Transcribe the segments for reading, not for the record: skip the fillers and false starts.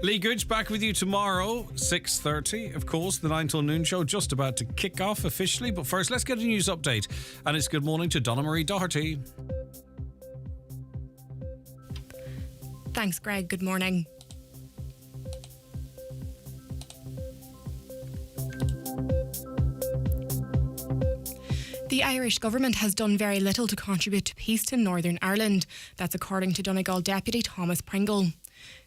Lee Gooch back with you tomorrow, 6:30. Of course, the 9 till noon show just about to kick off officially. But first, let's get a news update. And it's good morning to Donna Marie Doherty. Thanks, Greg. Good morning. The Irish government has done very little to contribute to peace in Northern Ireland. That's according to Donegal Deputy Thomas Pringle.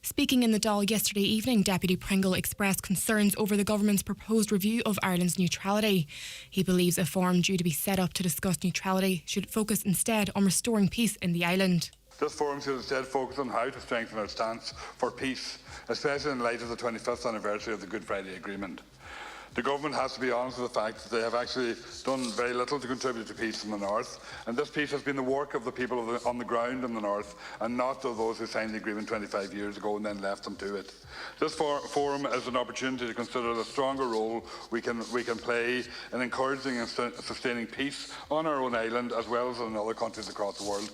Speaking in the Dáil yesterday evening, Deputy Pringle expressed concerns over the government's proposed review of Ireland's neutrality. He believes a forum due to be set up to discuss neutrality should focus instead on restoring peace in the island. This forum should instead focus on how to strengthen our stance for peace, especially in light of the 25th anniversary of the Good Friday Agreement. The government has to be honest with the fact that they have actually done very little to contribute to peace in the north, and this peace has been the work of the people on the ground in the north and not of those who signed the agreement 25 years ago and then left them to it. This forum is an opportunity to consider the stronger role we can play in encouraging and sustaining peace on our own island as well as in other countries across the world.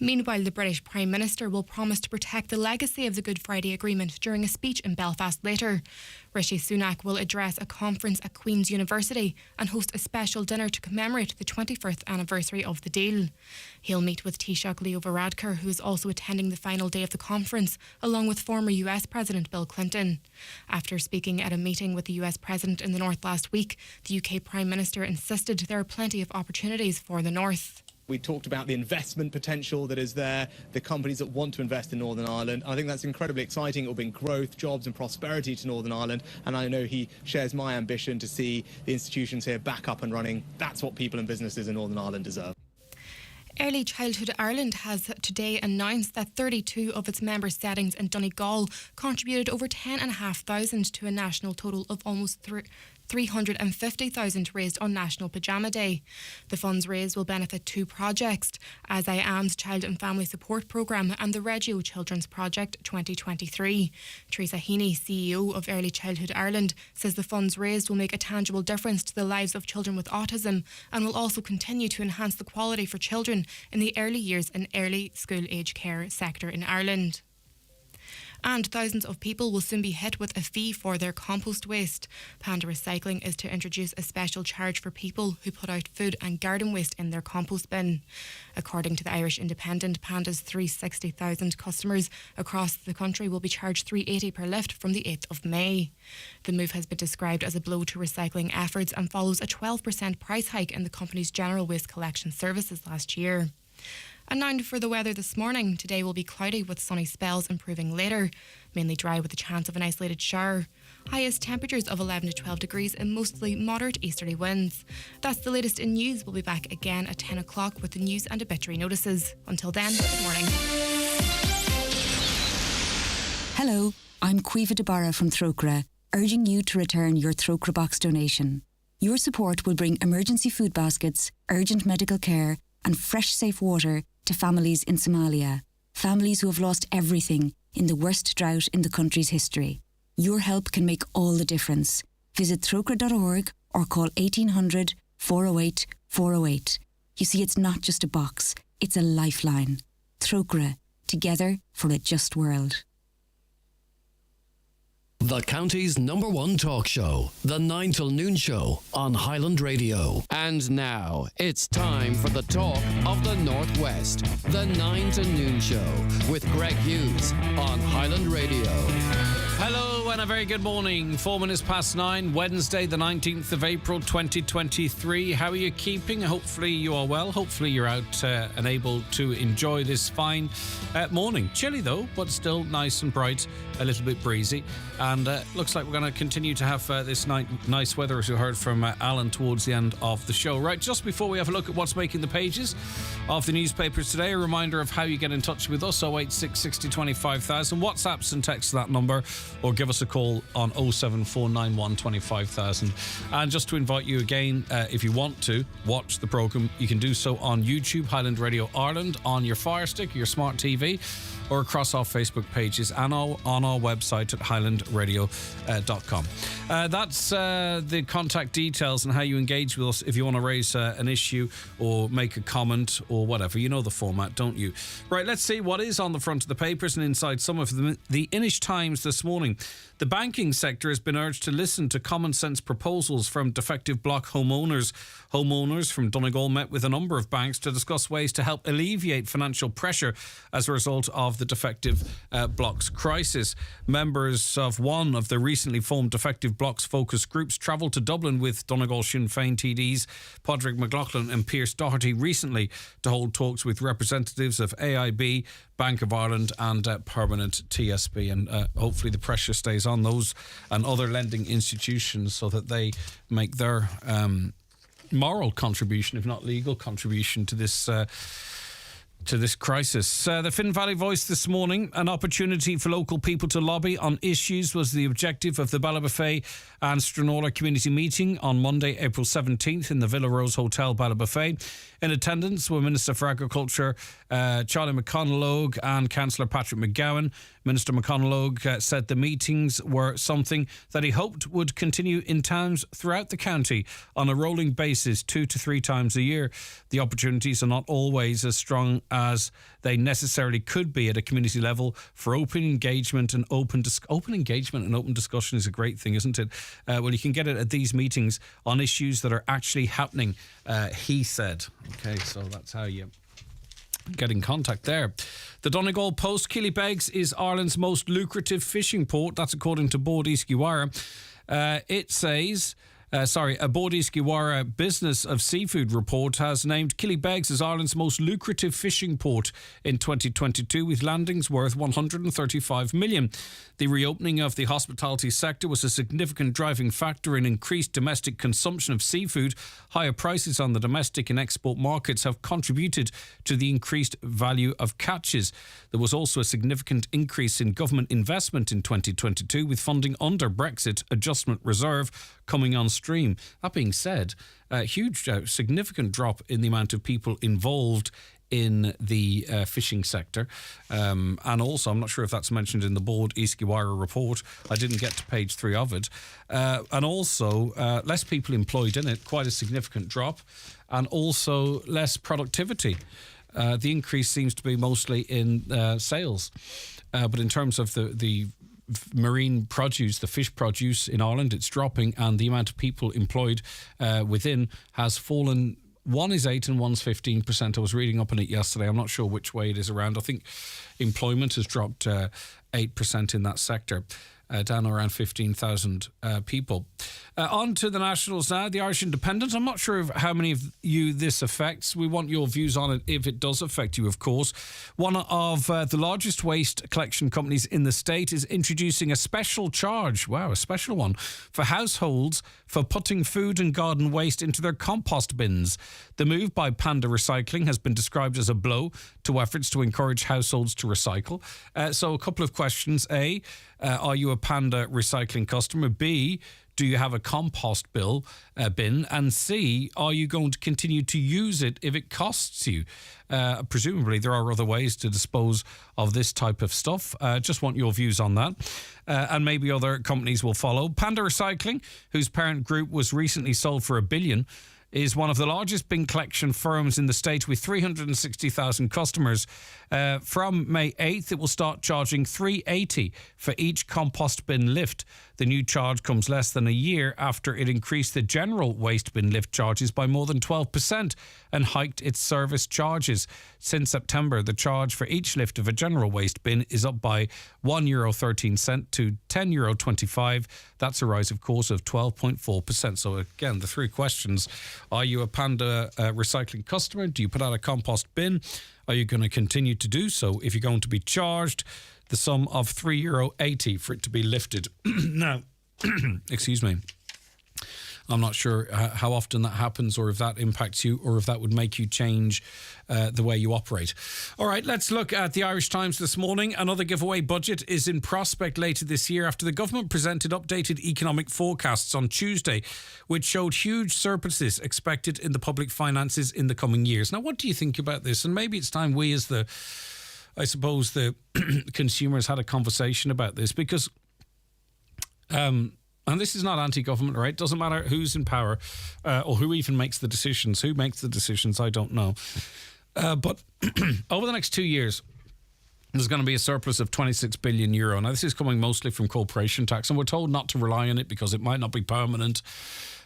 Meanwhile, the British Prime Minister will promise to protect the legacy of the Good Friday Agreement during a speech in Belfast later. Rishi Sunak will address a conference at Queen's University and host a special dinner to commemorate the 21st anniversary of the deal. He'll meet with Taoiseach Leo Varadkar, who is also attending the final day of the conference, along with former US President Bill Clinton. After speaking at a meeting with the US President in the North last week, the UK Prime Minister insisted there are plenty of opportunities for the North. We talked about the investment potential that is there, the companies that want to invest in Northern Ireland. I think that's incredibly exciting. It will bring growth, jobs and prosperity to Northern Ireland. And I know he shares my ambition to see the institutions here back up and running. That's what people and businesses in Northern Ireland deserve. Early Childhood Ireland has today announced that 32 of its member settings in Donegal contributed over 10,500 to a national total of almost 350,000 raised on National Pyjama Day. The funds raised will benefit two projects, As I Am's Child and Family Support Programme and the Reggio Children's Project 2023. Teresa Heaney, CEO of Early Childhood Ireland, says the funds raised will make a tangible difference to the lives of children with autism and will also continue to enhance the quality for children in the early years and early school age care sector in Ireland. And thousands of people will soon be hit with a fee for their compost waste. Panda Recycling is to introduce a special charge for people who put out food and garden waste in their compost bin. According to the Irish Independent, Panda's 360,000 customers across the country will be charged $3.80 per lift from the 8th of May. The move has been described as a blow to recycling efforts and follows a 12% price hike in the company's general waste collection services last year. And now for the weather this morning. Today will be cloudy with sunny spells improving later. Mainly dry with a chance of an isolated shower. Highest temperatures of 11 to 12 degrees and mostly moderate easterly winds. That's the latest in news. We'll be back again at 10 o'clock with the news and obituary notices. Until then, good morning. Hello, I'm Cueva de Barra from Trócaire, urging you to return your Trócaire box donation. Your support will bring emergency food baskets, urgent medical care and fresh safe water to families in Somalia, families who have lost everything in the worst drought in the country's history. Your help can make all the difference. Visit trócaire.org or call 1800 408 408. You see, it's not just a box, it's a lifeline. Trócaire, together for a just world. The county's #1 talk show, the 9 till noon show on Highland Radio. And now it's time for the talk of the Northwest, the 9 to noon show with Greg Hughes on Highland Radio. Hello and a very good morning. 4 minutes past 9, Wednesday, the 19th of April, 2023. How are you keeping? Hopefully you are well. Hopefully you're out and able to enjoy this fine morning. Chilly though, but still nice and bright, a little bit breezy. And looks like we're going to continue to have this nice weather, as you heard from Alan towards the end of the show. Right, just before we have a look at what's making the pages of the newspapers today, a reminder of how you get in touch with us, 086 60 25,000. WhatsApps and text that number, or give us a call on 07491 25,000. And just to invite you again, if you want to watch the programme, you can do so on YouTube, Highland Radio Ireland, on your Fire Stick, your smart TV, or across our Facebook pages and on our website at highlandradio.com. That's the contact details and how you engage with us if you want to raise an issue or make a comment or whatever. You know the format, don't you? Right, let's see what is on the front of the papers and inside some of them. The Inish Times this morning. The banking sector has been urged to listen to common sense proposals from defective block homeowners. Homeowners from Donegal met with a number of banks to discuss ways to help alleviate financial pressure as a result of the defective blocks crisis. Members of one of the recently formed defective blocks focus groups travelled to Dublin with Donegal Sinn Féin TDs Padraig McLaughlin and Pierce Doherty recently to hold talks with representatives of AIB, Bank of Ireland and Permanent TSB, and hopefully the pressure stays on those and other lending institutions so that they make their moral contribution, if not legal contribution, to this crisis. The Finn Valley Voice this morning. An opportunity for local people to lobby on issues was the objective of the Ballybofey and Stranora community meeting on Monday, April 17th in the Villa Rose Hotel, Ballybofey. In attendance were Minister for Agriculture Charlie McConalogue and Councillor Patrick McGowan. Minister McConalogue said the meetings were something that he hoped would continue in towns throughout the county on a rolling basis 2 to 3 times a year. The opportunities are not always as strong as they necessarily could be at a community level for open engagement and open discussion is a great thing, isn't it? Well, you can get it at these meetings on issues that are actually happening, he said. Okay, so that's how you get in contact there. The Donegal Post. Killybegs is Ireland's most lucrative fishing port. That's according to Bord Iascaigh. It says... a Bord Iascaigh Business of Seafood report has named Killybegs as Ireland's most lucrative fishing port in 2022, with landings worth 135 million. The reopening of the hospitality sector was a significant driving factor in increased domestic consumption of seafood. Higher prices on the domestic and export markets have contributed to the increased value of catches. There was also a significant increase in government investment in 2022, with funding under Brexit Adjustment Reserve coming on stream. That being said, a huge, significant drop in the amount of people involved in the fishing sector. And also, I'm not sure if that's mentioned in the Bord Iascaigh report. I didn't get to page 3 of it. And also, less people employed in it, quite a significant drop. And also, less productivity. The increase seems to be mostly in sales. But in terms of the marine produce, the fish produce in Ireland, it's dropping, and the amount of people employed within has fallen. One is 8% and one's 15%. I was reading up on it yesterday. I'm not sure which way it is around. I think employment has dropped 8% in that sector, down around 15,000 people. On to the Nationals now, the Irish Independent. I'm not sure how many of you this affects. We want your views on it if it does affect you, of course. One of the largest waste collection companies in the state is introducing a special charge, a special one, for households for putting food and garden waste into their compost bins. The move by Panda Recycling has been described as a blow to efforts to encourage households to recycle. So a couple of questions. A, are you a Panda Recycling customer? B, do you have a compost bin? And C, are you going to continue to use it if it costs you? Presumably there are other ways to dispose of this type of stuff. Just want your views on that. And maybe other companies will follow. Panda Recycling, whose parent group was recently sold for $1 billion, is one of the largest bin collection firms in the state with 360,000 customers. From May 8th, it will start charging $3.80 for each compost bin lift. The new charge comes less than a year after it increased the general waste bin lift charges by more than 12% and hiked its service charges. Since September, the charge for each lift of a general waste bin is up by €1.13 to €10.25. That's a rise, of course, of 12.4%. So again, the 3 questions. Are you a Panda Recycling customer? Do you put out a compost bin? Are you going to continue to do so if you're going to be charged the sum of €3.80 for it to be lifted? Now, excuse me. I'm not sure how often that happens, or if that impacts you, or if that would make you change the way you operate. All right, let's look at the Irish Times this morning. Another giveaway budget is in prospect later this year after the government presented updated economic forecasts on Tuesday, which showed huge surpluses expected in the public finances in the coming years. Now, what do you think about this? And maybe it's time we, as the I suppose the consumers had a conversation about this because, and this is not anti-government, right? It doesn't matter who's in power or who even makes the decisions. Who makes the decisions, I don't know. But over the next 2 years, there's going to be a surplus of 26 billion euro. Now, this is coming mostly from corporation tax, and we're told not to rely on it because it might not be permanent.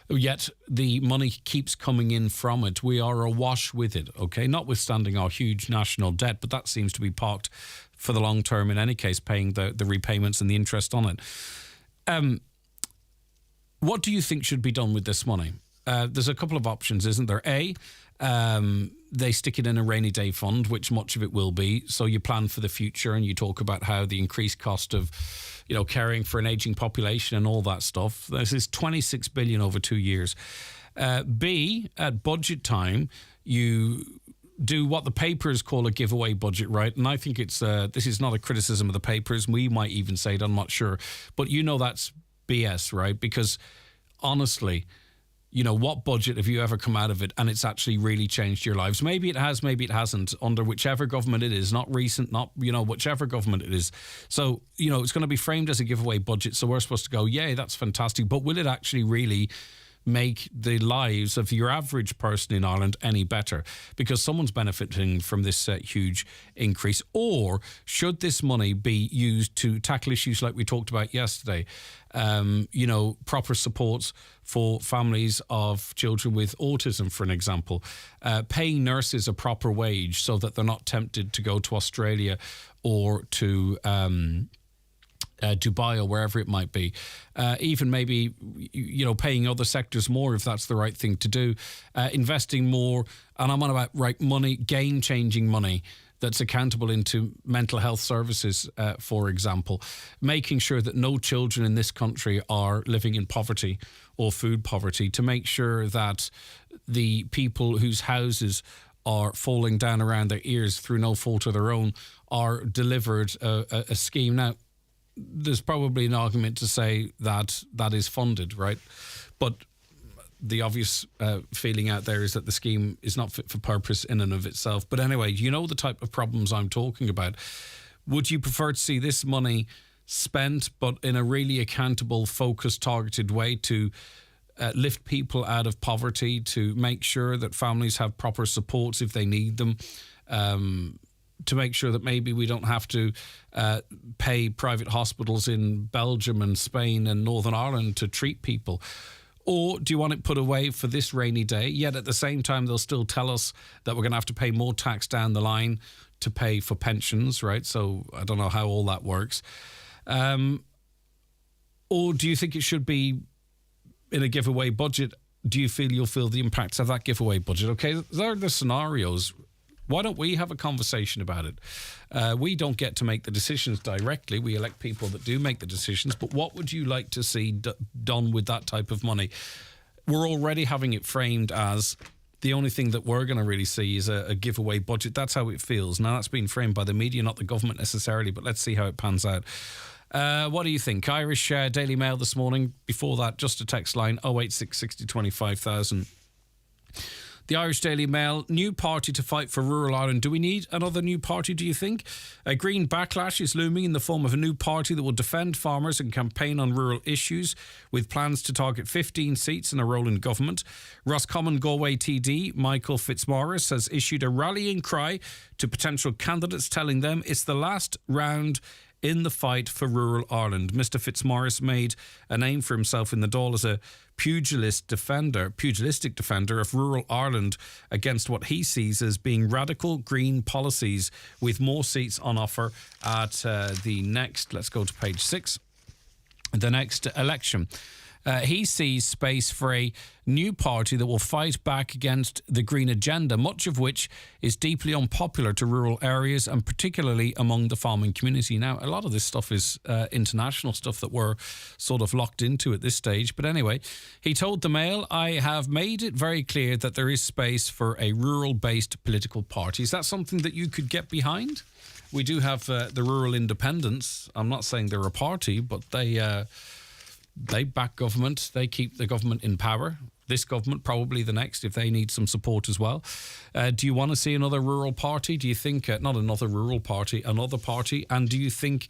Yet the money keeps coming in from it. We are awash with it, okay? Notwithstanding our huge national debt, but that seems to be parked for the long term in any case, paying the repayments and the interest on it. What do you think should be done with this money? There's a couple of options, isn't there? A, they stick it in a rainy day fund, which much of it will be. So you plan for the future and you talk about how the increased cost of, caring for an aging population and all that stuff. This is 26 billion over 2 years. B, at budget time, you do what the papers call a giveaway budget, right? And I think it's this is not a criticism of the papers. We might even say it, I'm not sure. But that's BS, right? Because honestly, what budget have you ever come out of it and it's actually really changed your lives? Maybe it has, maybe it hasn't, under whichever government it is, not recent, not, whichever government it is. So, it's going to be framed as a giveaway budget. So we're supposed to go, yay, that's fantastic. But will it actually really make the lives of your average person in Ireland any better? Because someone's benefiting from this huge increase. Or should this money be used to tackle issues like we talked about yesterday? Proper supports for families of children with autism, for an example, paying nurses a proper wage so that they're not tempted to go to Australia or to Dubai or wherever it might be. Even maybe, paying other sectors more if that's the right thing to do. Investing more, and I'm on about money, game-changing money that's accountable into mental health services, for example. Making sure that no children in this country are living in poverty or food poverty, to make sure that the people whose houses are falling down around their ears through no fault of their own are delivered a scheme. Now, there's probably an argument to say that is funded, right? But the obvious feeling out there is that the scheme is not fit for purpose in and of itself. But anyway, the type of problems I'm talking about. Would you prefer to see this money spent, but in a really accountable, focused, targeted way to lift people out of poverty, to make sure that families have proper supports if they need them, to make sure that maybe we don't have to pay private hospitals in Belgium and Spain and Northern Ireland to treat people? Or do you want it put away for this rainy day, yet at the same time they'll still tell us that we're going to have to pay more tax down the line to pay for pensions, right? So I don't know how all that works. Or do you think it should be in a giveaway budget? Do you feel you'll feel the impacts of that giveaway budget? Okay, there are the scenarios. Why don't we have a conversation about it? We don't get to make the decisions directly. We elect people that do make the decisions. But what would you like to see done with that type of money? We're already having it framed as the only thing that we're going to really see is a giveaway budget. That's how it feels. Now, that's been framed by the media, not the government necessarily, but let's see how it pans out. What do you think? Irish Daily Mail this morning. Before that, just a text line, 086 60 25,000. The Irish Daily Mail, new party to fight for rural Ireland. Do we need another new party, do you think? A green backlash is looming in the form of a new party that will defend farmers and campaign on rural issues, with plans to target 15 seats and a role in government. Roscommon Galway TD Michael Fitzmaurice has issued a rallying cry to potential candidates, telling them it's the last round in the fight for rural Ireland. Mr. Fitzmaurice made a name for himself in the Dáil as a pugilistic defender of rural Ireland against what he sees as being radical green policies, with more seats on offer at the next, let's go to page 6, the next election. He sees space for a new party that will fight back against the green agenda, much of which is deeply unpopular to rural areas and particularly among the farming community. Now, a lot of this stuff is international stuff that we're sort of locked into at this stage. But anyway, he told the Mail, I have made it very clear that there is space for a rural-based political party. Is that something that you could get behind? We do have the Rural Independents. I'm not saying they're a party, but They back government. They keep the government in power. This government, probably the next, if they need some support as well. Do you want to see another rural party? Do you think, not another rural party, another party? And do you think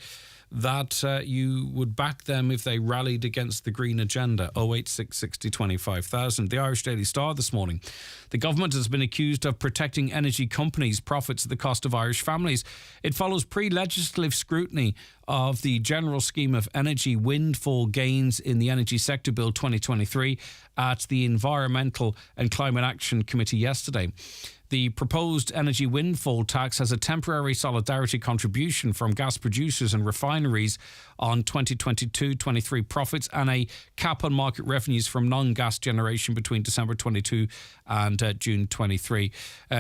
that you would back them if they rallied against the Green agenda? 086 60 25,000. The Irish Daily Star this morning. The government has been accused of protecting energy companies' profits at the cost of Irish families. It follows pre-legislative scrutiny of the general scheme of energy windfall gains in the Energy Sector Bill 2023 at the Environmental and Climate Action Committee yesterday. The proposed energy windfall tax has a temporary solidarity contribution from gas producers and refineries on 2022-23 profits and a cap on market revenues from non-gas generation between December 22 and June 23.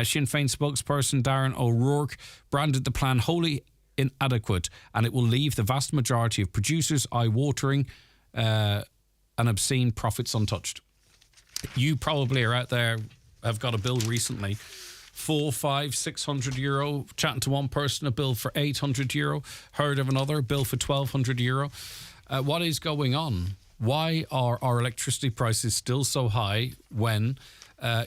Sinn Féin spokesperson Darren O'Rourke branded the plan wholly inadequate, and it will leave the vast majority of producers eye-watering and obscene profits untouched. You probably are out there, have got a bill recently, 400, 500, 600 euro. Chatting to one person, a bill for 800 euro. Heard of another, bill for 1,200 euro. What is going on? Why are our electricity prices still so high when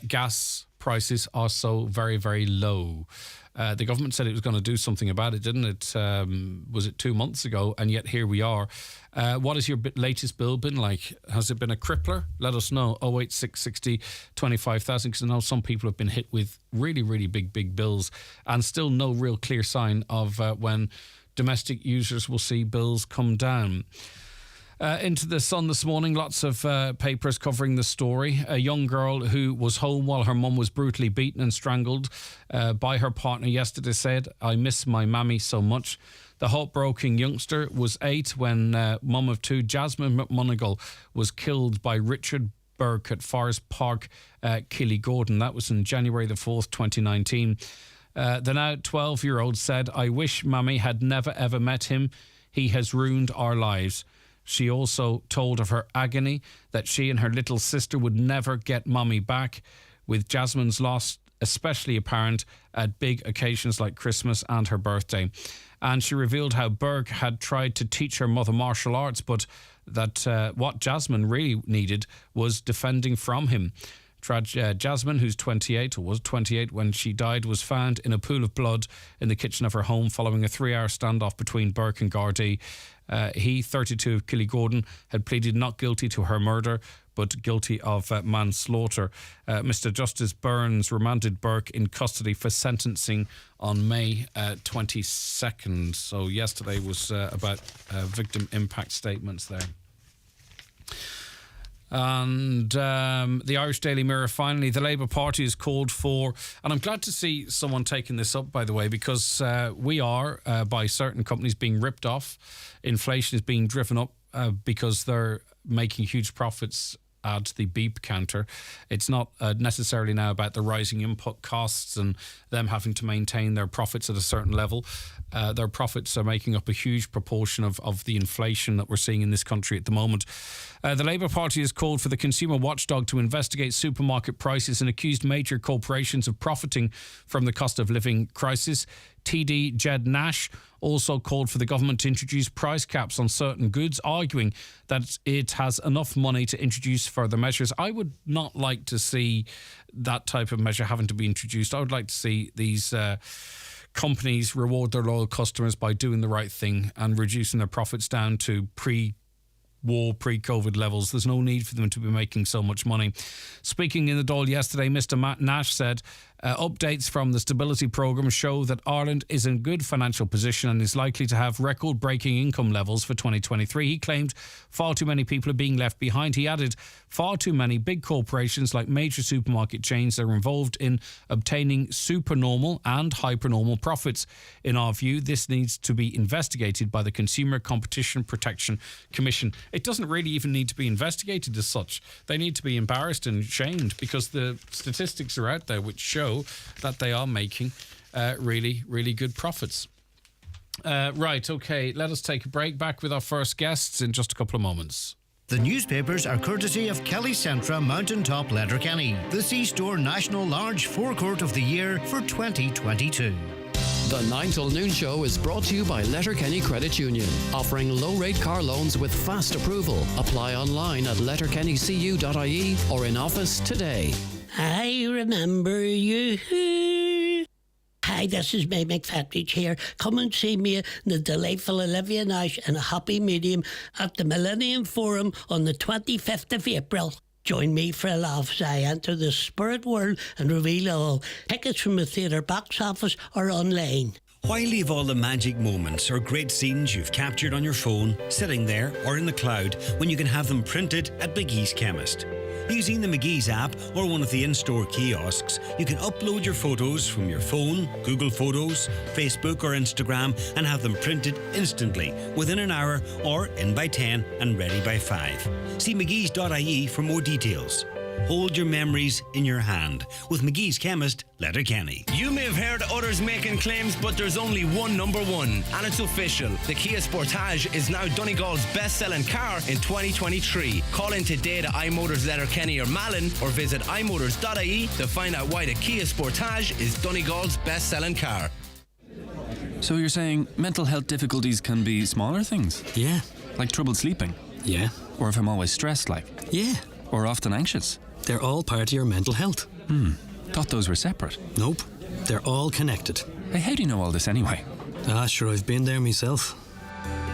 gas prices are so very, very low? The government said it was going to do something about it, didn't it? Was it 2 months ago? And yet here we are. What has your latest bill been like? Has it been a crippler? Let us know. 086 60 25,000, because I know some people have been hit with really, really big bills and still no real clear sign of when domestic users will see bills come down. Into the Sun this morning, lots of papers covering the story. A young girl who was home while her mum was brutally beaten and strangled by her partner yesterday said, "I miss my mammy so much." The heartbroken youngster was 8 when mum of 2, Jasmine McMonigal, was killed by Richard Burke at Forest Park, Killygordon. That was on January the 4th, 2019. The now 12-year-old said, "I wish mammy had never ever met him. He has ruined our lives." She also told of her agony that she and her little sister would never get mummy back, with Jasmine's loss especially apparent at big occasions like Christmas and her birthday. And she revealed how Berg had tried to teach her mother martial arts, but that what Jasmine really needed was defending from him. Jasmine, who's 28, or was 28 when she died, was found in a pool of blood in the kitchen of her home following a 3-hour standoff between Burke and Gardaí. He, 32 of Killygordon, had pleaded not guilty to her murder, but guilty of manslaughter. Mr. Justice Burns remanded Burke in custody for sentencing on May 22nd. So yesterday was about victim impact statements there. And the Irish Daily Mirror, finally, the Labour Party has called for, and I'm glad to see someone taking this up, by the way, because we are, by certain companies, being ripped off. Inflation is being driven up because they're making huge profits at the beep counter. It's not necessarily now about the rising input costs and them having to maintain their profits at a certain level. Their profits are making up a huge proportion of the inflation that we're seeing in this country at the moment. The Labour Party has called for the Consumer Watchdog to investigate supermarket prices and accused major corporations of profiting from the cost of living crisis. TD Jed Nash also called for the government to introduce price caps on certain goods, arguing that it has enough money to introduce further measures. I would not like to see that type of measure having to be introduced. I would like to see these companies reward their loyal customers by doing the right thing and reducing their profits down to pre-war, pre-COVID levels. There's no need for them to be making so much money. Speaking in the Dáil yesterday, Mr. Matt Nash said, updates from the Stability Programme show that Ireland is in good financial position and is likely to have record-breaking income levels for 2023. He claimed far too many people are being left behind. He added, far too many big corporations like major supermarket chains are involved in obtaining supernormal and hypernormal profits. In our view, this needs to be investigated by the Consumer Competition Protection Commission. It doesn't really even need to be investigated as such. They need to be embarrassed and shamed because the statistics are out there which show that they are making really, really good profits. Right, okay, let us take a break. Back with our first guests in just a couple of moments. The newspapers are courtesy of Kelly Centra Mountaintop Letterkenny, the C-Store National Large Forecourt of the Year for 2022. The 9 till noon show is brought to you by Letterkenny Credit Union, offering low-rate car loans with fast approval. Apply online at letterkennycu.ie or in office today. I remember you. Hi, this is May McFetridge here. Come and see me, the delightful Olivia Nash, and a happy medium at the Millennium Forum on the 25th of April. Join me for a laugh as I enter the spirit world and reveal all. Tickets from the theatre box office or online. Why leave all the magic moments or great scenes you've captured on your phone sitting there or in the cloud when you can have them printed at McGee's Chemist? Using the McGee's app or one of the in-store kiosks, you can upload your photos from your phone, Google Photos, Facebook or Instagram and have them printed instantly within an hour or in by 10 and ready by 5. See mcgees.ie for more details. Hold your memories in your hand with McGee's Chemist, Letterkenny. You may have heard others making claims, but there's only one number one, and it's official. The Kia Sportage is now Donegal's best-selling car in 2023. Call in today to iMotors Letterkenny or Malin, or visit imotors.ie to find out why the Kia Sportage is Donegal's best-selling car. So you're saying mental health difficulties can be smaller things? Yeah. Like trouble sleeping? Yeah. Or if I'm always stressed, like? Yeah. Or often anxious? They're all part of your mental health. Thought those were separate. Nope. They're all connected. Hey, how do you know all this anyway? Sure, I've been there myself.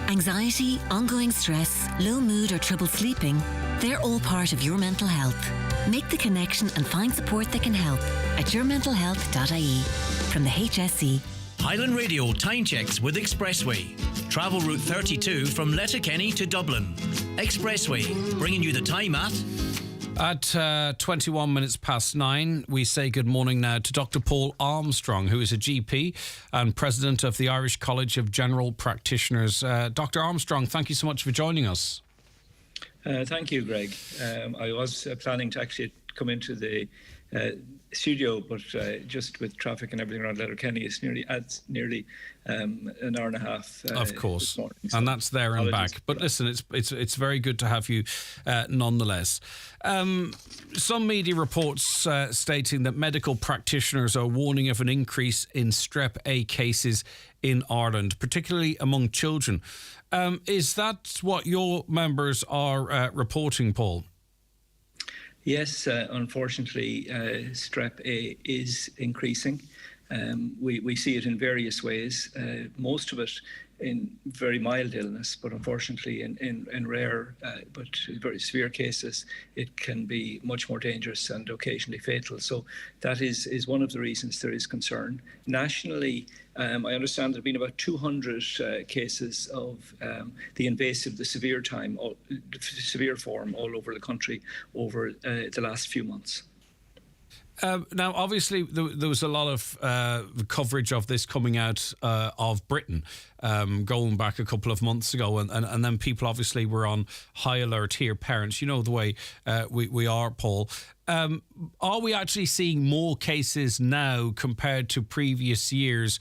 Anxiety, ongoing stress, low mood or trouble sleeping, they're all part of your mental health. Make the connection and find support that can help at yourmentalhealth.ie from the HSE. Highland Radio time checks with Expressway. Travel route 32 from Letterkenny to Dublin. Expressway, bringing you the time At 21 minutes past 9, we say good morning now to Dr. Paul Armstrong, who is a GP and president of the Irish College of General Practitioners. Dr. Armstrong, thank you so much for joining us. Thank you, Greg. I was planning to actually come into the studio, but just with traffic and everything around Letterkenny, it's nearly an hour and a half. Of course, this morning, so and that's there and back. But listen, it's very good to have you, nonetheless. Some media reports stating that medical practitioners are warning of an increase in Strep A cases in Ireland, particularly among children. Is that what your members are reporting, Paul? Yes, unfortunately, Strep A is increasing. We see it in various ways, most of it in very mild illness, but unfortunately in rare but very severe cases, it can be much more dangerous and occasionally fatal. So that is one of the reasons there is concern. Nationally, I understand there have been about 200 cases of the invasive, the severe form all over the country over the last few months. Now, obviously, there was a lot of coverage of this coming out of Britain going back a couple of months ago. And then people obviously were on high alert here, parents, you know the way we are, Paul. Are we actually seeing more cases now compared to previous years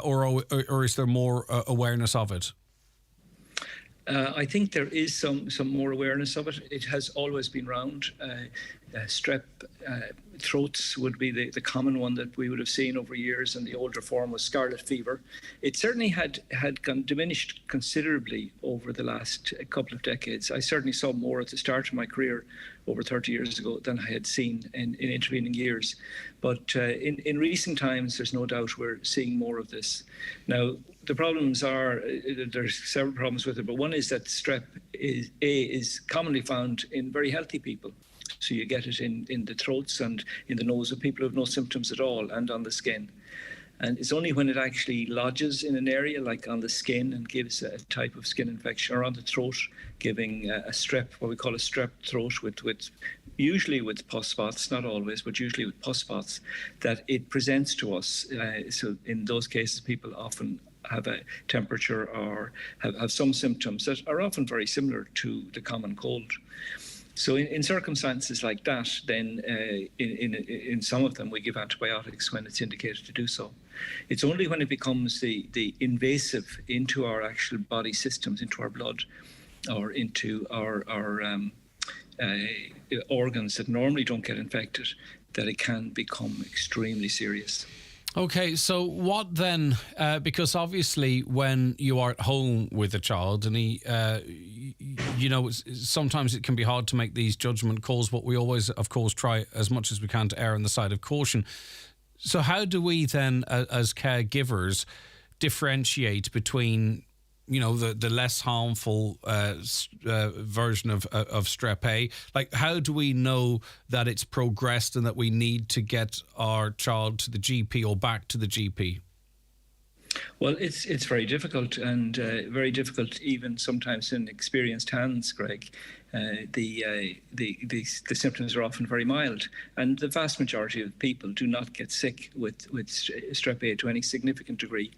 or is there more awareness of it? I think there is some more awareness of it. It has always been around. Strep throats would be the common one that we would have seen over years, and the older form was scarlet fever. It certainly had diminished considerably over the last couple of decades. I certainly saw more at the start of my career over 30 years ago than I had seen in intervening years. But in recent times, there's no doubt we're seeing more of this. Now, the problems are, there's several problems with it, but one is that Strep A is commonly found in very healthy people. So you get it in the throats and in the nose of people who have no symptoms at all, and on the skin. And it's only when it actually lodges in an area, like on the skin, and gives a type of skin infection, or on the throat, giving a strep, what we call a strep throat, with usually with pus spots, not always, but usually with pus spots, that it presents to us. So in those cases, people often have a temperature or have some symptoms that are often very similar to the common cold. So in circumstances like that, then in some of them we give antibiotics when it's indicated to do so. It's only when it becomes the invasive into our actual body systems, into our blood or into our organs that normally don't get infected, that it can become extremely serious. Okay, so what then? Because obviously, when you are at home with a child, and he, sometimes it can be hard to make these judgment calls. But we always, of course, try as much as we can to err on the side of caution. So, how do we then, as caregivers, differentiate between, the less harmful version of strep A? Like, how do we know that it's progressed and that we need to get our child to the GP or back to the GP? Well, it's very difficult, and very difficult even sometimes in experienced hands, Greg. The symptoms are often very mild, and the vast majority of people do not get sick with strep A to any significant degree.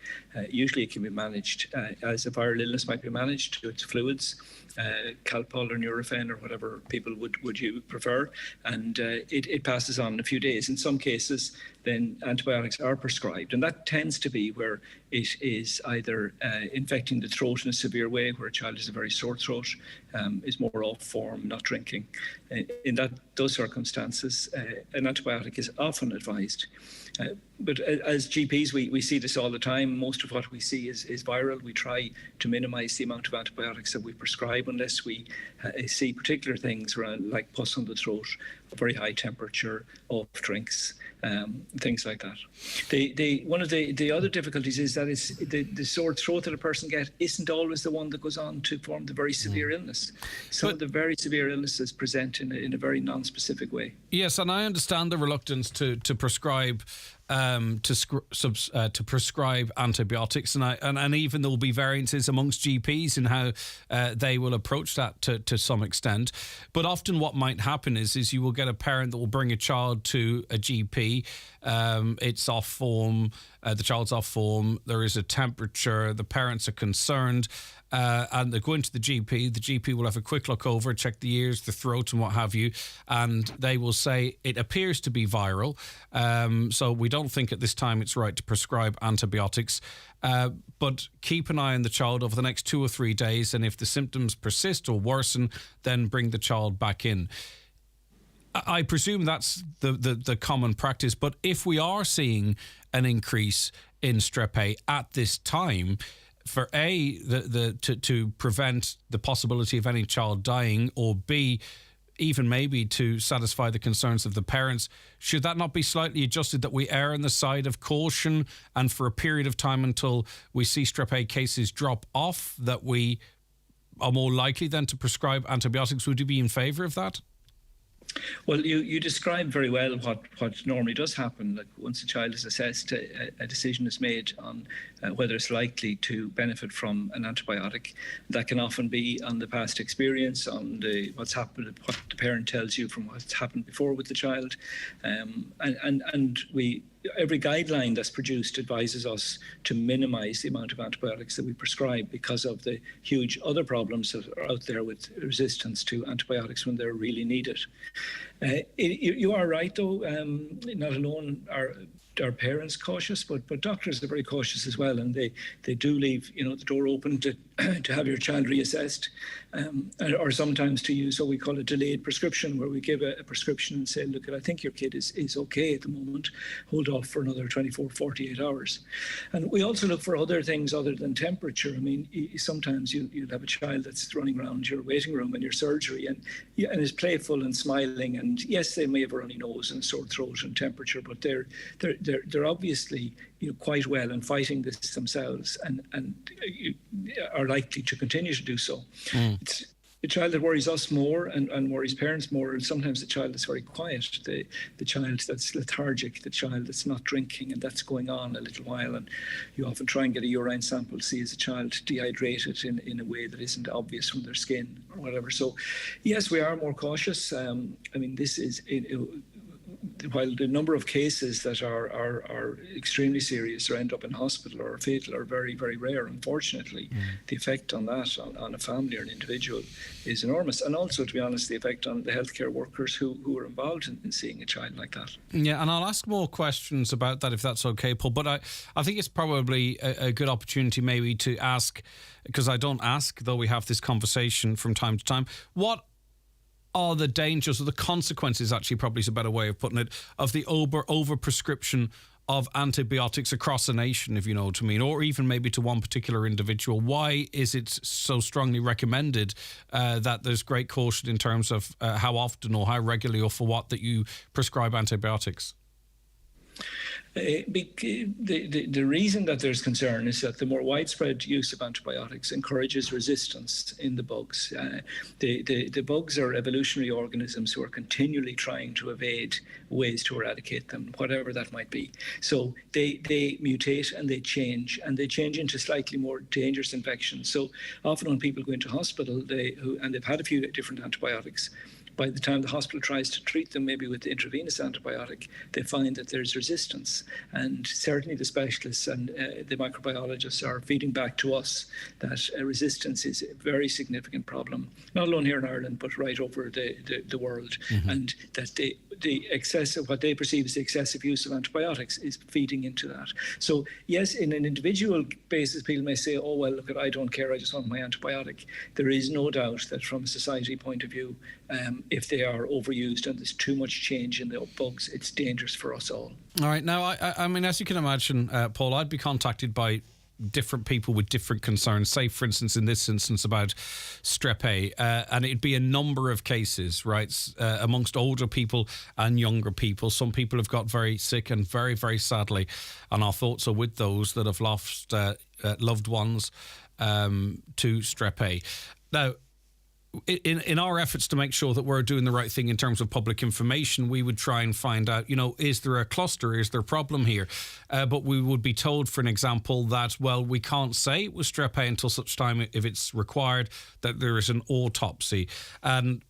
Usually it can be managed as a viral illness might be managed to its fluids, Calpol or Nurofen or whatever people would you prefer, and it passes on in a few days. In some cases, then antibiotics are prescribed, and that tends to be where it is either infecting the throat in a severe way, where a child has a very sore throat, is more off form, not drinking. In those circumstances, an antibiotic is often advised. But as GPs, we see this all the time. Most of what we see is viral. We try to minimise the amount of antibiotics that we prescribe unless we see particular things around, like pus on the throat, very high temperature, off drinks, things like that. One of the other difficulties is that it's the sore throat that a person gets isn't always the one that goes on to form the very severe illness. Some of the very severe illnesses present in a very non-specific way. Yes, and I understand the reluctance to prescribe to prescribe antibiotics, and even there will be variances amongst GPs in how they will approach that to some extent. But often what might happen is you will get a parent that will bring a child to a GP. It's off form, the child's off form, there is a temperature, the parents are concerned, and they go into the GP. The GP will have a quick look over, check the ears, the throat and what have you, and they will say it appears to be viral, so we don't think at this time it's right to prescribe antibiotics, but keep an eye on the child over the next 2 or 3 days, and if the symptoms persist or worsen, then bring the child back in. I presume that's the common practice, but if we are seeing an increase in strep A at this time, for A, to prevent the possibility of any child dying, or B, even maybe to satisfy the concerns of the parents, should that not be slightly adjusted, that we err on the side of caution, and for a period of time until we see strep A cases drop off, that we are more likely then to prescribe antibiotics? Would you be in favour of that? Well, you described very well what normally does happen. Like, once a child is assessed, a decision is made on whether it's likely to benefit from an antibiotic. That can often be on the past experience, on what's happened, what the parent tells you from what's happened before with the child, and every guideline that's produced advises us to minimise the amount of antibiotics that we prescribe because of the huge other problems that are out there with resistance to antibiotics when they're really needed. You are right, though. Not alone are parents cautious, but doctors are very cautious as well, and they do leave the door open to have your child reassessed, or sometimes to use what we call a delayed prescription, where we give a prescription and say, look, I think your kid is okay at the moment, hold off for another 24, 48 hours. And we also look for other things other than temperature. I mean, sometimes you'll have a child that's running around your waiting room in your surgery and is playful and smiling, and yes, they may have a runny nose and sore throat and temperature, but they're obviously quite well and fighting this themselves, and are likely to continue to do so. It's the child that worries us more and worries parents more, and sometimes the child that's very quiet, the child that's lethargic, the child that's not drinking, and that's going on a little while, and you often try and get a urine sample to see is a child dehydrated in a way that isn't obvious from their skin or whatever. So yes, we are more cautious. I mean, this is while the number of cases that are extremely serious or end up in hospital or fatal are very, very rare, unfortunately, the effect on that, on a family or an individual, is enormous. And also, to be honest, the effect on the healthcare workers who are involved in seeing a child like that. Yeah, and I'll ask more questions about that if that's okay, Paul. But I think it's probably a good opportunity maybe to ask, because I don't ask, though we have this conversation from time to time, what are the dangers or the consequences, actually probably is a better way of putting it, of the over prescription of antibiotics across a nation, if you know what I mean, or even maybe to one particular individual? Why is it so strongly recommended that there's great caution in terms of how often or how regularly or for what that you prescribe antibiotics? The reason that there's concern is that the more widespread use of antibiotics encourages resistance in the bugs. The bugs are evolutionary organisms who are continually trying to evade ways to eradicate them, whatever that might be. So they mutate and they change into slightly more dangerous infections. So often when people go into hospital, and they've had a few different antibiotics, by the time the hospital tries to treat them, maybe with the intravenous antibiotic, they find that there's resistance. And certainly the specialists and the microbiologists are feeding back to us that resistance is a very significant problem, not alone here in Ireland, but right over the world. Mm-hmm. And that the excessive, what they perceive as the excessive use of antibiotics is feeding into that. So yes, in an individual basis, people may say, oh, well, look, I don't care, I just want my antibiotic. There is no doubt that from a society point of view, if they are overused and there's too much change in the bugs, it's dangerous for us all. All right. Now, I mean, as you can imagine, Paul, I'd be contacted by different people with different concerns. Say, for instance, in this instance about strep A, and it'd be a number of cases, right, amongst older people and younger people. Some people have got very sick and very, very sadly, and our thoughts are with those that have lost loved ones to strep A. Now, in our efforts to make sure that we're doing the right thing in terms of public information, we would try and find out, is there a cluster? Is there a problem here? But we would be told, for an example, that, well, we can't say it was strep A until such time, if it's required, that there is an autopsy. And,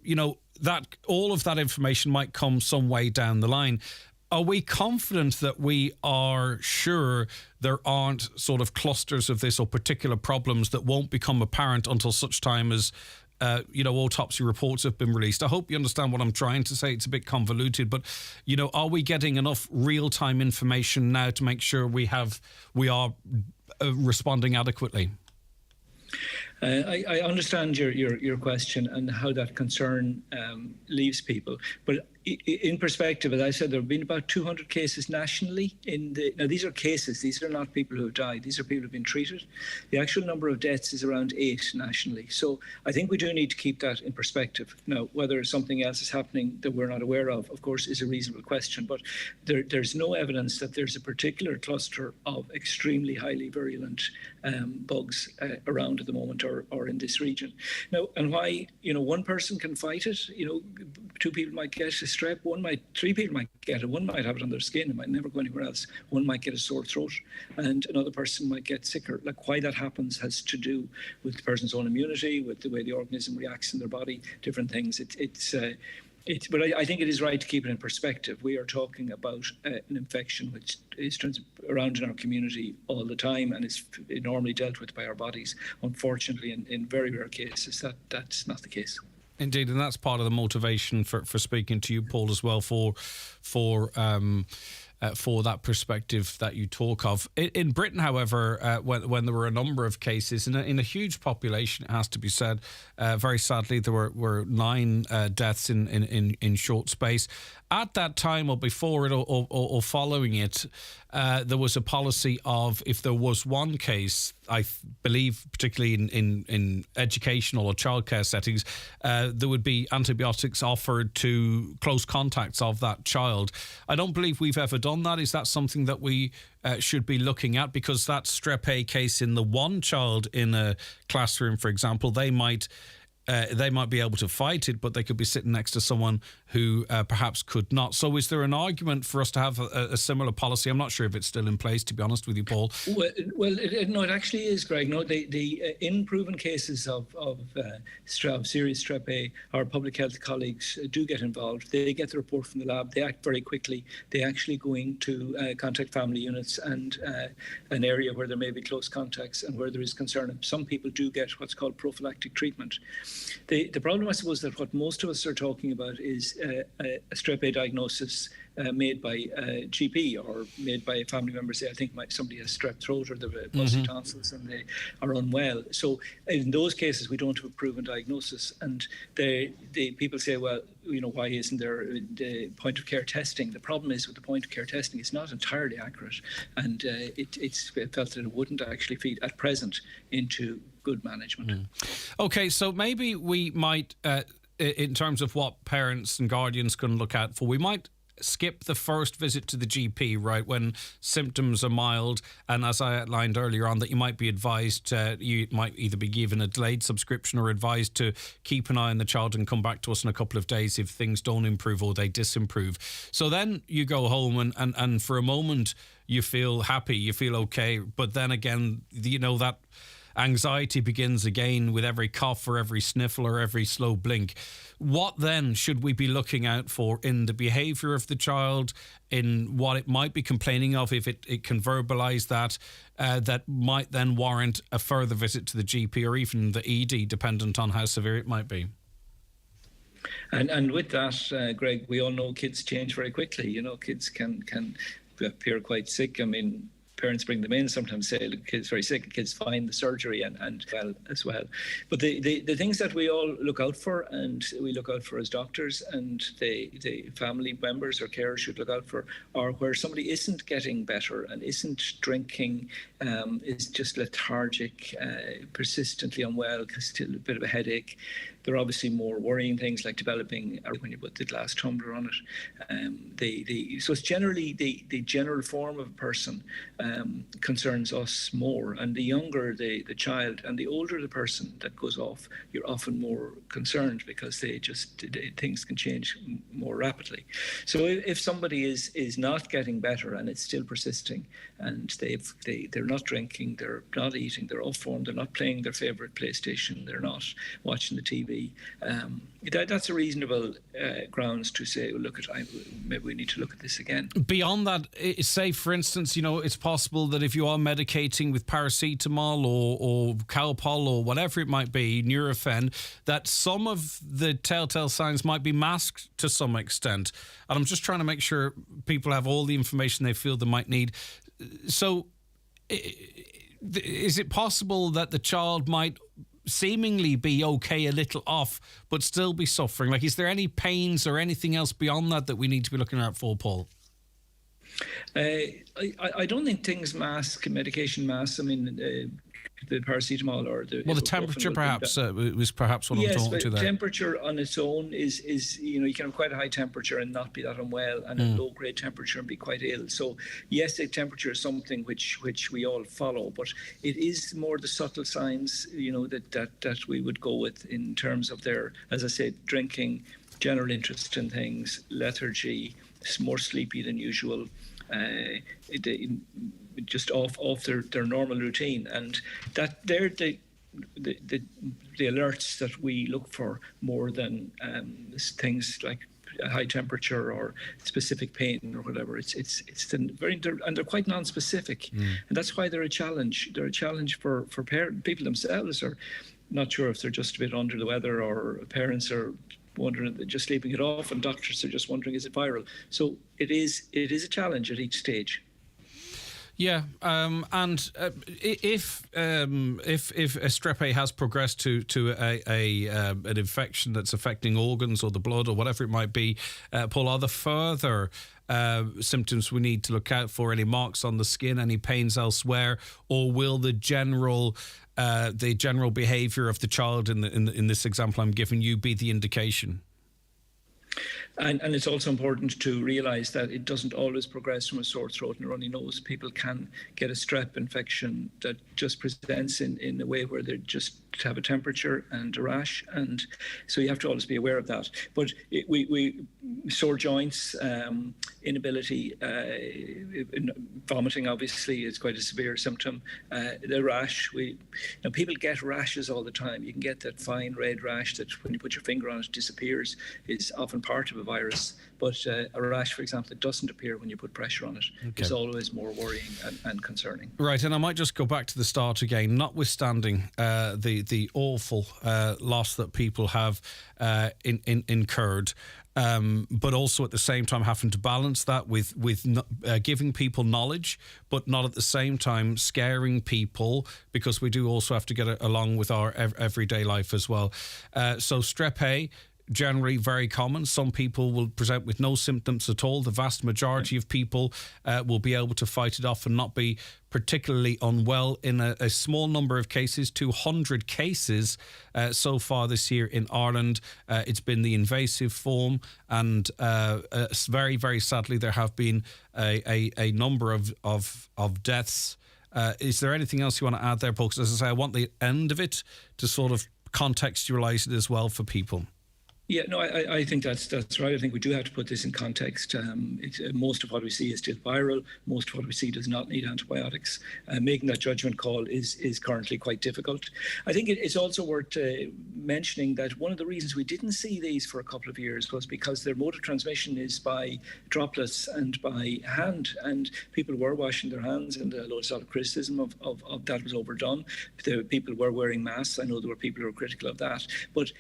that all of that information might come some way down the line. Are we confident that we are sure there aren't sort of clusters of this or particular problems that won't become apparent until such time as autopsy reports have been released? I hope you understand what I'm trying to say. It's a bit convoluted, but, are we getting enough real-time information now to make sure we are responding adequately? I understand your question and how that concern leaves people. But in perspective, as I said, there have been about 200 cases nationally. Now, these are cases. These are not people who have died. These are people who have been treated. The actual number of deaths is around 8 nationally. So I think we do need to keep that in perspective. Now, whether something else is happening that we're not aware of course, is a reasonable question. But there's no evidence that there's a particular cluster of extremely highly virulent bugs around at the moment or in this region. Now, and why, one person can fight it, 2 people might get a strep, 3 people might get it, one might have it on their skin, it might never go anywhere else, one might get a sore throat, and another person might get sicker. Like, why that happens has to do with the person's own immunity, with the way the organism reacts in their body, different things. But I think it is right to keep it in perspective. We are talking about an infection which is around in our community all the time and is normally dealt with by our bodies. Unfortunately, in very rare cases, that's not the case. Indeed, and that's part of the motivation for speaking to you, Paul, as well, for that perspective that you talk of. In Britain, however, when there were a number of cases, in a huge population, it has to be said, very sadly, there were 9 deaths in short space. At that time, or before it, or following it, there was a policy of, if there was one case, I believe, particularly in educational or childcare settings, there would be antibiotics offered to close contacts of that child. I don't believe we've ever done that. Is that something that we should be looking at? Because that strep A case in the one child in a classroom, for example, they might be able to fight it, but they could be sitting next to someone who perhaps could not. So is there an argument for us to have a similar policy? I'm not sure if it's still in place, to be honest with you, Paul. Well, no, it actually is, Greg. No, the in proven cases of serious strep A, our public health colleagues do get involved. They get the report from the lab. They act very quickly. They actually go into contact family units and an area where there may be close contacts and where there is concern. And some people do get what's called prophylactic treatment. The problem, I suppose, that what most of us are talking about is a strep A diagnosis made by a GP or made by a family member. Say, I think somebody has strep throat or they've busty tonsils and they are unwell. So in those cases, we don't have a proven diagnosis. And the people say, well, why isn't there the point of care testing? The problem is with the point of care testing, it's not entirely accurate, and it's felt that it wouldn't actually feed at present into good management. Okay, so maybe we might, in terms of what parents and guardians can look out for, we might skip the first visit to the GP, right, when symptoms are mild, and as I outlined earlier on, that you might be advised, you might either be given a delayed subscription or advised to keep an eye on the child and come back to us in a couple of days if things don't improve or they disimprove. So then you go home and for a moment you feel happy, you feel okay, but then again, that anxiety begins again with every cough or every sniffle or every slow blink. What then should we be looking out for in the behaviour of the child, in what it might be complaining of, if it can verbalise that might then warrant a further visit to the GP or even the ED, dependent on how severe it might be? And with that, Greg, we all know kids change very quickly. Kids can appear quite sick. I mean, parents bring them in, sometimes say, look, kid's very sick, kids find the surgery and well as well. But the things that we all look out for, and we look out for as doctors, and the family members or carers should look out for, are where somebody isn't getting better and isn't drinking, is just lethargic, persistently unwell, still a bit of a headache. There are obviously more worrying things like developing when you put the glass tumbler on it. So it's generally the general form of a person concerns us more. And the younger the child and the older the person that goes off, you're often more concerned because things can change more rapidly. So if somebody is not getting better and it's still persisting, and they're not drinking, they're not eating, they're off form, they're not playing their favourite PlayStation, they're not watching the TV, that's a reasonable grounds to say, look, maybe we need to look at this again. Beyond that, say for instance, it's possible that if you are medicating with paracetamol or Calpol or whatever it might be, Nurofen, that some of the telltale signs might be masked to some extent. And I'm just trying to make sure people have all the information they feel they might need. So is it possible that the child might seemingly be okay, a little off, but still be suffering? Like, is there any pains or anything else beyond that we need to be looking out for, Paul? I don't think things medication masks. I mean, the paracetamol or the temperature perhaps was perhaps what I'm talking to there. Temperature on its own is you can have quite a high temperature and not be that unwell, and a low grade temperature and be quite ill. So yes, the temperature is something which we all follow, but it is more the subtle signs that we would go with in terms of their, as I said, drinking, general interest in things, lethargy, more sleepy than usual, just off their normal routine, and that they're the alerts that we look for more than things like a high temperature or specific pain or whatever. It's and they're quite non-specific, and that's why they're a challenge. They're a challenge for people themselves are not sure if they're just a bit under the weather, or parents are wondering, just sleeping it off, and doctors are just wondering, is it viral? So it is a challenge at each stage. Yeah, and if a strep A has progressed to an infection that's affecting organs or the blood or whatever it might be, Paul, are there further symptoms we need to look out for? Any marks on the skin, any pains elsewhere, or will the general behaviour of the child in this example I'm giving you be the indication? And it's also important to realise that it doesn't always progress from a sore throat and a runny nose. People can get a strep infection that just presents in a way where they just have a temperature and a rash, and so you have to always be aware of that. But we sore joints, inability, vomiting obviously is quite a severe symptom. The rash, people get rashes all the time. You can get that fine red rash that when you put your finger on it disappears. Is often part of a virus, but a rash, for example, that doesn't appear when you put pressure on it is always more worrying and concerning. Right, and I might just go back to the start again. Notwithstanding the awful loss that people have incurred, but also at the same time having to balance that with giving people knowledge, but not at the same time scaring people, because we do also have to get along with our everyday life as well. So strep A, generally very common. Some people will present with no symptoms at all. The vast majority of people will be able to fight it off and not be particularly unwell. In a small number of cases, 200 cases so far this year in Ireland, it's been the invasive form, and very, very sadly there have been a number of deaths. Is there anything else you want to add there, Paul? Because as I say, I want the end of it to sort of contextualise it as well for people. Yeah, no, I think that's right. I think we do have to put this in context. Most of what we see is still viral. Most of what we see does not need antibiotics. Making that judgment call is currently quite difficult. I think it's also worth mentioning that one of the reasons we didn't see these for a couple of years was because their mode of transmission is by droplets and by hand, and people were washing their hands, and a lot of criticism of that was overdone. People were wearing masks. I know there were people who were critical of that, but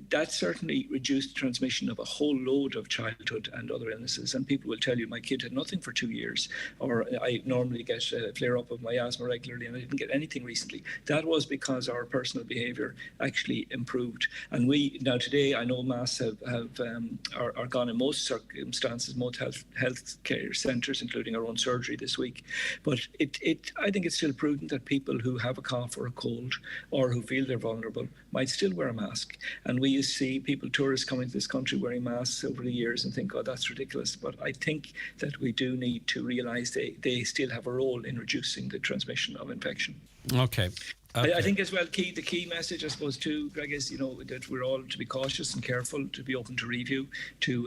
that certainly reduced transmission of a whole load of childhood and other illnesses. And people will tell you, my kid had nothing for 2 years, or I normally get a flare-up of my asthma regularly and I didn't get anything recently. That was because our personal behaviour actually improved. And we, now today, I know masks are gone in most circumstances, most health care centres, including our own surgery this week. But I think it's still prudent that people who have a cough or a cold, or who feel they're vulnerable, might still wear a mask. And we used to see tourists coming to this country wearing masks over the years and think, oh, that's ridiculous. But I think that we do need to realise they still have a role in reducing the transmission of infection. Okay. I think as well, the key message, I suppose, too, Greg, is that we're all to be cautious and careful, to be open to review, to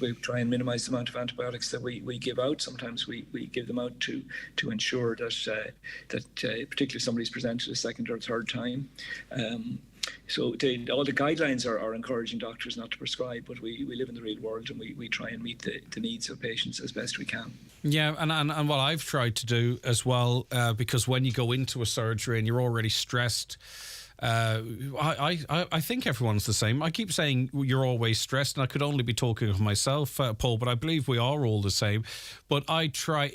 we try and minimise the amount of antibiotics that we give out. Sometimes we give them out to ensure that particularly somebody's presented a second or third time. So all the guidelines are encouraging doctors not to prescribe, but we live in the real world, and we try and meet the needs of patients as best we can. Yeah, and what I've tried to do as well, because when you go into a surgery and you're already stressed, I think everyone's the same. I keep saying you're always stressed, and I could only be talking of myself, Paul, but I believe we are all the same. But I try,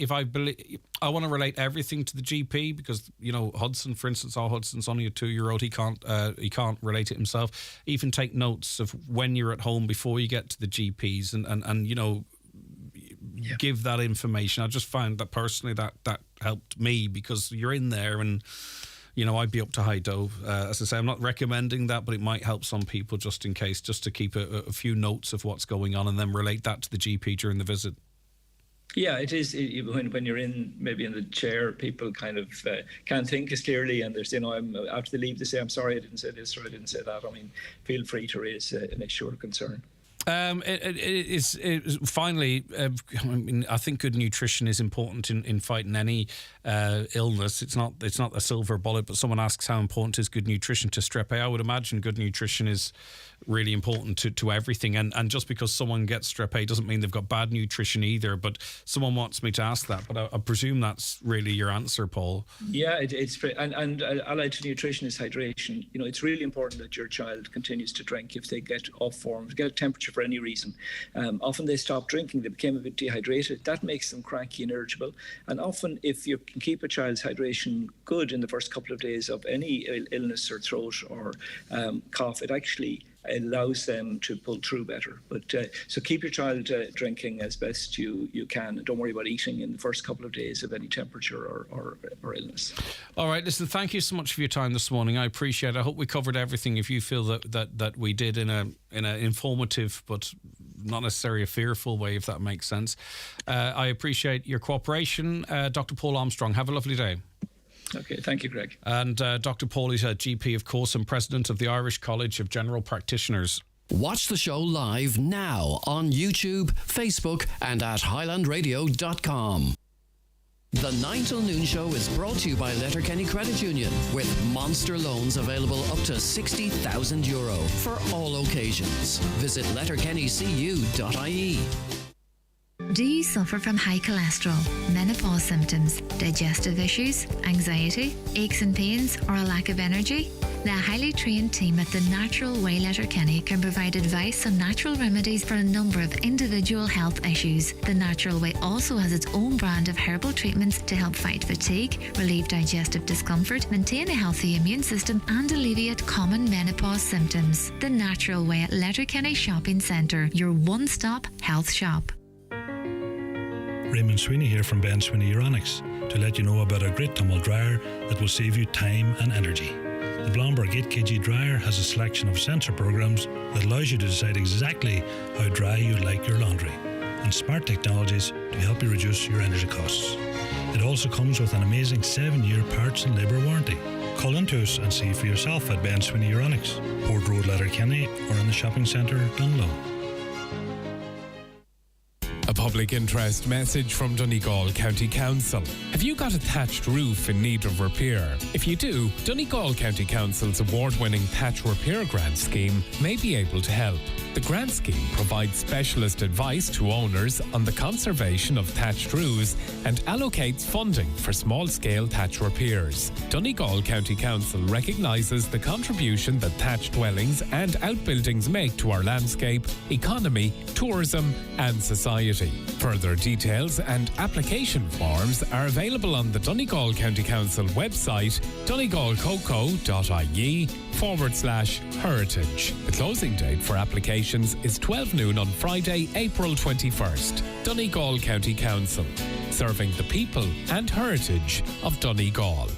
I want to relate everything to the GP, because, Hudson, for instance, Hudson's only a 2-year-old. He can't relate it himself. Even take notes of when you're at home before you get to the GPs, and give that information. I just found that personally that helped me, because you're in there and, I'd be up to high dough. As I say, I'm not recommending that, but it might help some people just in case, just to keep a few notes of what's going on and then relate that to the GP during the visit. Yeah, it is. When you're maybe in the chair, people kind of can't think as clearly, and they're saying, I'm after they leave, they say, I'm sorry I didn't say this or I didn't say that. I mean, feel free to raise an issue or concern. Finally, I think good nutrition is important in fighting any illness. It's not a silver bullet, but someone asks how important is good nutrition to strep A. I would imagine good nutrition is really important to everything, and just because someone gets strep A doesn't mean they've got bad nutrition either. But someone wants me to ask that, but I presume that's really your answer, Paul. Yeah, it's and allied to nutrition is hydration. It's really important that your child continues to drink if they get off form, get a temperature for any reason. Often they stop drinking, they became a bit dehydrated. That makes them cranky and irritable. And often, if you can keep a child's hydration good in the first couple of days of any illness or throat or cough, it actually allows them to pull through better. But so keep your child drinking as best you can. Don't worry about eating in the first couple of days of any temperature or illness. All right, listen, thank you so much for your time this morning. I appreciate it. I hope we covered everything. If you feel that we did in an informative but not necessarily a fearful way, if that makes sense. I appreciate your cooperation. Dr. Paul Armstrong, have a lovely day. Okay, thank you, Greg. And Dr. Paul is a GP, of course, and president of the Irish College of General Practitioners. Watch the show live now on YouTube, Facebook, and at highlandradio.com. The 9 till noon show is brought to you by Letterkenny Credit Union, with monster loans available up to €60,000 for all occasions. Visit letterkennycu.ie. Do you suffer from high cholesterol, menopause symptoms, digestive issues, anxiety, aches and pains, or a lack of energy? The highly trained team at The Natural Way Letterkenny can provide advice on natural remedies for a number of individual health issues. The Natural Way also has its own brand of herbal treatments to help fight fatigue, relieve digestive discomfort, maintain a healthy immune system, and alleviate common menopause symptoms. The Natural Way at Letterkenny Shopping Centre, your one-stop health shop. Raymond Sweeney here from Ben Sweeney Euronics to let you know about a great tumble dryer that will save you time and energy. The Blomberg 8kg dryer has a selection of sensor programs that allows you to decide exactly how dry you'd like your laundry, and smart technologies to help you reduce your energy costs. It also comes with an amazing 7-year parts and labour warranty. Call into us and see for yourself at Ben Sweeney Euronics, Port Road, Letterkenny, or in the shopping centre, Dunlow. A public interest message from Donegal County Council. Have you got a thatched roof in need of repair? If you do, Donegal County Council's award-winning Thatch Repair Grant Scheme may be able to help. The grant scheme provides specialist advice to owners on the conservation of thatched roofs and allocates funding for small-scale thatch repairs. Donegal County Council recognises the contribution that thatched dwellings and outbuildings make to our landscape, economy, tourism and society. Further details and application forms are available on the Donegal County Council website, donegalcoco.ie/heritage. The closing date for applications is 12 noon on Friday, April 21st. Donegal County Council, serving the people and heritage of Donegal.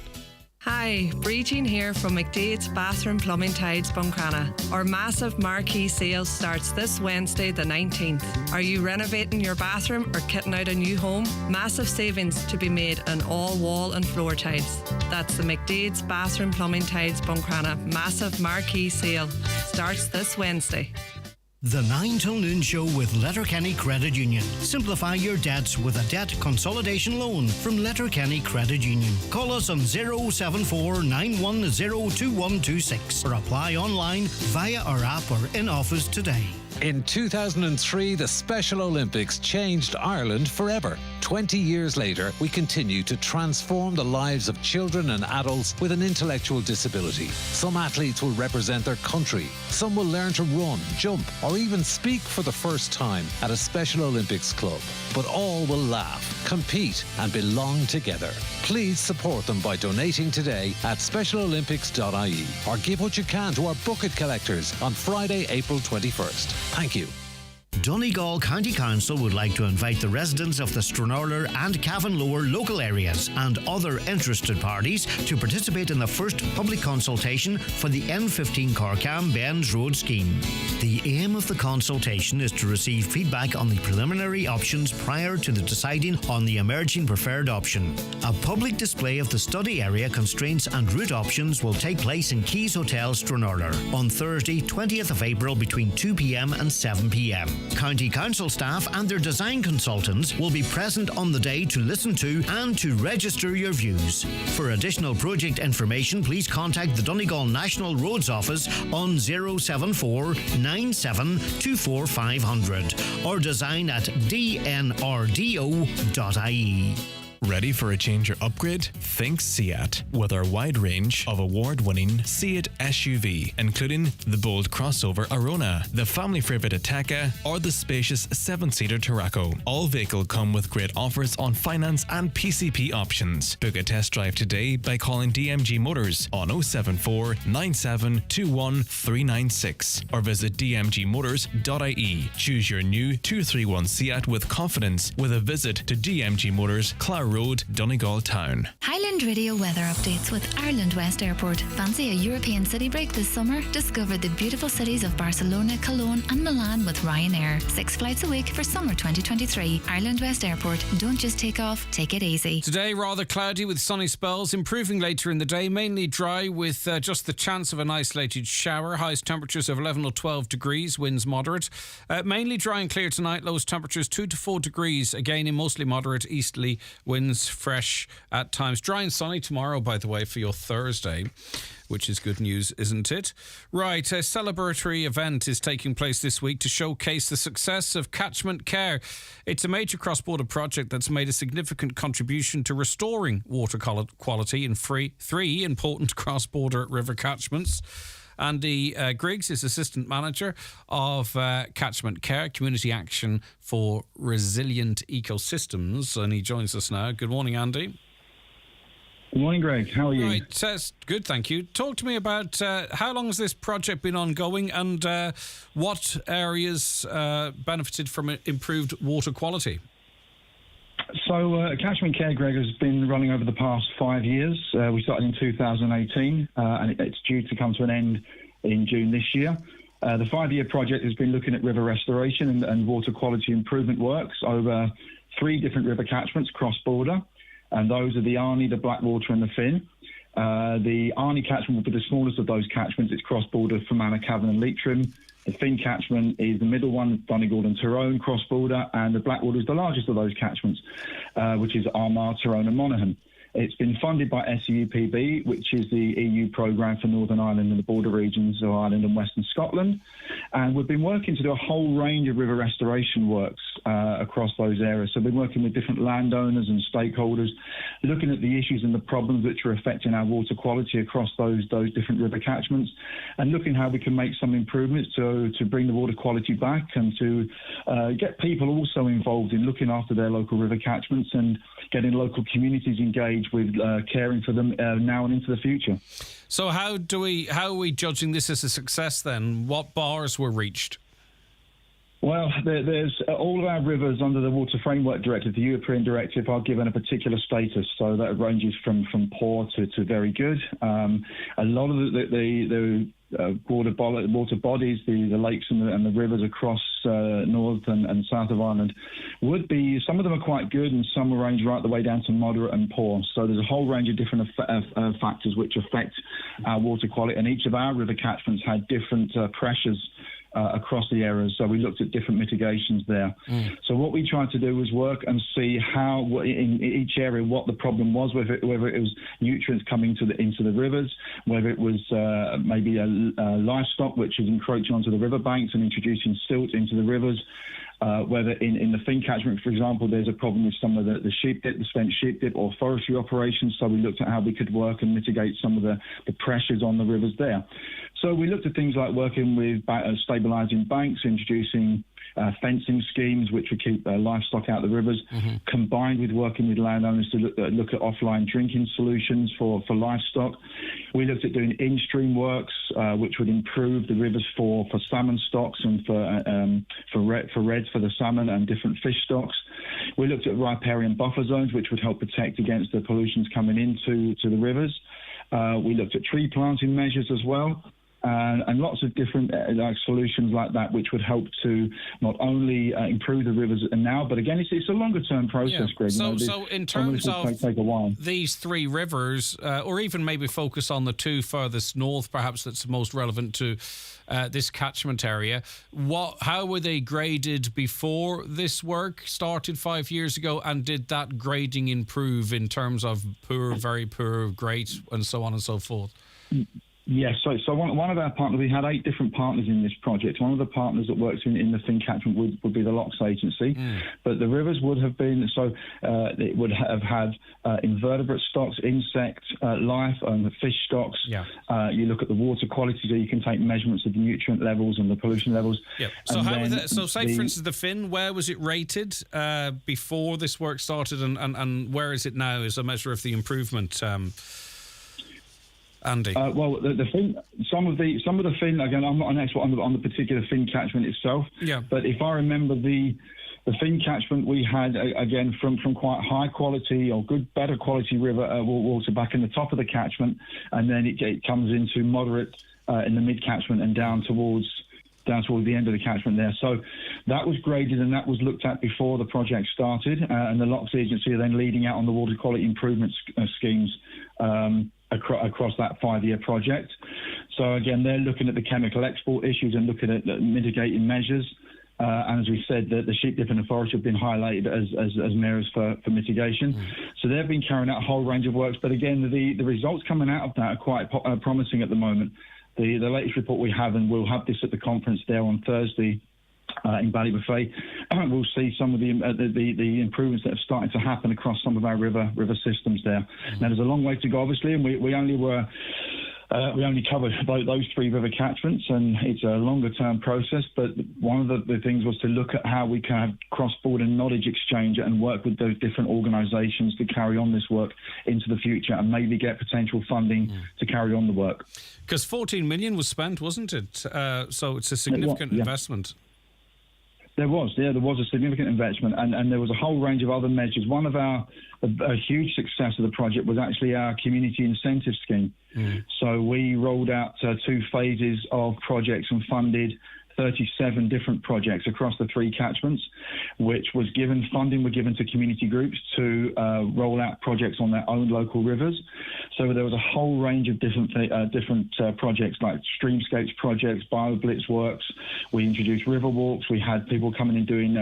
Hi, Bree Jean here from McDade's Bathroom Plumbing Tides, Buncrana. Our massive marquee sale starts this Wednesday the 19th. Are you renovating your bathroom or kitting out a new home? Massive savings to be made on all wall and floor tiles. That's the McDade's Bathroom Plumbing Tides, Buncrana massive marquee sale. Starts this Wednesday. The 9 till noon show with Letterkenny Credit Union. Simplify your debts with a debt consolidation loan from Letterkenny Credit Union. Call us on 074 910 2126 or apply online via our app or in office today. In 2003, the Special Olympics changed Ireland forever. 20 years later, we continue to transform the lives of children and adults with an intellectual disability. Some athletes will represent their country. Some will learn to run, jump, or even speak for the first time at a Special Olympics club. But all will laugh, compete, and belong together. Please support them by donating today at specialolympics.ie or give what you can to our bucket collectors on Friday, April 21st. Thank you. Donegal County Council would like to invite the residents of the Stranraer and Cavan Lower local areas and other interested parties to participate in the first public consultation for the N15 Corcam Benz Road scheme. The aim of the consultation is to receive feedback on the preliminary options prior to the deciding on the emerging preferred option. A public display of the study area constraints and route options will take place in Keys Hotel, Stranraer on Thursday, 20th of April between 2 p.m. and 7 p.m. County Council staff and their design consultants will be present on the day to listen to and to register your views. For additional project information, please contact the Donegal National Roads Office on 074 97 24 500 or design at dnrdo.ie. Ready for a change or upgrade? Think Seat. With our wide range of award-winning Seat SUV, including the bold crossover Arona, the family favourite Ateca, or the spacious 7-seater Tarraco. All vehicles come with great offers on finance and PCP options. Book a test drive today by calling DMG Motors on 074 9721 396 or visit dmgmotors.ie. Choose your new 231 Seat with confidence with a visit to DMG Motors, Clare Road, Donegal Town. Highland Radio weather updates with Ireland West Airport. Fancy a European city break this summer? Discover the beautiful cities of Barcelona, Cologne and Milan with Ryanair. 6 flights a week for summer 2023. Ireland West Airport. Don't just take off, take it easy. Today, rather cloudy with sunny spells, improving later in the day, mainly dry with just the chance of an isolated shower. Highest temperatures of 11 or 12 degrees, winds moderate. Mainly dry and clear tonight, lowest temperatures 2 to 4 degrees, again in mostly moderate easterly winds. winds fresh at times. Dry and sunny tomorrow, by the way, for your Thursday, which is good news, isn't it? Right, a celebratory event is taking place this week to showcase the success of catchment care. It's a major cross-border project that's made a significant contribution to restoring water quality in three important cross-border river catchments. Andy Griggs is Assistant Manager of Catchment Care, Community Action for Resilient Ecosystems, and he joins us now. Good morning, Andy. Good morning, Greg. How are you? Right, good, thank you. Talk to me about how long has this project been ongoing and what areas benefited from improved water quality? So Catchment Care, Greg, has been running over the past 5 years. We started in 2018 and it's due to come to an end in June this year. The 5-year project has been looking at river restoration and water quality improvement works over 3 different river catchments cross-border, and those are the Arnie, the Blackwater and the Finn. The Arnie catchment will be the smallest of those catchments. It's cross-border from Manor, Cavan and Leitrim. The Finn catchment is the middle one, Donegal and Tyrone, cross-border, and the Blackwater is the largest of those catchments, which is Armagh, Tyrone and Monaghan. It's been funded by SEUPB, which is the EU programme for Northern Ireland and the border regions of Ireland and Western Scotland. And we've been working to do a whole range of river restoration works across those areas. So we've been working with different landowners and stakeholders, looking at the issues and the problems which are affecting our water quality across those different river catchments, and looking how we can make some improvements to bring the water quality back and to get people also involved in looking after their local river catchments and getting local communities engaged with caring for them now and into the future. So how are we judging this as a success then? What bars were reached? Well, there's all of our rivers under the Water Framework Directive, the European Directive, are given a particular status. So that ranges from poor to very good. A lot of the water bodies, the lakes and the rivers across north and south of Ireland would be, some of them are quite good and some will range right the way down to moderate and poor. So there's a whole range of different factors which affect our water quality, and each of our river catchments had different pressures across the areas, so we looked at different mitigations there. So what we tried to do was work and see how in each area what the problem was, whether it was nutrients coming into the rivers, whether it was maybe livestock which is encroaching onto the riverbanks and introducing silt into the rivers. Whether in the Finn catchment, for example, there's a problem with some of the sheep dip, the spent sheep dip or forestry operations. So we looked at how we could work and mitigate some of the pressures on the rivers there. So we looked at things like working with stabilising banks, introducing fencing schemes which would keep livestock out of the rivers, combined with working with landowners to look at offline drinking solutions for livestock. We looked at doing in-stream works which would improve the rivers for salmon stocks and for reds for the salmon and different fish stocks. We looked at riparian buffer zones which would help protect against the pollutions coming into the rivers. We looked at tree planting measures as well. And lots of different solutions like that, which would help to not only improve the rivers now, but again, it's a longer-term process, Greg. So in terms of take a while. These 3 rivers, or even maybe focus on the 2 furthest north, perhaps that's most relevant to this catchment area, how were they graded before this work started 5 years ago, and did that grading improve in terms of poor, very poor, great, and so on and so forth? Yes, so one of our partners, we had 8 different partners in this project. One of the partners that works in the Finn catchment would be the Lochs Agency, but the rivers would have been, it would have had invertebrate stocks, insect life, and the fish stocks. Yeah. You look at the water quality, so you can take measurements of the nutrient levels and the pollution levels. Yeah. So for instance, the Finn, where was it rated before this work started, and where is it now as a measure of the improvement? Andy? Well, the Finn, some of the Finn, again, I'm not an expert on the particular Finn catchment itself. Yeah. But if I remember the Finn catchment, we had again from quite high quality or better quality river water back in the top of the catchment, and then it comes into moderate in the mid catchment and down towards the end of the catchment there. So that was graded and that was looked at before the project started, and the Lochs Agency are then leading out on the water quality improvement schemes across that 5-year project. So again, they're looking at the chemical export issues and looking at mitigating measures. And as we said, the sheep dip and the forest have been highlighted as areas for mitigation. So they've been carrying out a whole range of works. But again, the results coming out of that are quite promising at the moment. The latest report we have, and we'll have this at the conference there on Thursday in Ballybofey, we'll see some of the improvements that have started to happen across some of our river systems there. Now, there's a long way to go, obviously, and we only covered those 3 river catchments, and it's a longer-term process. But one of the things was to look at how we can have cross-border knowledge exchange and work with those different organisations to carry on this work into the future and maybe get potential funding to carry on the work. Because 14 million was spent, wasn't it? So it's a significant investment. There was a significant investment, and there was a whole range of other measures. One of a huge success of the project was actually our community incentive scheme. So we rolled out 2 phases of projects and funded 37 different projects across the 3 catchments, which was funding were given to community groups to roll out projects on their own local rivers. So there was a whole range of different projects like streamscapes projects, BioBlitz works. We introduced river walks. We had people coming and doing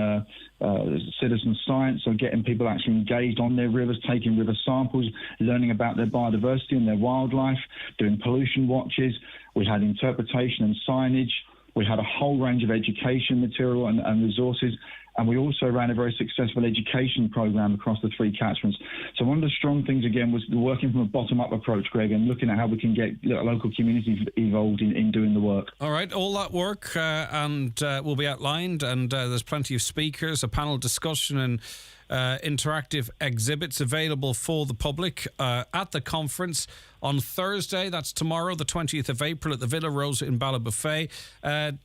citizen science, so getting people actually engaged on their rivers, taking river samples, learning about their biodiversity and their wildlife, doing pollution watches. We had interpretation and signage. We had a whole range of education material and resources, and we also ran a very successful education program across the 3 catchments. So one of the strong things, again, was working from a bottom-up approach, Greg, and looking at how we can get local communities involved in doing the work. All right, all that work will be outlined, and there's plenty of speakers, a panel discussion, and interactive exhibits available for the public at the conference on Thursday. That's tomorrow, the 20th of April at the Villa Rose in Ballybofey.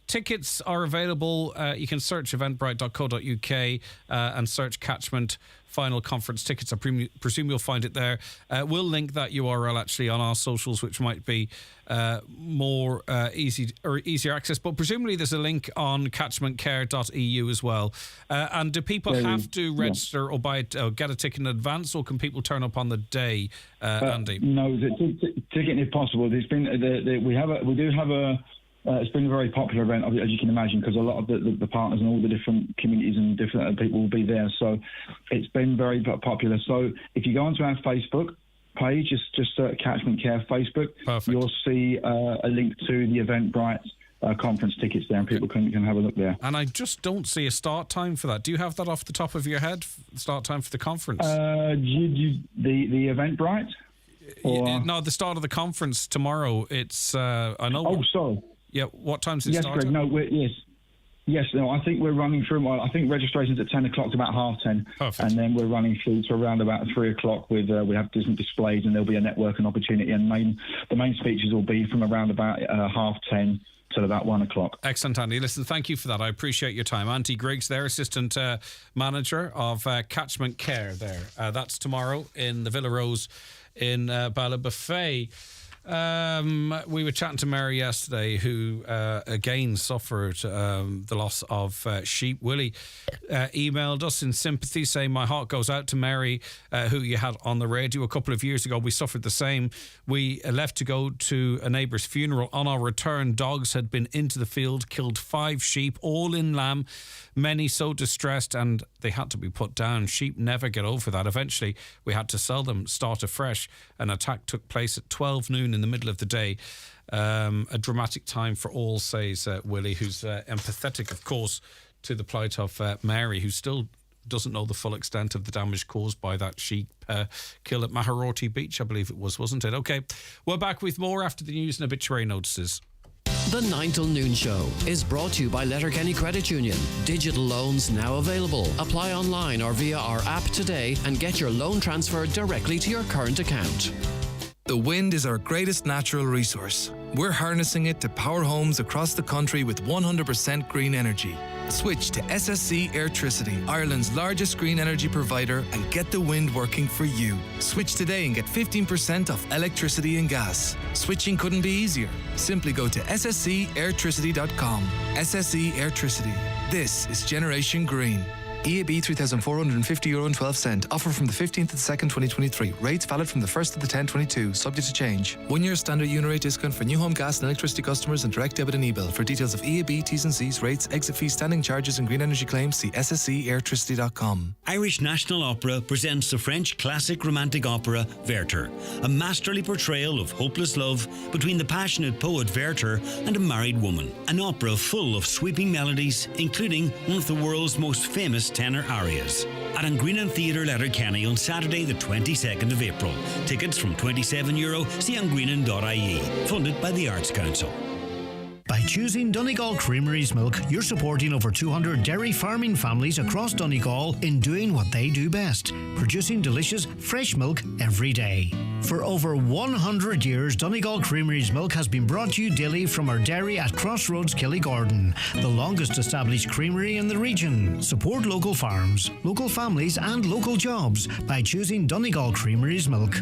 Tickets are available. You can search eventbrite.co.uk and search Catchment Final Conference tickets. I presume you'll find it there. We'll link that URL actually on our socials, which might be more easier access. But presumably there's a link on catchmentcare.eu as well. And do people have to register or buy it, or get a ticket in advance, or can people turn up on the day, Andy? No, the ticket if possible. There's been it's been a very popular event, as you can imagine, because a lot of the partners and all the different communities and different people will be there. So it's been very popular. So if you go onto our Facebook page, just search Catchment Care Facebook, you'll see a link to the Eventbrite conference tickets there, and people can have a look there. And I just don't see a start time for that. Do you have that off the top of your head? Start time for the conference? The Eventbrite? No, the start of the conference tomorrow. It's I know. Oh, sorry. Yeah, what time's it start? Greg, no, yes. No, I think we're running through. I think registration's at 10 o'clock to about 10:30. Perfect. And then we're running through to around about 3 o'clock with we have different displays, and there'll be a networking opportunity. And the main speeches will be from around about 10:30 till about 1 o'clock. Excellent, Andy. Listen, thank you for that. I appreciate your time. Andy Griggs there, Assistant Manager of Catchment Care there. That's tomorrow in the Villa Rose in Ballybofey. We were chatting to Mary yesterday, who again suffered the loss of sheep. Willie emailed us in sympathy saying, my heart goes out to Mary, who you had on the radio a couple of years ago. We suffered the same. We left to go to a neighbour's funeral. On our return, dogs had been into the field, killed 5 sheep, all in lamb, many so distressed, and they had to be put down. Sheep never get over that. Eventually, we had to sell them, start afresh. An attack took place at 12 noon in the middle of the day. A dramatic time for all, says Willie, who's empathetic, of course, to the plight of Mary, who still doesn't know the full extent of the damage caused by that sheep kill at Maharorty Beach, I believe it was, wasn't it? Okay, we're back with more after the news and obituary notices. The 9 till noon show is brought to you by Letterkenny Credit Union. Digital loans now available. Apply online or via our app today and get your loan transferred directly to your current account. The wind is our greatest natural resource. We're harnessing it to power homes across the country with 100% green energy. Switch to SSC Airtricity, Ireland's largest green energy provider, and get the wind working for you. Switch today and get 15% off electricity and gas. Switching couldn't be easier. Simply go to sscairtricity.com. SSE Airtricity. This is Generation Green. EAB €3,450.12. Offer from the 15th of the 2nd, 2023. Rates valid from the 1st of the 10th, 22. Subject to change. 1 year standard unit rate discount for new home gas and electricity customers and direct debit and e-bill. For details of EAB, T's and C's, rates, exit fees, standing charges and green energy claims, see sscelectricity.com. Irish National Opera presents the French classic romantic opera Werther, a masterly portrayal of hopeless love between the passionate poet Werther and a married woman. An opera full of sweeping melodies, including one of the world's most famous tenor arias. At Angreenan Theatre, Letterkenny on Saturday the 22nd of April. Tickets from €27. See angreenan.ie. Funded by the Arts Council. By choosing Donegal Creameries milk, you're supporting over 200 dairy farming families across Donegal in doing what they do best, producing delicious, fresh milk every day. For over 100 years, Donegal Creameries milk has been brought to you daily from our dairy at Crossroads, Killygordon, the longest established creamery in the region. Support local farms, local families and local jobs by choosing Donegal Creameries milk.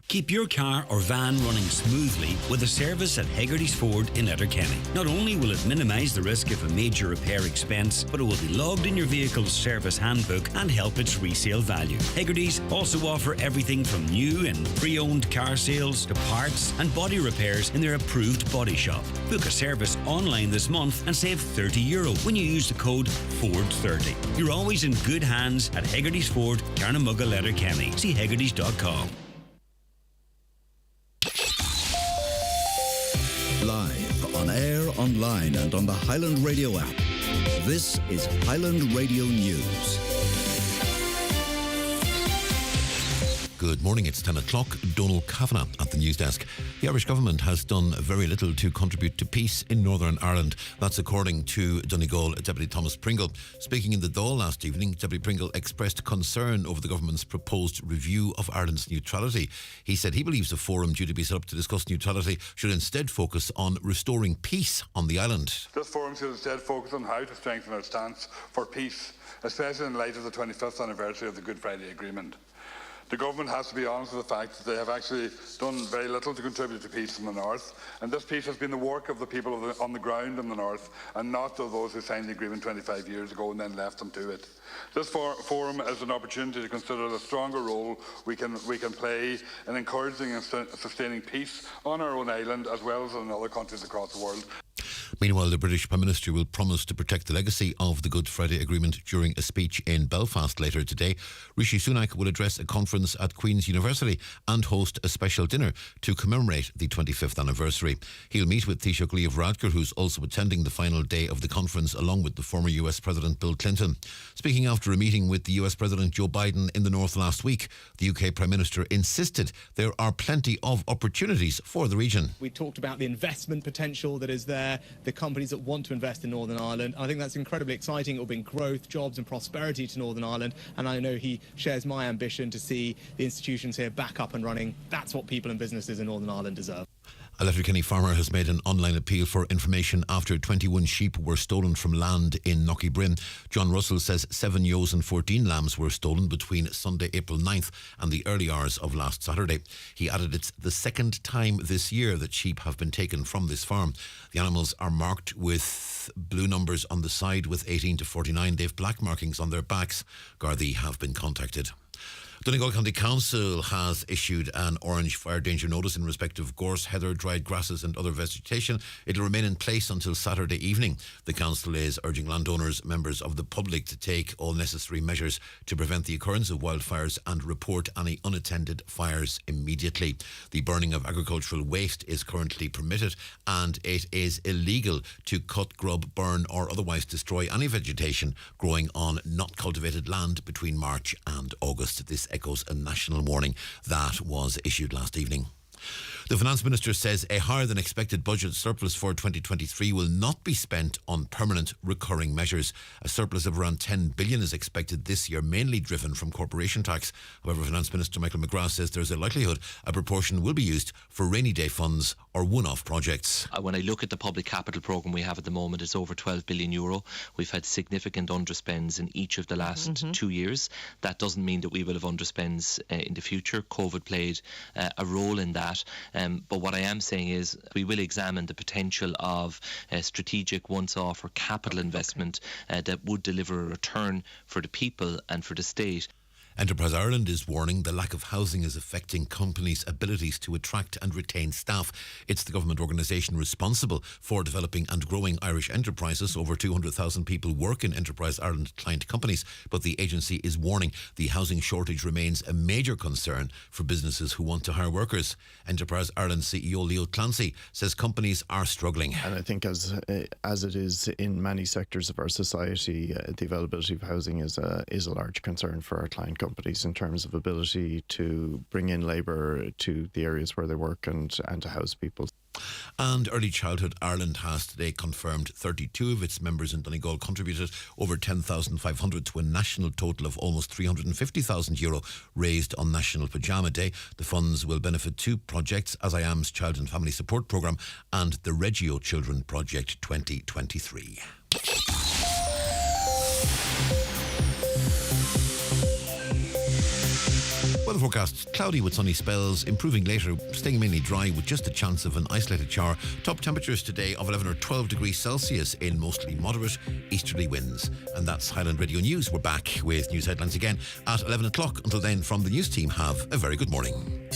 Keep your car or van running smoothly with a service at Hegarty's Ford in Letterkenny. Not only will it minimise the risk of a major repair expense, but it will be logged in your vehicle's service handbook and help its resale value. Hegarty's also offer everything from new and pre-owned car sales to parts and body repairs in their approved body shop. Book a service online this month and save €30 when you use the code FORD30. You're always in good hands at Hegarty's Ford, Carnamugga, Letterkenny. See hegartys.com. Live, on air, online and on the Highland Radio app. This is Highland Radio News. Good morning, it's 10 o'clock. Donal Kavanagh at the news desk. The Irish government has done very little to contribute to peace in Northern Ireland. That's according to Donegal Deputy Thomas Pringle. Speaking in the Dáil last evening, Deputy Pringle expressed concern over the government's proposed review of Ireland's neutrality. He said he believes a forum due to be set up to discuss neutrality should instead focus on restoring peace on the island. This forum should instead focus on how to strengthen our stance for peace, especially in light of the 25th anniversary of the Good Friday Agreement. The government has to be honest with the fact that they have actually done very little to contribute to peace in the north, and this peace has been the work of the people on the ground in the north and not of those who signed the agreement 25 years ago and then left them to it. This forum is an opportunity to consider the stronger role we can play in encouraging and sustaining peace on our own island as well as in other countries across the world. Meanwhile, the British Prime Minister will promise to protect the legacy of the Good Friday Agreement during a speech in Belfast later today. Rishi Sunak will address a conference at Queen's University and host a special dinner to commemorate the 25th anniversary. He'll meet with Taoiseach Líamh Varadkar, who's also attending the final day of the conference, along with the former US President Bill Clinton. Speaking after a meeting with the US President Joe Biden in the North last week, the UK Prime Minister insisted there are plenty of opportunities for the region. We talked about the investment potential that is there, the companies that want to invest in Northern Ireland. I think that's incredibly exciting. It will bring growth, jobs and prosperity to Northern Ireland, and I know he shares my ambition to see the institutions here back up and running. That's what people and businesses in Northern Ireland deserve. A Letterkenny farmer has made an online appeal for information after 21 sheep were stolen from land in Knockybrin. John Russell says 7 ewes and 14 lambs were stolen between Sunday, April 9th and the early hours of last Saturday. He added it's the second time this year that sheep have been taken from this farm. The animals are marked with blue numbers on the side with 18 to 49. They've black markings on their backs. Gardaí have been contacted. Donegal County Council has issued an orange fire danger notice in respect of gorse, heather, dried grasses and other vegetation. It will remain in place until Saturday evening. The council is urging landowners, members of the public to take all necessary measures to prevent the occurrence of wildfires and report any unattended fires immediately. The burning of agricultural waste is currently permitted, and it is illegal to cut, grub, burn or otherwise destroy any vegetation growing on not cultivated land between March and August. This echoes a national warning that was issued last evening. The Finance Minister says a higher than expected budget surplus for 2023 will not be spent on permanent recurring measures. A surplus of around 10 billion is expected this year, mainly driven from corporation tax. However, Finance Minister Michael McGrath says there's a likelihood a proportion will be used for rainy day funds or one-off projects. When I look at the public capital programme we have at the moment, it's over 12 billion euro. We've had significant underspends in each of the last 2 years. That doesn't mean that we will have underspends in the future. COVID played a role in that. But what I am saying is we will examine the potential of strategic once-off or capital investment that would deliver a return for the people and for the state. Enterprise Ireland is warning the lack of housing is affecting companies' abilities to attract and retain staff. It's the government organisation responsible for developing and growing Irish enterprises. Over 200,000 people work in Enterprise Ireland client companies, but the agency is warning the housing shortage remains a major concern for businesses who want to hire workers. Enterprise Ireland CEO Leo Clancy says companies are struggling. And I think as it is in many sectors of our society, the availability of housing is a large concern for our client companies in terms of ability to bring in labour to the areas where they work and to house people. And Early Childhood Ireland has today confirmed 32 of its members in Donegal contributed over 10,500 to a national total of almost €350,000 raised on National Pyjama Day. The funds will benefit two projects, As I Am's Child and Family Support Programme and the Reggio Children Project 2023. Weather forecast, cloudy with sunny spells, improving later, staying mainly dry with just a chance of an isolated shower. Top temperatures today of 11 or 12 degrees Celsius in mostly moderate easterly winds. And that's Highland Radio News. We're back with news headlines again at 11 o'clock. Until then, from the news team, have a very good morning.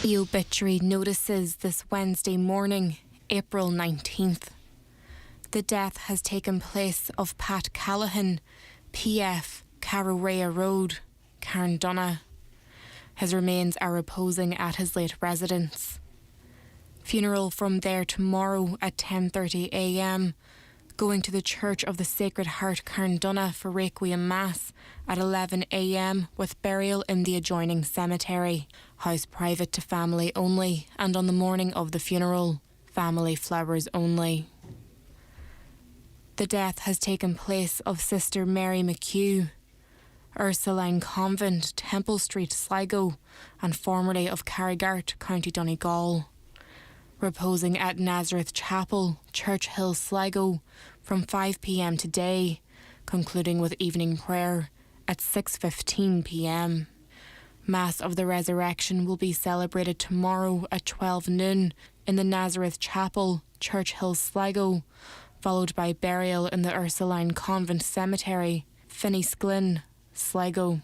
The obituary notices this Wednesday morning, April 19th. The death has taken place of Pat Callahan, PF, Carrowrea Road, Carndonagh. His remains are reposing at his late residence. Funeral from there tomorrow at 10:30 a.m. Going to the Church of the Sacred Heart, Carndonagh for Requiem Mass at 11 a.m. with burial in the adjoining cemetery. House private to family only, and on the morning of the funeral, family flowers only. The death has taken place of Sister Mary McHugh, Ursuline Convent, Temple Street, Sligo, and formerly of Carrigart, County Donegal. Reposing at Nazareth Chapel, Church Hill, Sligo, from 5 p.m. today, concluding with evening prayer at 6:15 p.m. Mass of the Resurrection will be celebrated tomorrow at 12 noon in the Nazareth Chapel, Church Hill, Sligo, followed by burial in the Ursuline Convent Cemetery, Finnysglyn, Sligo.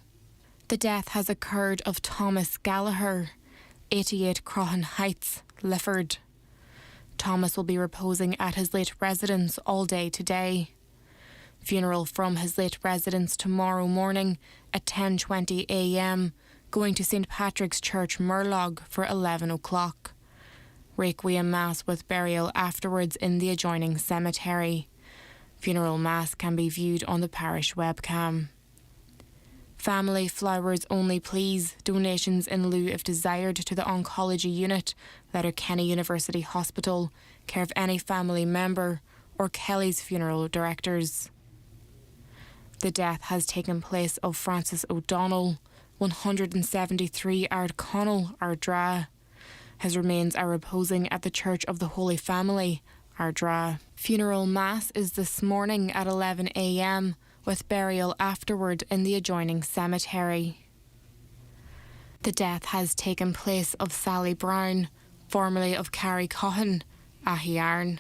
The death has occurred of Thomas Gallagher, 88 Croghan Heights, Lifford. Thomas will be reposing at his late residence all day today. Funeral from his late residence tomorrow morning at 10:20 a.m, going to St Patrick's Church, Murlog for 11 o'clock. Requiem Mass with burial afterwards in the adjoining cemetery. Funeral Mass can be viewed on the parish webcam. Family flowers only please. Donations in lieu if desired to the Oncology Unit, Letterkenny University Hospital, care of any family member or Kelly's funeral directors. The death has taken place of Francis O'Donnell, 173 Ardconnell, Ardra. His remains are reposing at the Church of the Holy Family, Ardra. Funeral Mass is this morning at 11 a.m, with burial afterward in the adjoining cemetery. The death has taken place of Sally Brown, formerly of Carricohan, Ahiarn,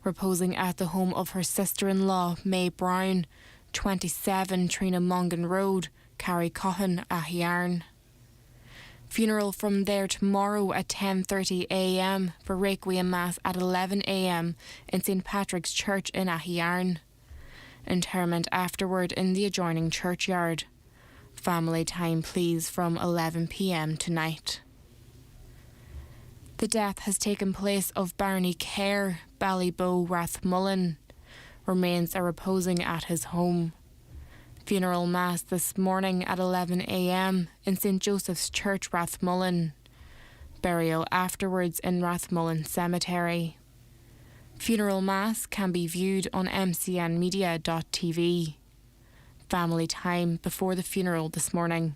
reposing at the home of her sister-in-law, May Brown, 27 Trina Mongan Road, Carricohan, Ahiarn. Funeral from there tomorrow at 10:30 a.m. for Requiem Mass at 11 a.m. in St Patrick's Church in Ahiarn. Interment afterward in the adjoining churchyard. Family time please from 11 p.m. tonight. The death has taken place of Barney Kerr, Ballybow, Rathmullen. Remains are reposing at his home. Funeral Mass this morning at 11 a.m. in St Joseph's Church, Rathmullen. Burial afterwards in Rathmullen Cemetery. Funeral Mass can be viewed on mcnmedia.tv. Family time before the funeral this morning.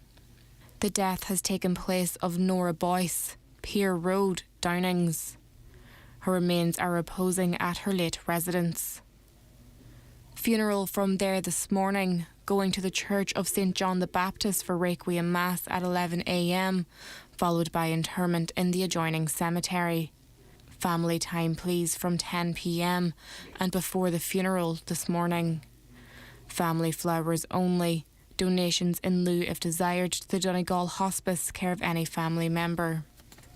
The death has taken place of Nora Boyce, Pier Road, Downings. Her remains are reposing at her late residence. Funeral from there this morning, going to the Church of St John the Baptist for Requiem Mass at 11 a.m, followed by interment in the adjoining cemetery. Family time, please, from 10 p.m. and before the funeral this morning. Family flowers only. Donations in lieu if desired to the Donegal Hospice, care of any family member.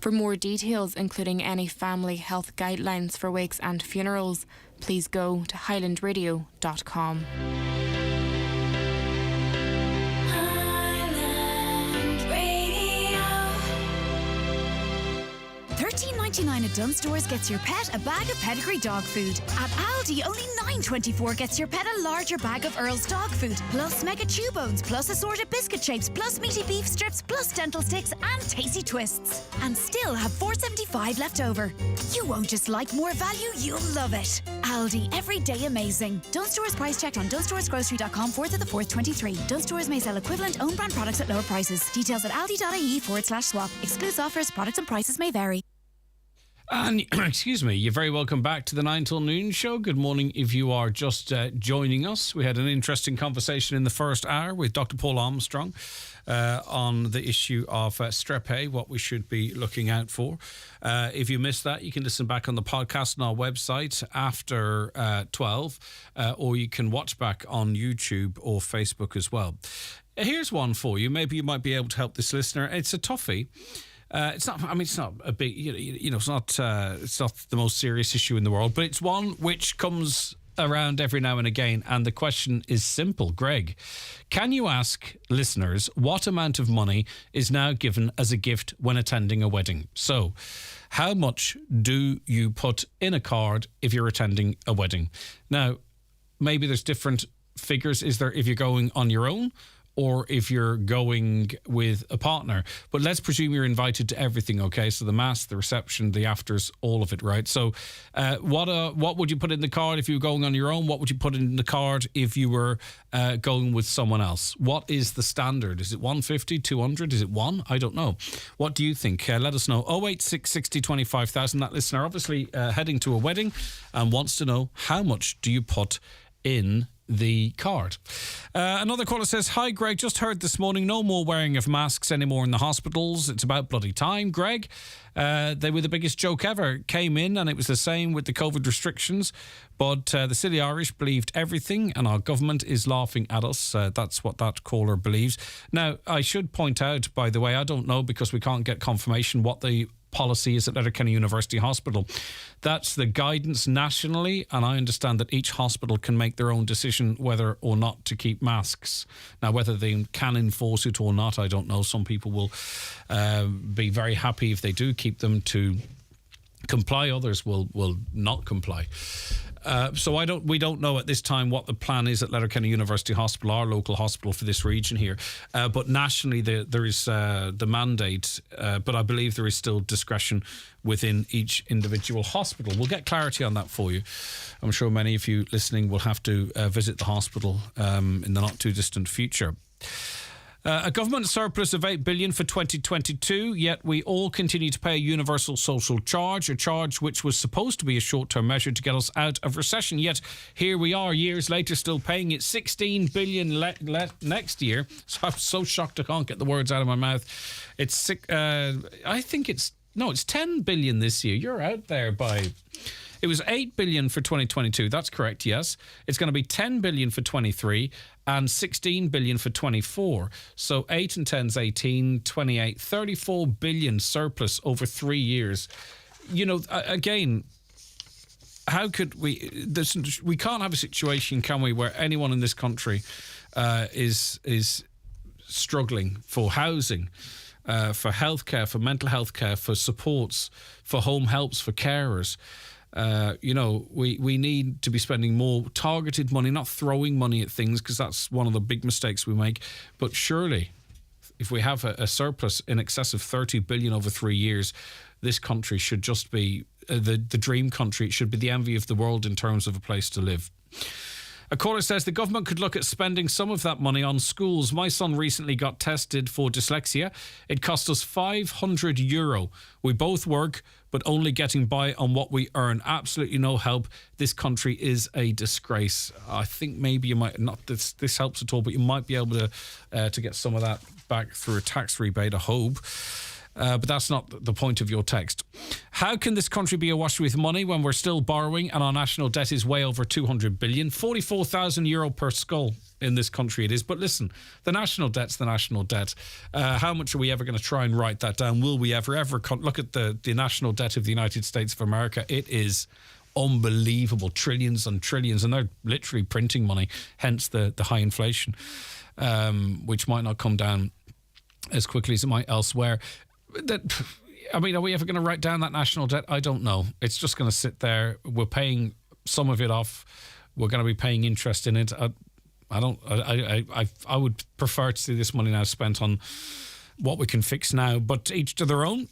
For more details, including any family health guidelines for wakes and funerals, please go to highlandradio.com. $13.99 at Dunnes Stores gets your pet a bag of pedigree dog food. At Aldi, only $9.24 gets your pet a larger bag of Earl's dog food, plus mega chew bones, plus assorted biscuit shapes, plus meaty beef strips, plus dental sticks and tasty twists. And still have $4.75 left over. You won't just like more value, you'll love it. Aldi, everyday amazing. Dunnes Stores price checked on dunnesstoresgrocery.com 4th of the 4th, 23. Dunnes Stores may sell equivalent own brand products at lower prices. Details at aldi.ie/swap. Excludes offers, products and prices may vary. And, excuse me, you're very welcome back to the 9 till noon show. Good morning if you are just joining us. We had an interesting conversation in the first hour with Dr. Paul Armstrong on the issue of strep A, what we should be looking out for. If you missed that, you can listen back on the podcast on our website after 12, or you can watch back on YouTube or Facebook as well. Here's one for you. Maybe you might be able to help this listener. It's a toughie. It's not. I mean, it's not a big. You know, it's not the most serious issue in the world, but it's one which comes around every now and again. And the question is simple, Greg. Can you ask listeners what amount of money is now given as a gift when attending a wedding? So, how much do you put in a card if you're attending a wedding? Now, maybe there's different figures. Is there if you're going on your own, or if you're going with a partner? But let's presume you're invited to everything, okay? So the mass, the reception, the afters, all of it, right? So what would you put in the card if you were going on your own? What would you put in the card if you were going with someone else? What is the standard? Is it 150, 200? Is it 1? I don't know. What do you think? Let us know. 086 60 25,000. That listener obviously heading to a wedding and wants to know how much do you put in the card. Another caller says, hi Greg, just heard this morning no more wearing of masks anymore in the hospitals. It's about bloody time, Greg. They were the biggest joke ever. Came in and it was the same with the COVID restrictions, but the silly Irish believed everything and our government is laughing at us. That's what that caller believes. Now, I should point out, by the way, I don't know because we can't get confirmation what the policy is at Letterkenny University Hospital. That's the guidance nationally, and I understand that each hospital can make their own decision whether or not to keep masks. Now, whether they can enforce it or not, I don't know. Some people will be very happy if they do keep them to comply. Others will not comply. So we don't know at this time what the plan is at Letterkenny University Hospital, our local hospital for this region here. But nationally, there is the mandate, but I believe there is still discretion within each individual hospital. We'll get clarity on that for you. I'm sure many of you listening will have to visit the hospital in the not too distant future. A government surplus of $8 billion for 2022, yet we all continue to pay a universal social charge, a charge which was supposed to be a short-term measure to get us out of recession. Yet here we are, years later, still paying it. $16 billion next year. So I'm so shocked I can't get the words out of my mouth. It's it's $10 billion this year. You're out there by... It was $8 billion for 2022. That's correct, yes. It's going to be $10 billion for 23 and $16 billion for 24. So 8 and 10's 18, 28, $34 billion surplus over 3 years. You know, again, how could we... we can't have a situation, can we, where anyone in this country is struggling for housing, for healthcare, for mental health care, for supports, for home helps, for carers. We need to be spending more targeted money, not throwing money at things, because that's one of the big mistakes we make. But surely, if we have a surplus in excess of 30 billion over 3 years, this country should just be the dream country. It should be the envy of the world in terms of a place to live. A caller says the government could look at spending some of that money on schools. My son recently got tested for dyslexia. It cost us €500. We both work, but only getting by on what we earn. Absolutely no help. This country is a disgrace. I think maybe you might not. This helps at all, but you might be able to get some of that back through a tax rebate. I hope. But that's not the point of your text. How can this country be awash with money when we're still borrowing and our national debt is way over 200 billion? €44,000 per skull in this country it is. But listen, the national debt's the national debt. How much are we ever going to try and write that down? Will we ever look at the national debt of the United States of America? It is unbelievable. Trillions and trillions. And they're literally printing money, hence the high inflation, which might not come down as quickly as it might elsewhere. Are we ever going to write down that national debt? I don't know. It's just going to sit there. We're paying some of it off. We're going to be paying interest in it. I would prefer to see this money now spent on what we can fix now, but each to their own.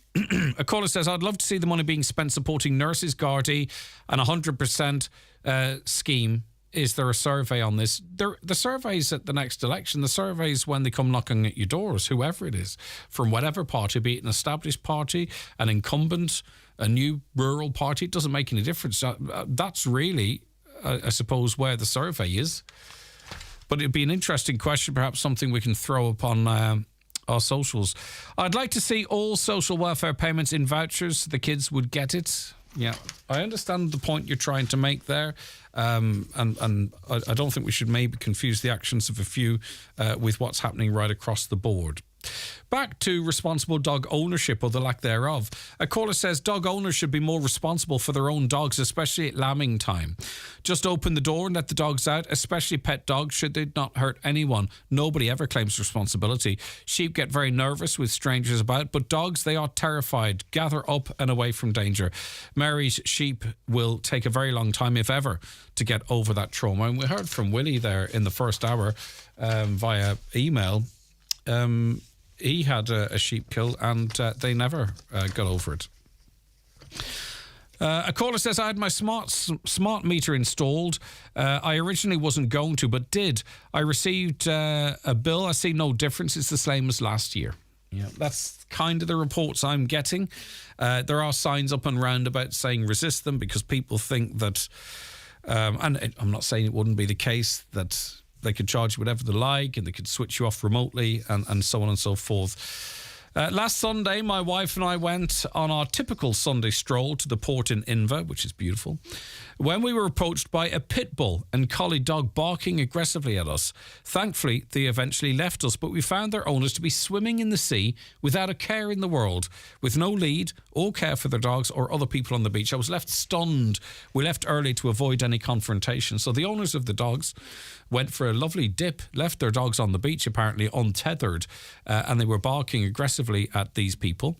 A caller says, I'd love to see the money being spent supporting nurses, Gardaí, and 100% scheme. Is there a survey on this? The survey's at the next election. The survey's when they come knocking at your doors, whoever it is, from whatever party, be it an established party, an incumbent, a new rural party. It doesn't make any difference. That's really, I suppose, where the survey is. But it'd be an interesting question, perhaps something we can throw up on our socials. I'd like to see all social welfare payments in vouchers so the kids would get it. Yeah, I understand the point you're trying to make there, and I don't think we should maybe confuse the actions of a few with what's happening right across the board. Back to responsible dog ownership, or the lack thereof. A caller says dog owners should be more responsible for their own dogs, especially at lambing time. Just open the door and let the dogs out, especially pet dogs, should they not hurt anyone. Nobody ever claims responsibility. Sheep get very nervous with strangers about, but dogs, they are terrified. Gather up and away from danger. Mary's sheep will take a very long time, if ever, to get over that trauma. And we heard from Willie there in the first hour via email. He had a sheep kill and they never got over it. A caller says, I had my smart meter installed. I originally wasn't going to, but did. I received a bill. I see no difference. It's the same as last year. Yeah, that's kind of the reports I'm getting. There are signs up and round about saying resist them because people think that, and I'm not saying it wouldn't be the case, that they could charge you whatever they like and they could switch you off remotely and so on and so forth. Last Sunday, my wife and I went on our typical Sunday stroll to the port in Inver, which is beautiful, when we were approached by a pit bull and collie dog barking aggressively at us. Thankfully, they eventually left us, but we found their owners to be swimming in the sea without a care in the world, with no lead or care for their dogs or other people on the beach. I was left stunned. We left early to avoid any confrontation. So the owners of the dogs went for a lovely dip, left their dogs on the beach, apparently untethered, and they were barking aggressively at these people.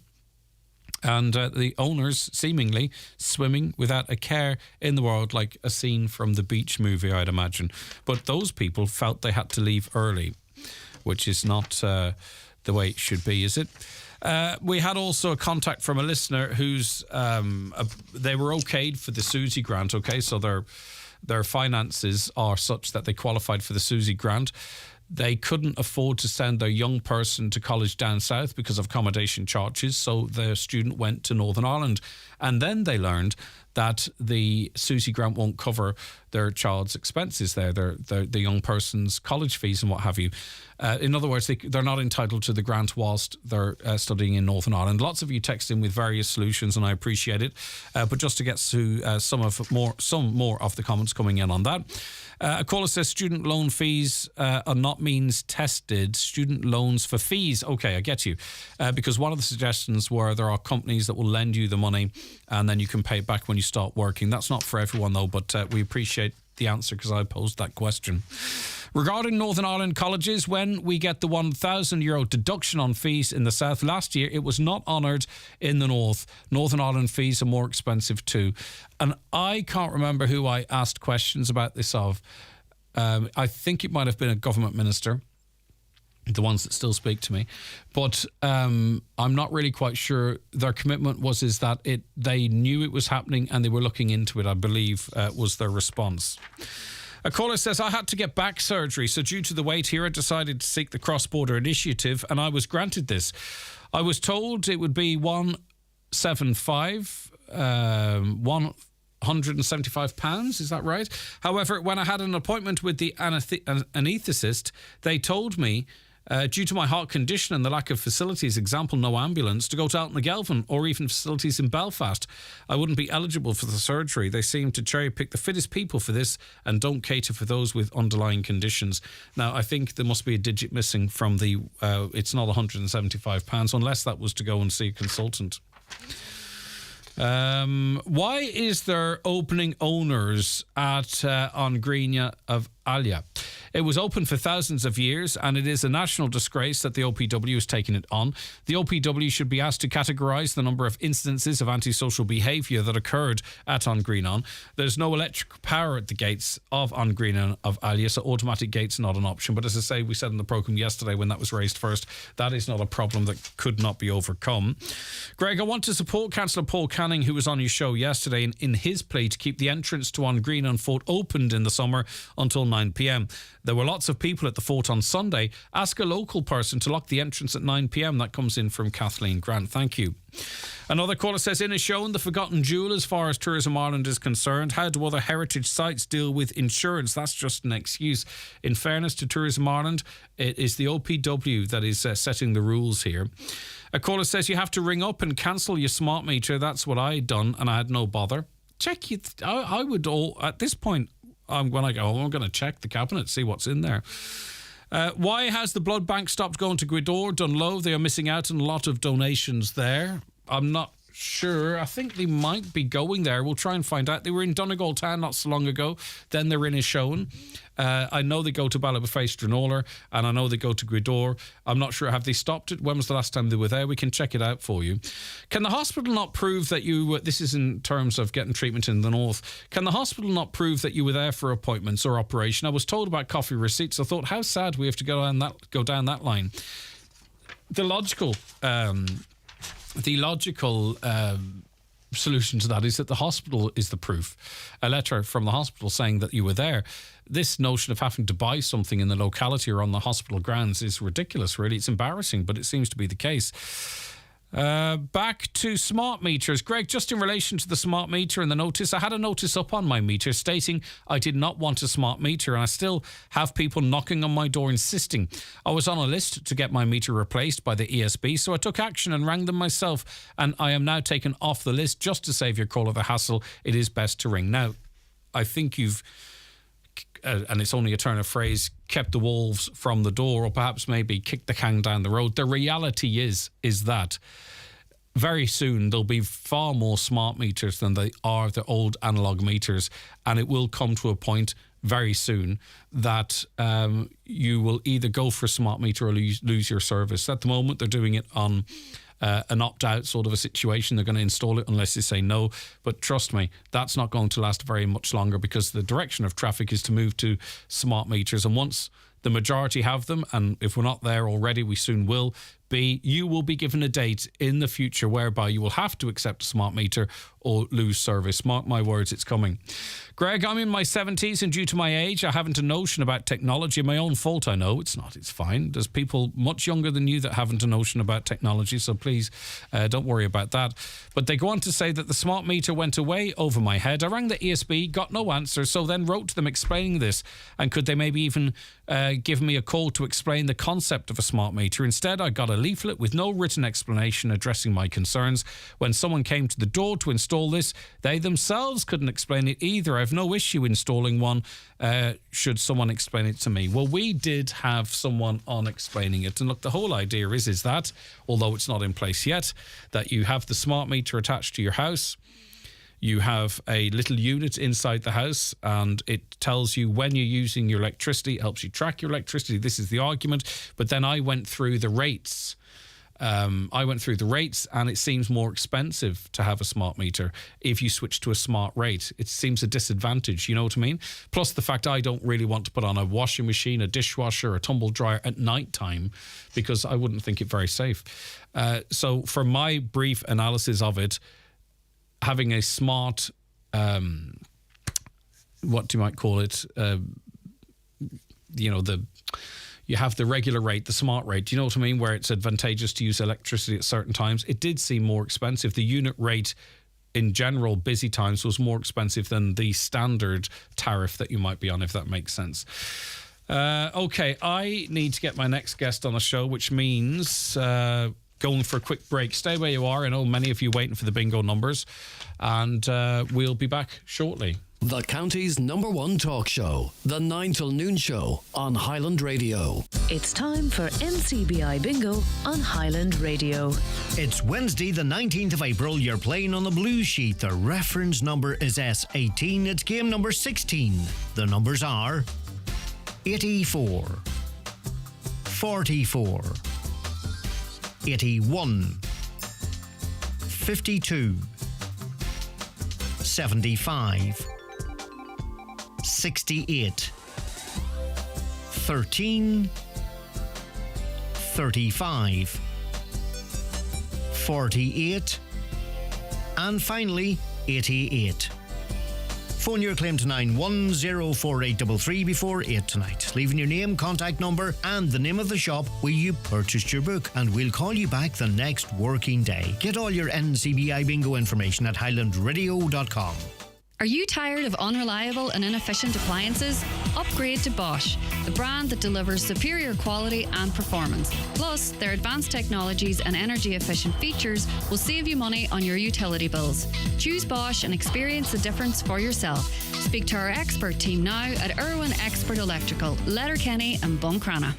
And the owners seemingly swimming without a care in the world, like a scene from the Beach movie, I'd imagine. But those people felt they had to leave early, which is not the way it should be, is it? We had also a contact from a listener who's they were okayed for the Susie grant, okay? So their finances are such that they qualified for the Susie grant. They couldn't afford to send their young person to college down south because of accommodation charges, so the student went to Northern Ireland. And then they learned that the Susie grant won't cover their child's expenses there, the young person's college fees and what have you. In other words, they're not entitled to the grant whilst they're studying in Northern Ireland. Lots of you text in with various solutions, and I appreciate it. But just to get to some more of the comments coming in on that. A caller says student loan fees are not means tested. Student loans for fees. Okay, I get you. Because one of the suggestions were there are companies that will lend you the money and then you can pay it back when you start working. That's not for everyone though, but we appreciate the answer because I posed that question. Regarding Northern Ireland colleges, when we get the €1,000 deduction on fees in the south, last year it was not honoured in the north. Northern Ireland fees are more expensive too. And I can't remember who I asked questions about this of. I think it might have been a government minister, the ones that still speak to me. But I'm not really quite sure. Their commitment was that they knew it was happening and they were looking into it, I believe, was their response. A caller says, I had to get back surgery, so due to the wait here, I decided to seek the cross-border initiative, and I was granted this. I was told it would be £175, is that right? However, when I had an appointment with the anaesthetist, they told me, due to my heart condition and the lack of facilities, example, no ambulance, to go to Altnagelvin or even facilities in Belfast, I wouldn't be eligible for the surgery. They seem to cherry-pick the fittest people for this and don't cater for those with underlying conditions. Now, I think there must be a digit missing from the... it's not £175, unless that was to go and see a consultant. Why is there opening owners at on Greenia of Alia? It was open for thousands of years, and it is a national disgrace that the OPW is taking it on. The OPW should be asked to categorise the number of instances of antisocial behaviour that occurred at On Greenon. There's no electric power at the gates of On Greenon of Alia, so automatic gates are not an option. But as I say, we said in the programme yesterday when that was raised first, that is not a problem that could not be overcome. Greg, I want to support Councillor Paul Canning, who was on your show yesterday, in his plea to keep the entrance to On Greenon Fort opened in the summer until 9 p.m. There were lots of people at the fort on Sunday. Ask a local person to lock the entrance at 9 p.m. That comes in from Kathleen Grant. Thank you. Another caller says, in a shown the forgotten jewel as far as Tourism Ireland is concerned. How do other heritage sites deal with insurance? That's just an excuse. In fairness to Tourism Ireland, it is the OPW that is setting the rules here. A caller says, you have to ring up and cancel your smart meter. That's what I had done, and I had no bother. Check it. I would all, at this point, when I go home, I'm going to check the cabinet, see what's in there. Why has the blood bank stopped going to Gweedore, Dunlow? They are missing out on a lot of donations there. I'm not sure. I think they might be going there. We'll try and find out. They were in Donegal Town not so long ago. Then they're in Ishowen. I know they go to Ballybofey, Stranola, and I know they go to Gweedore. I'm not sure. Have they stopped it? When was the last time they were there? We can check it out for you. Can the hospital not prove that you... this is in terms of getting treatment in the north. Can the hospital not prove that you were there for appointments or operation? I was told about coffee receipts. I thought, how sad we have to go down that line. The logical solution to that is that the hospital is the proof. A letter from the hospital saying that you were there. This notion of having to buy something in the locality or on the hospital grounds is ridiculous, really. It's embarrassing, but it seems to be the case. Back to smart meters. Greg, just in relation to the smart meter and the notice, I had a notice up on my meter stating I did not want a smart meter, and I still have people knocking on my door insisting. I was on a list to get my meter replaced by the ESB, so I took action and rang them myself, and I am now taken off the list just to save your caller the hassle. It is best to ring. Now, I think you've... and it's only a turn of phrase, kept the wolves from the door, or perhaps maybe kicked the can down the road. The reality is that very soon there'll be far more smart meters than they are the old analogue meters, and it will come to a point very soon that you will either go for a smart meter or lose your service. At the moment, they're doing it on... an opt-out sort of a situation. They're going to install it unless they say no. But trust me, that's not going to last very much longer, because the direction of traffic is to move to smart meters. And once the majority have them, and if we're not there already, we soon will be, you will be given a date in the future whereby you will have to accept a smart meter or lose service. Mark my words, it's coming. Greg, I'm in my 70s, and due to my age, I haven't a notion about technology. My own fault, I know. It's not. It's fine. There's people much younger than you that haven't a notion about technology, so please don't worry about that. But they go on to say that the smart meter went away over my head. I rang the ESB, got no answer, so then wrote to them explaining this, and could they maybe even give me a call to explain the concept of a smart meter. Instead, I got a leaflet with no written explanation addressing my concerns. When someone came to the door to install this, they themselves couldn't explain it either. I have no issue installing one should someone explain it to me. Well, we did have someone on explaining it, and look, the whole idea is that, although it's not in place yet, that you have the smart meter attached to your house. You have a little unit inside the house, and it tells you when you're using your electricity. It helps you track your electricity. This is the argument. But then I went through the rates. And it seems more expensive to have a smart meter if you switch to a smart rate. It seems a disadvantage, you know what I mean? Plus the fact I don't really want to put on a washing machine, a dishwasher, a tumble dryer at night time, because I wouldn't think it very safe. So for my brief analysis of it, having a smart what you might call it, you have the regular rate, the smart rate, do you know what I mean, where it's advantageous to use electricity at certain times. It did seem more expensive. The unit rate in general, busy times, was more expensive than the standard tariff that you might be on, if that makes sense. Okay, I need to get my next guest on the show, which means going for a quick break. Stay where you are. I know many of you waiting for the bingo numbers, and we'll be back shortly. The county's #1 talk show, the 9 till noon show on Highland Radio. It's time for NCBI Bingo on Highland Radio. It's Wednesday, the 19th of April. You're playing on the blue sheet. The reference number is S18. It's game number 16. The numbers are 84, 44, 81, 52, 75, 68, 13, 35, 48, and finally 88. Phone your claim to 9104833 before 8 tonight, leaving your name, contact number and the name of the shop where you purchased your book, and we'll call you back the next working day. Get all your NCBI bingo information at highlandradio.com. Are you tired of unreliable and inefficient appliances? Upgrade to Bosch, the brand that delivers superior quality and performance. Plus, their advanced technologies and energy-efficient features will save you money on your utility bills. Choose Bosch and experience the difference for yourself. Speak to our expert team now at Irwin Expert Electrical, Letterkenny and Buncrana.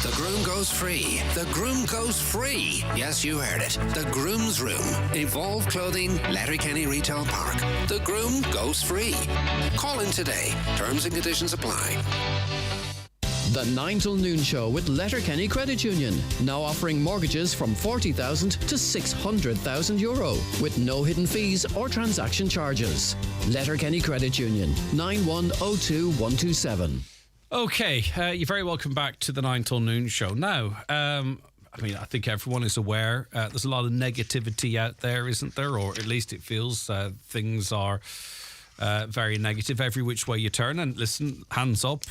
The groom goes free. The groom goes free. Yes, you heard it. The Groom's Room. Evolve Clothing, Letterkenny Retail Park. The groom goes free. Call in today. Terms and conditions apply. The 9 till noon show with Letterkenny Credit Union. Now offering mortgages from €40,000 to €600,000 with no hidden fees or transaction charges. Letterkenny Credit Union, 9102127. Okay, you're very welcome back to the 9 till noon show. Now, I think everyone is aware there's a lot of negativity out there, isn't there? Or at least it feels things are very negative every which way you turn. And listen, hands up,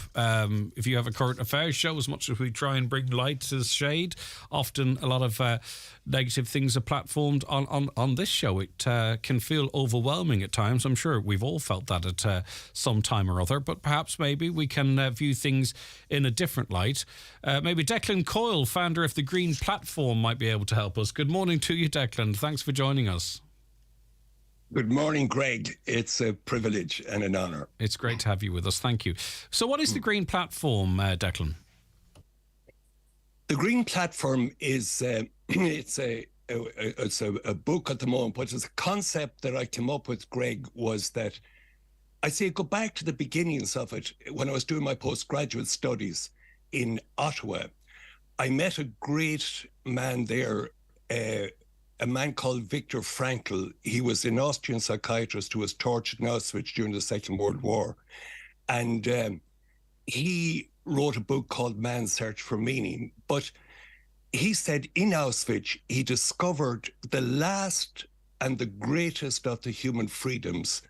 if you have a current affair, show as much as we try and bring light to shade. Often a lot of negative things are platformed on this show. It can feel overwhelming at times. I'm sure we've all felt that at some time or other, but perhaps maybe we can view things in a different light. Maybe Declan Coyle, founder of the Green Platform, might be able to help us. Good morning to you, Declan. Thanks for joining us. Good morning, Greg. It's a privilege and an honour. It's great to have you with us. Thank you. So what is the Green Platform, Declan? The Green Platform is it's a book at the moment, but it's a concept that I came up with, Greg, was that I say go back to the beginnings of it. When I was doing my postgraduate studies in Ottawa, I met a great man there, a man called Viktor Frankl. He was an Austrian psychiatrist who was tortured in Auschwitz during the Second World War. And he wrote a book called Man's Search for Meaning. But he said in Auschwitz, he discovered the last and the greatest of the human freedoms.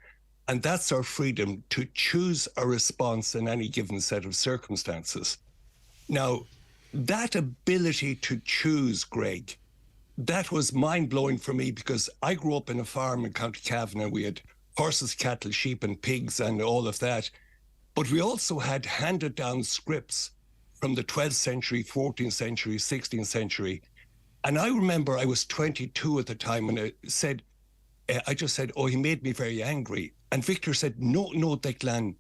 And that's our freedom to choose a response in any given set of circumstances. Now, that ability to choose, Greg, that was mind-blowing for me, because I grew up in a farm in County Cavan, and we had horses, cattle, sheep and pigs and all of that. But we also had handed down scripts from the 12th century, 14th century, 16th century. And I remember I was 22 at the time, and I just said, oh, he made me very angry. And Victor said, no, Declan,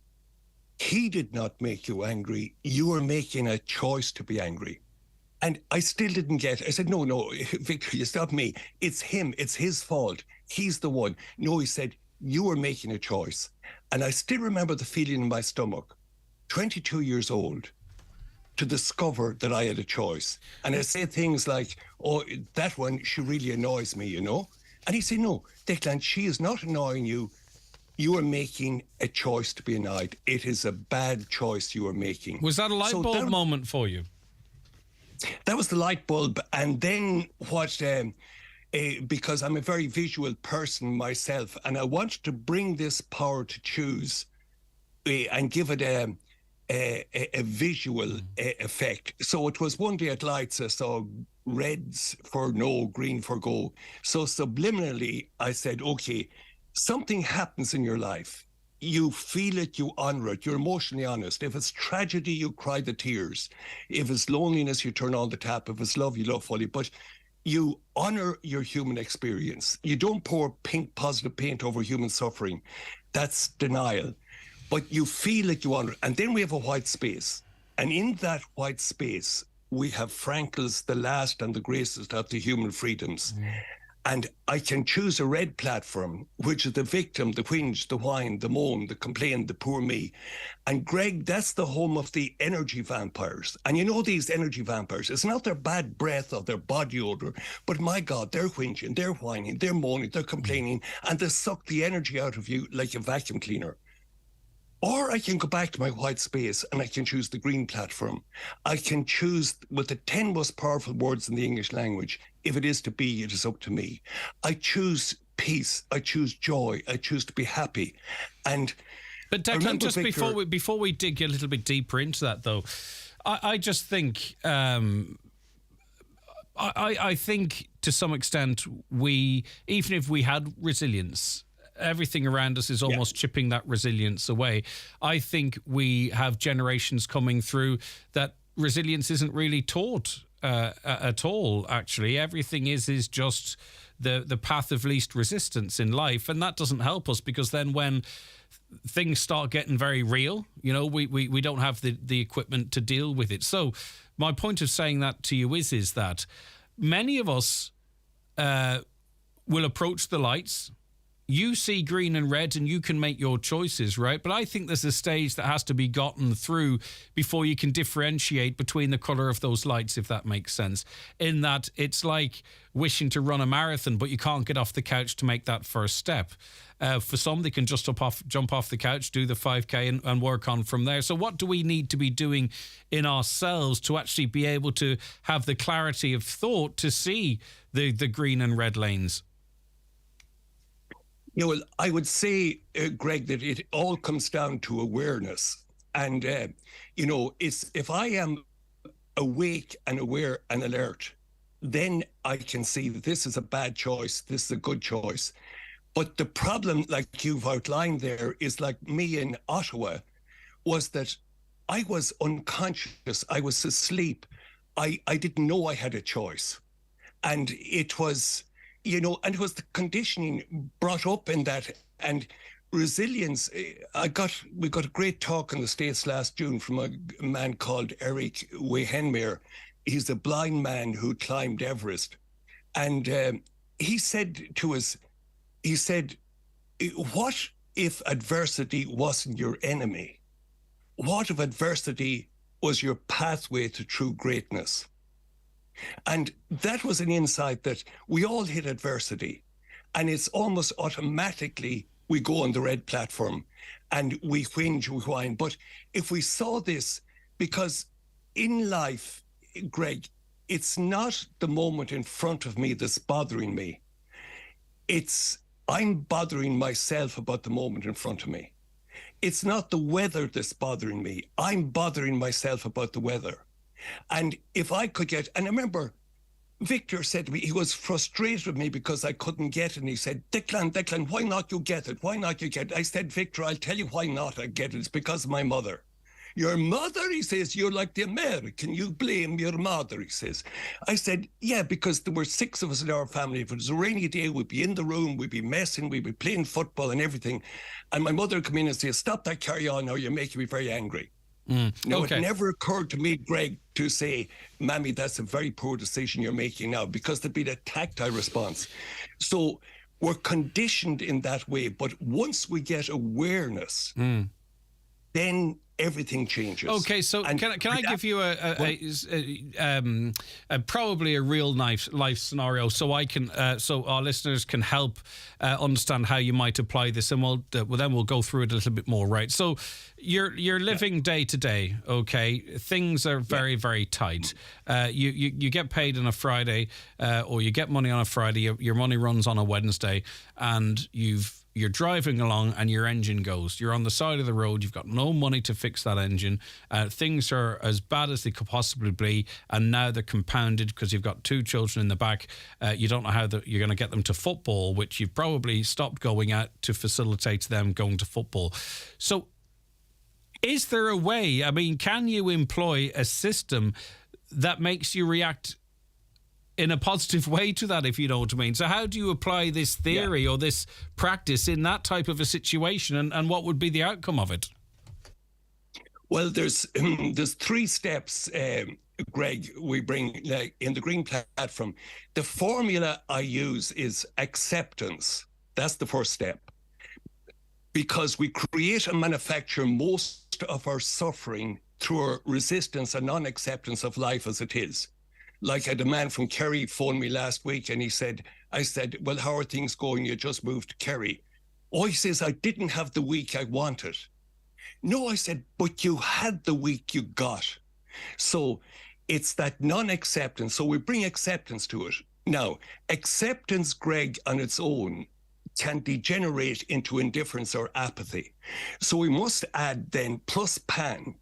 he did not make you angry. You were making a choice to be angry. And I still didn't get it. I said, no, Victor, you stop me. It's him. It's his fault. He's the one. No, he said, you were making a choice. And I still remember the feeling in my stomach, 22 years old, to discover that I had a choice. And I say things like, oh, that one, she really annoys me, you know? And he said, no, Declan, she is not annoying you. You are making a choice to be annoyed. It is a bad choice you are making. Was that a light bulb moment for you? That was the light bulb. And then what because I'm a very visual person myself, and I wanted to bring this power to choose and give it a visual effect. So it was one day at lights, I saw reds for no, green for go. So subliminally, I said, okay, something happens in your life. You feel it, you honor it, you're emotionally honest. If it's tragedy, you cry the tears. If it's loneliness, you turn on the tap. If it's love, you love fully. But you honor your human experience. You don't pour pink positive paint over human suffering. That's denial. But you feel it, you honor it. And then we have a white space. And in that white space, we have Frankel's The Last and the Greatest of the Human Freedoms. And I can choose a red platform, which is the victim, the whinge, the whine, the moan, the complain, the poor me. And Greg, that's the home of the energy vampires. And you know these energy vampires, it's not their bad breath or their body odor, but my God, they're whinging, they're whining, they're moaning, they're complaining, and they suck the energy out of you like a vacuum cleaner. Or I can go back to my white space and I can choose the green platform. I can choose with the 10 most powerful words in the English language. If it is to be, it is up to me. I choose peace. I choose joy. I choose to be happy. But Declan, just Victor, before we dig a little bit deeper into that, though, I just think I think to some extent even if we had resilience, everything around us is almost chipping that resilience away. I think we have generations coming through that resilience isn't really taught at all, actually. Everything is just the path of least resistance in life, and that doesn't help us, because then when things start getting very real, we don't have the equipment to deal with it. So my point of saying that to you is that many of us will approach the lights. You see green and red and you can make your choices, right? But I think there's a stage that has to be gotten through before you can differentiate between the colour of those lights, if that makes sense. In that it's like wishing to run a marathon, but you can't get off the couch to make that first step. For some, they can just jump off the couch, do the 5K and work on from there. So what do we need to be doing in ourselves to actually be able to have the clarity of thought to see the green and red lanes? Well, I would say, Greg, that it all comes down to awareness. And, it's if I am awake and aware and alert, then I can see that this is a bad choice, this is a good choice. But the problem, like you've outlined there, is like me in Ottawa, was that I was unconscious, I was asleep. I didn't know I had a choice. And it was... and it was the conditioning brought up in that, and resilience. We got a great talk in the States last June from a man called Eric Wehenmeyer. He's a blind man who climbed Everest. And he said to us, what if adversity wasn't your enemy? What if adversity was your pathway to true greatness? And that was an insight that we all hit adversity, and it's almost automatically we go on the red platform and we whinge, we whine. But if we saw this, because in life, Greg, it's not the moment in front of me that's bothering me. I'm bothering myself about the moment in front of me. It's not the weather that's bothering me. I'm bothering myself about the weather. And if I could and I remember Victor said to me, he was frustrated with me because I couldn't get it. And he said, Declan, why not you get it? Why not you get it? I said, Victor, I'll tell you why not I get it. It's because of my mother. Your mother, he says, you're like the American. You blame your mother, he says. I said, yeah, because there were 6 of us in our family. If it was a rainy day, we'd be in the room, we'd be messing, we'd be playing football and everything. And my mother would come in and say, stop that, carry on now, you're making me very angry. Now, It never occurred to me, Greg, to say, Mammy, that's a very poor decision you're making now, because there'd be a tactile response. So we're conditioned in that way. But once we get awareness, then everything changes. Okay, so And can I give you probably a real life scenario so I can so our listeners can help understand how you might apply this, and we'll go through it a little bit more, right? So you're living day to day, okay? Things are very, very tight. You get paid on a Friday, or you get money on a Friday. Your money runs on a Wednesday, and you're driving along and your engine goes. You're on the side of the road. You've got no money to fix that engine. Things are as bad as they could possibly be, and now they're compounded because you've got 2 children in the back. You don't know how you're going to get them to football, which you've probably stopped going out to facilitate them going to football. So is there a way, I mean, can you employ a system that makes you react in a positive way to that, if you know what I mean? So how do you apply this theory or this practice in that type of a situation, and what would be the outcome of it? Well, there's 3 steps, Greg, we bring in the Green Platform. The formula I use is acceptance. That's the first step. Because we create and manufacture most of our suffering through our resistance and non-acceptance of life as it is. Like I had a man from Kerry phoned me last week, and I said, well, how are things going? You just moved to Kerry. Oh, he says, I didn't have the week I wanted. No, I said, but you had the week you got. So it's that non-acceptance. So we bring acceptance to it. Now, acceptance, Greg, on its own can degenerate into indifference or apathy. So we must add then plus PAN,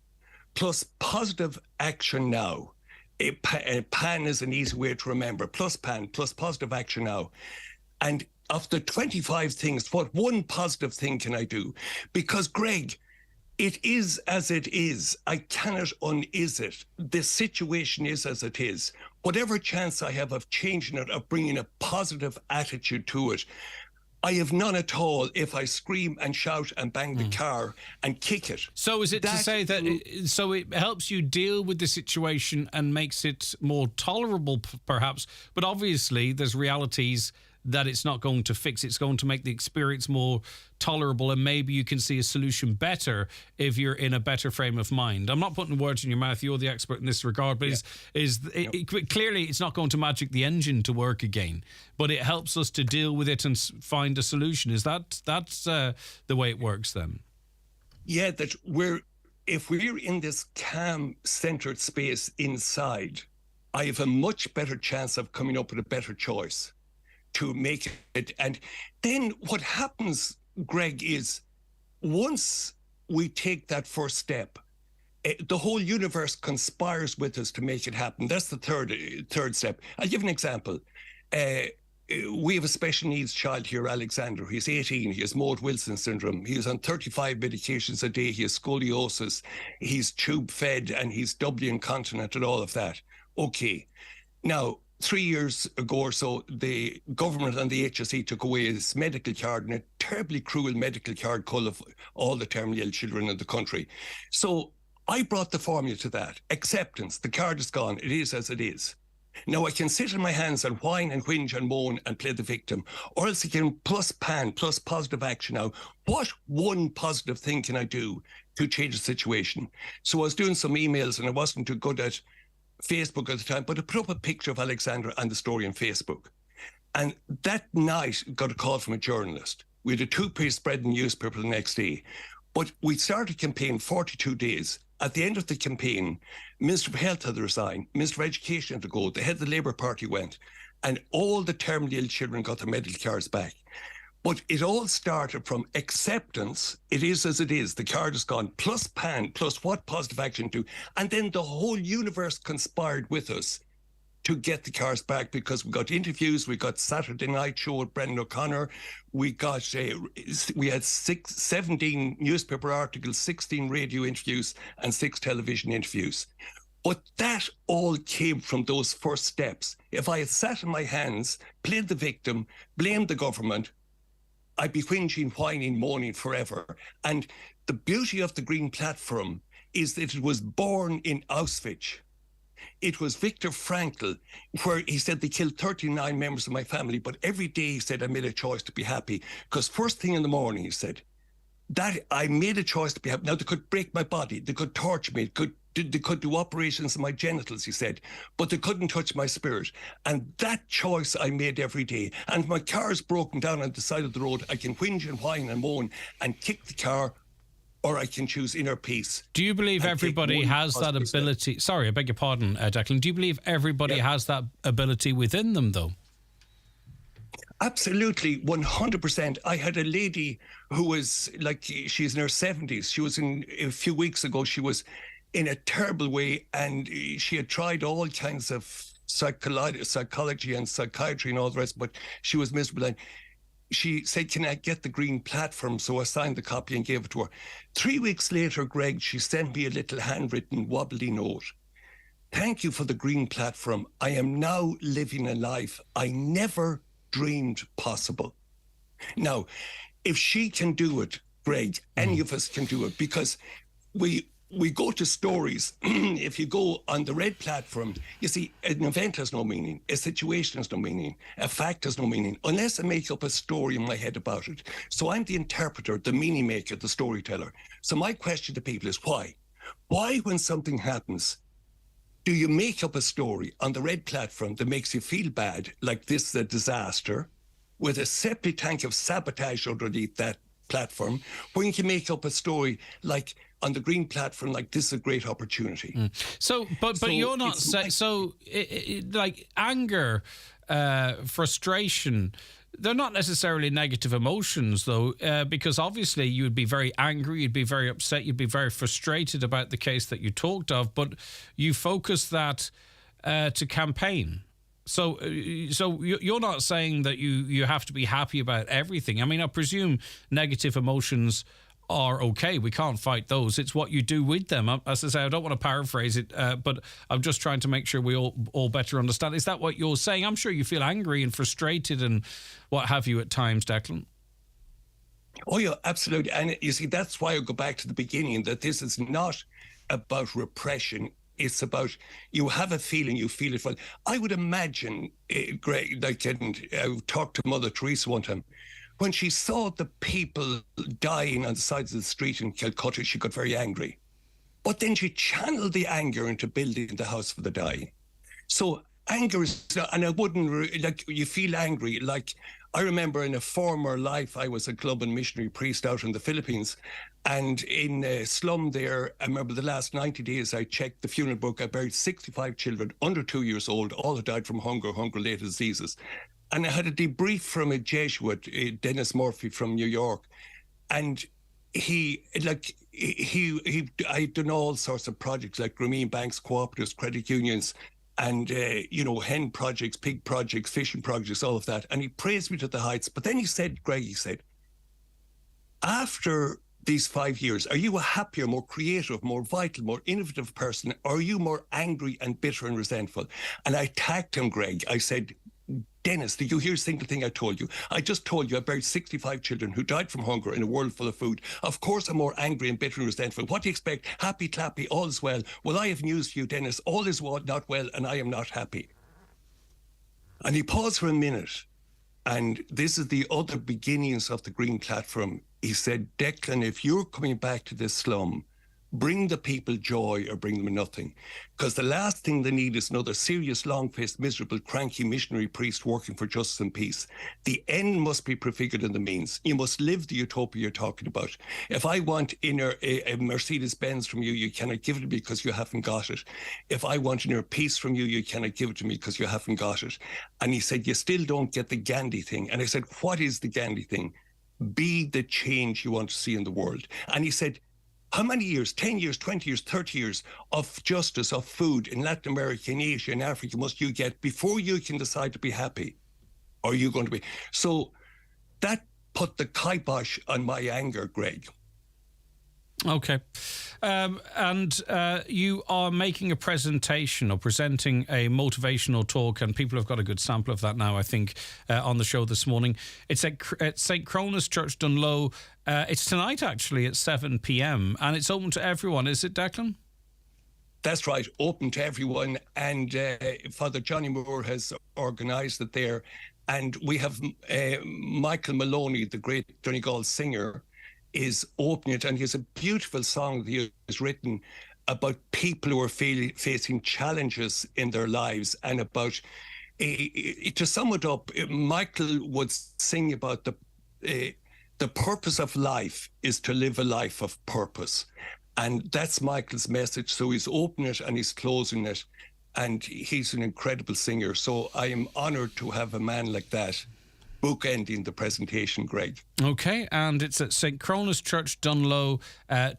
plus positive action now. PAN is an easy way to remember. Plus PAN, plus positive action now. And of the 25 things, what one positive thing can I do? Because, Greg, it is as it is. I cannot un-is it. The situation is as it is. Whatever chance I have of changing it, of bringing a positive attitude to it, I have none at all if I scream and shout and bang the car and kick it. So is it to say that so it helps you deal with the situation and makes it more tolerable, perhaps? But obviously, there's realities that it's not going to fix. It's going to make the experience more tolerable, and maybe you can see a solution better if you're in a better frame of mind. I'm not putting words in your mouth. You're the expert in this regard, but clearly it's not going to magic the engine to work again, but it helps us to deal with it and find a solution. Is that's the way it works then? Yeah, that if we're in this calm, centered space inside, I have a much better chance of coming up with a better choice to make it. And then what happens, Greg, is once we take that first step, the whole universe conspires with us to make it happen. That's the third step. I'll give an example. We have a special needs child here, Alexander. He's 18. He has Maud-Wilson syndrome. He is on 35 medications a day. He has scoliosis. He's tube fed, and he's doubly incontinent and all of that. Okay. Now, 3 years ago or so, the government and the HSE took away his medical card, and a terribly cruel medical card called of all the terminally ill children in the country. So I brought the formula to that. Acceptance. The card is gone. It is as it is. Now I can sit on my hands and whine and whinge and moan and play the victim, or else I can plus PAN, plus positive action now. What one positive thing can I do to change the situation? So I was doing some emails, and I wasn't too good at Facebook at the time, but I put up a picture of Alexander and the story on Facebook. And that night, got a call from a journalist. We had a 2-page spread in the newspaper the next day. But we started a campaign 42 days. At the end of the campaign, Minister of Health had to resign, Minister of Education had to go, the head of the Labour Party went, and all the terminally ill children got their medical cards back. But it all started from acceptance. It is as it is. The card is gone, plus PAN, plus what positive action do. And then the whole universe conspired with us to get the cars back, because we got interviews. We got Saturday Night Show with Brendan O'Connor. We had 17 newspaper articles, 16 radio interviews, and 6 television interviews. But that all came from those first steps. If I had sat in my hands, played the victim, blamed the government, I'd be whinging, whining, moaning forever. And the beauty of the Green Platform is that it was born in Auschwitz. It was Viktor Frankl, where he said they killed 39 members of my family, but every day he said I made a choice to be happy. Because first thing in the morning, he said, that I made a choice to be happy. Now, they could break my body, they could torture me, they could do operations on my genitals, he said, but they couldn't touch my spirit. And that choice I made every day. And my car's broken down on the side of the road. I can whinge and whine and moan and kick the car, or I can choose inner peace. Do you believe everybody has that ability? Sorry, I beg your pardon, Declan. Do you believe everybody has that ability within them, though? Absolutely, 100%. I had a lady who was like, she's in her 70s. She was a few weeks ago, she was in a terrible way, and she had tried all kinds of psychology and psychiatry and all the rest, but she was miserable. And she said, can I get the green platform? So I signed the copy and gave it to her. 3 weeks later, Greg, she sent me a little handwritten wobbly note. Thank you for the green platform. I am now living a life I never dreamed possible. Now, if she can do it, Greg, any of us can do it, because we go to stories. If you go on the red platform, you see, an event has no meaning, a situation has no meaning, a fact has no meaning, unless I make up a story in my head about it. So I'm the interpreter, the meaning maker, the storyteller. So my question to people is why? Why, when something happens, do you make up a story on the red platform that makes you feel bad, like this is a disaster, with a septic tank of sabotage underneath that platform, when you can make up a story like on the green platform, like this is a great opportunity. So you're not saying, like anger, frustration, they're not necessarily negative emotions, though, because obviously you'd be very angry, you'd be very upset, you'd be very frustrated about the case that you talked of, but you focus that to campaign. So you're not saying that you have to be happy about everything. I mean, I presume negative emotions are okay. We can't fight those. It's what you do with them. As I say, I don't want to paraphrase it, but I'm just trying to make sure we all better understand. Is that what you're saying? I'm sure you feel angry and frustrated and what have you at times, Declan. Oh, yeah, absolutely. And you see, that's why I go back to the beginning, that this is not about repression. It's about, you have a feeling, you feel it. I would imagine, Greg, like, I talked to Mother Teresa one time, when she saw the people dying on the sides of the street in Calcutta, she got very angry. But then she channeled the anger into building the house for the dying. So anger is, and I wouldn't, like, you feel angry. Like, I remember in a former life, I was a club and missionary priest out in the Philippines. And in a slum there, I remember the last 90 days, I checked the funeral book. I buried 65 children under 2 years old, all had died from hunger-related diseases. And I had a debrief from a Jesuit, Dennis Murphy from New York. And I'd done all sorts of projects like Grameen banks, cooperatives, credit unions, and, hen projects, pig projects, fishing projects, all of that. And he praised me to the heights. But then he said, Greg, he said, after these 5 years, are you a happier, more creative, more vital, more innovative person? Or are you more angry and bitter and resentful? And I attacked him, Greg. I said, Dennis, did you hear a single thing I told you? I just told you I buried 65 children who died from hunger in a world full of food. Of course I'm more angry and bitter and resentful. What do you expect? Happy, clappy, all is well. Well, I have news for you, Dennis. All is not well, and I am not happy. And he paused for a minute. And this is the other beginnings of the Green Platform. He said, Declan, if you're coming back to this slum, bring the people joy or bring them nothing. Because the last thing they need is another serious, long-faced, miserable, cranky missionary priest working for justice and peace. The end must be prefigured in the means. You must live the utopia you're talking about. If I want a Mercedes-Benz from you, you cannot give it to me because you haven't got it. If I want inner peace from you, you cannot give it to me because you haven't got it. And he said, you still don't get the Gandhi thing. And I said, what is the Gandhi thing? Be the change you want to see in the world. And he said, how many years, 10 years, 20 years, 30 years of justice, of food in Latin America, in Asia, in Africa must you get before you can decide to be happy? Or are you going to be? So that put the kibosh on my anger, Greg. Okay. And you are making a presentation or presenting a motivational talk, and people have got a good sample of that now, I think, on the show this morning. It's at St. Cronus Church, Dunlow. It's tonight, actually, at 7 p.m, and it's open to everyone. Is it, Declan? That's right, open to everyone. And Father Johnny Moore has organised it there. And we have Michael Maloney, the great Donegal singer, is opening it, and he has a beautiful song that he has written about people who are facing challenges in their lives, and about, to sum it up, Michael would sing about the purpose of life is to live a life of purpose. And that's Michael's message. So he's opening it and he's closing it. And he's an incredible singer. So I am honoured to have a man like that bookending the presentation, Greg. Okay, and it's at St. Cronus Church, Dunlow,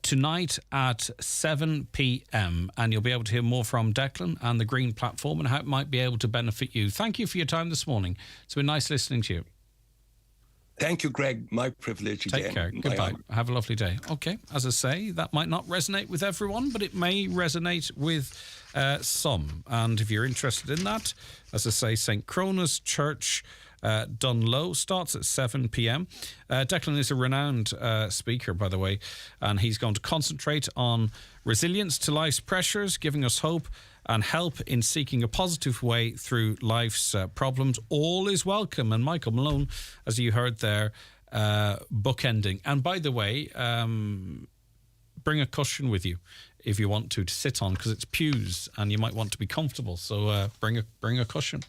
tonight at 7 p.m. And you'll be able to hear more from Declan and the Green Platform and how it might be able to benefit you. Thank you for your time this morning. It's been nice listening to you. Thank you, Greg. My privilege again. Take care. Goodbye. Have a lovely day. Okay, as I say, that might not resonate with everyone, but it may resonate with some. And if you're interested in that, as I say, St. Cronus Church, Dunlow, starts at 7 p.m. Declan is a renowned speaker, by the way, and he's going to concentrate on resilience to life's pressures, giving us hope and help in seeking a positive way through life's problems. All is welcome. And Michael Malone, as you heard there, bookending. And by the way, bring a cushion with you if you want to sit on, because it's pews and you might want to be comfortable. So bring a cushion.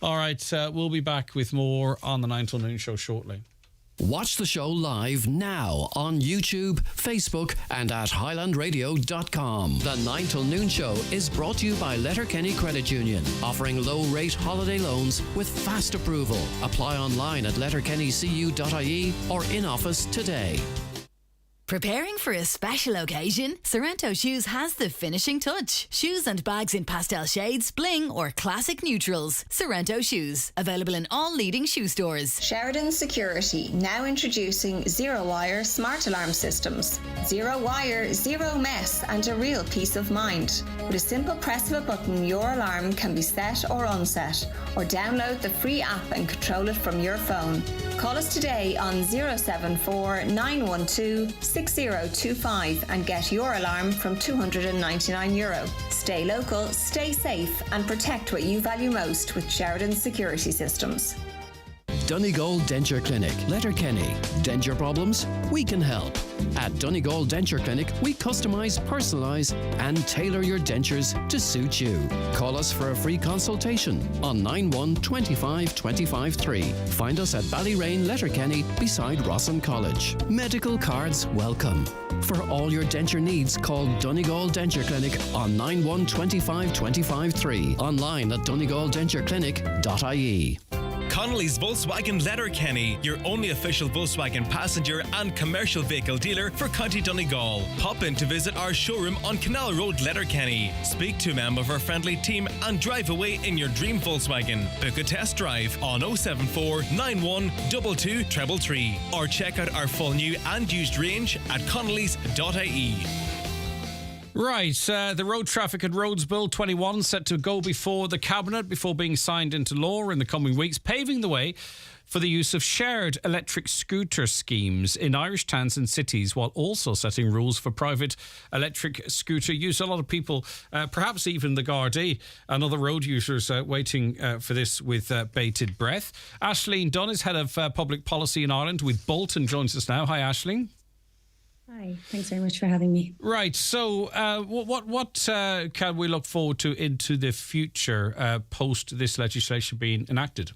All right, we'll be back with more on the 9 till Noon show shortly. Watch the show live now on YouTube, Facebook and at highlandradio.com. The 9 till Noon show is brought to you by Letterkenny Credit Union, offering low-rate holiday loans with fast approval. Apply online at letterkennycu.ie or in office today. Preparing for a special occasion? Sorrento Shoes has the finishing touch. Shoes and bags in pastel shades, bling or classic neutrals. Sorrento Shoes. Available in all leading shoe stores. Sheridan Security, now introducing zero-wire smart alarm systems. Zero wire, zero mess, and a real peace of mind. With a simple press of a button, your alarm can be set or unset, or download the free app and control it from your phone. Call us today on 074 912 6025 and get your alarm from €299. Stay local, stay safe, and protect what you value most with Sheridan Security Systems. Donegal Denture Clinic, Letterkenny. Denture problems? We can help. At Donegal Denture Clinic, we customise, personalise and tailor your dentures to suit you. Call us for a free consultation on 91 25 25 3. Find us at Ballyrain, Letterkenny, beside Rossin College. Medical cards welcome. For all your denture needs, call Donegal Denture Clinic on 91 25 25 3. Online at donegaldentureclinic.ie. Connolly's Volkswagen Letterkenny, your only official Volkswagen passenger and commercial vehicle dealer for County Donegal. Pop in to visit our showroom on Canal Road, Letterkenny. Speak to a member of our friendly team and drive away in your dream Volkswagen. Book a test drive on 074 91 22 333 or check out our full new and used range at connellys.ie. Right, the Road Traffic and Roads Bill 21 set to go before the Cabinet before being signed into law in the coming weeks, paving the way for the use of shared electric scooter schemes in Irish towns and cities, while also setting rules for private electric scooter use. A lot of people, perhaps even the Gardaí and other road users, waiting for this with bated breath. Aisling Dunn is Head of Public Policy in Ireland with Bolton, joins us now. Hi, Aisling. Hi, thanks very much for having me. Right, so what can we look forward to into the future post this legislation being enacted?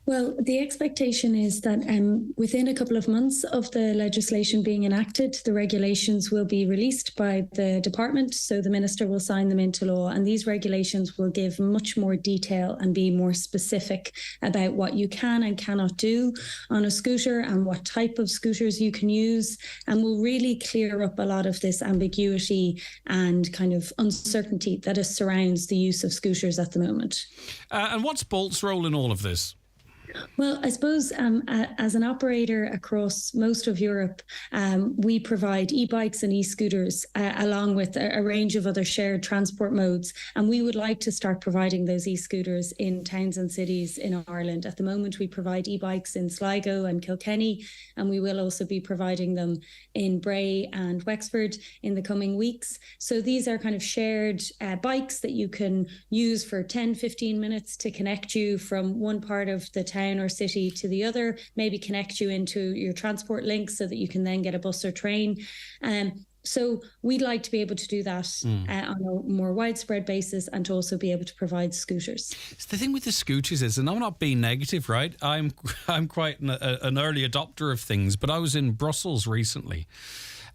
Well, the expectation is that within a couple of months of the legislation being enacted, the regulations will be released by the department. So the minister will sign them into law, and these regulations will give much more detail and be more specific about what you can and cannot do on a scooter and what type of scooters you can use, and will really clear up a lot of this ambiguity and kind of uncertainty that surrounds the use of scooters at the moment. And what's Bolt's role in all of this? Well, I suppose as an operator across most of Europe, we provide e-bikes and e-scooters along with a range of other shared transport modes. And we would like to start providing those e-scooters in towns and cities in Ireland. At the moment, we provide e-bikes in Sligo and Kilkenny, and we will also be providing them in Bray and Wexford in the coming weeks. So these are kind of shared bikes that you can use for 10, 15 minutes to connect you from one part of the town town or city to the other, maybe connect you into your transport links so that you can then get a bus or train. So we'd like to be able to do that on a more widespread basis, and to also be able to provide scooters. The thing with the scooters is, and I'm not being negative, right? I'm quite an early adopter of things, but I was in Brussels recently,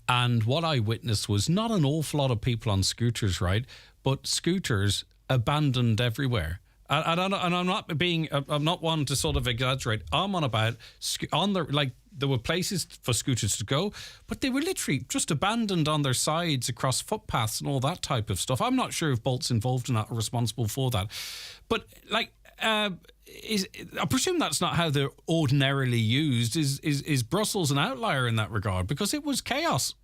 and what I witnessed was not an awful lot of people on scooters, right? But scooters abandoned everywhere. And I'm not one to sort of exaggerate. I'm on about there were places for scooters to go, but they were literally just abandoned on their sides across footpaths and all that type of stuff. I'm not sure if Bolt's involved in that or responsible for that, but I presume that's not how they're ordinarily used. Is Brussels an outlier in that regard? Because it was chaos.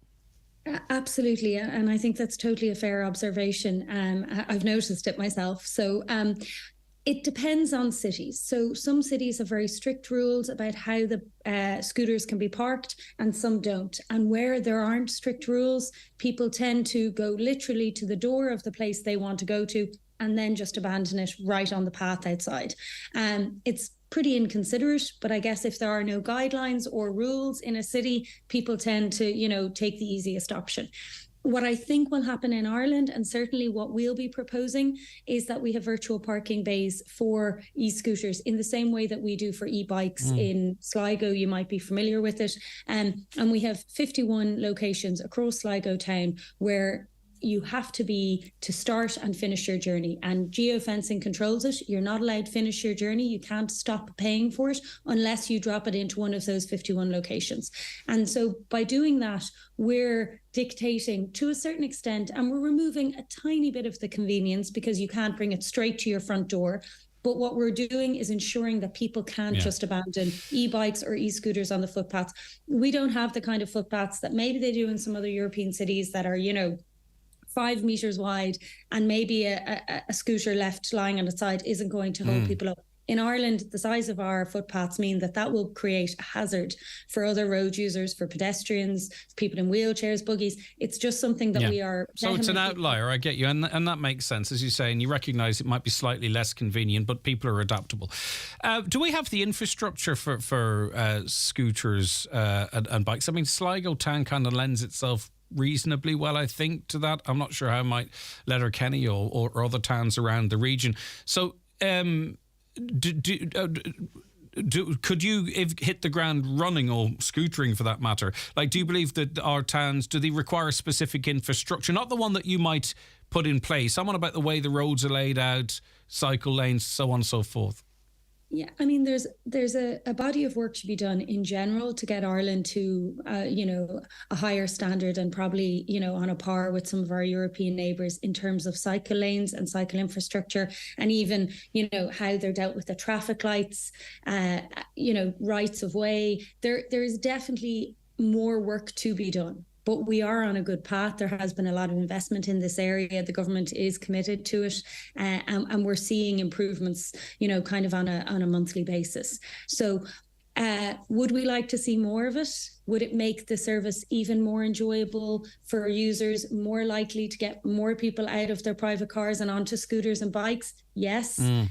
Absolutely, and I think that's totally a fair observation. I've noticed it myself. So it depends on cities. So some cities have very strict rules about how the scooters can be parked, and some don't. And where there aren't strict rules, people tend to go literally to the door of the place they want to go to, and then just abandon it right on the path outside. It's pretty inconsiderate, but I guess if there are no guidelines or rules in a city, people tend to, take the easiest option. What I think will happen in Ireland, and certainly what we'll be proposing, is that we have virtual parking bays for e-scooters in the same way that we do for e-bikes in Sligo. You might be familiar with it. And we have 51 locations across Sligo town where you have to be to start and finish your journey, and geofencing controls it. You're not allowed to finish your journey. You can't stop paying for it unless you drop it into one of those 51 locations. And so by doing that, we're dictating to a certain extent, and we're removing a tiny bit of the convenience because you can't bring it straight to your front door. But what we're doing is ensuring that people can't just abandon e-bikes or e-scooters on the footpaths. We don't have the kind of footpaths that maybe they do in some other European cities that are, 5 meters wide, and maybe a scooter left lying on its side isn't going to hold people up. In Ireland, the size of our footpaths mean that will create a hazard for other road users, for pedestrians, people in wheelchairs, buggies. It's just something that we are... So it's an outlier, I get you, and that makes sense, as you say, and you recognise it might be slightly less convenient, but people are adaptable. Do we have the infrastructure for scooters and bikes? I mean, Sligo town kind of lends itself reasonably well, I think, to that. I'm not sure how might Letterkenny or other towns around the region. So could you hit the ground running, or scootering for that matter? Do you believe that our towns, do they require specific infrastructure? Not the one that you might put in place. I'm on about the way the roads are laid out, cycle lanes, so on and so forth. Yeah, I mean, there's a body of work to be done in general to get Ireland to, a higher standard, and probably, on a par with some of our European neighbours in terms of cycle lanes and cycle infrastructure, and even, how they're dealt with the traffic lights, rights of way. There is definitely more work to be done. But we are on a good path. There has been a lot of investment in this area. The government is committed to it, and we're seeing improvements, kind of on a monthly basis. So would we like to see more of it? Would it make the service even more enjoyable for users, more likely to get more people out of their private cars and onto scooters and bikes? Yes. And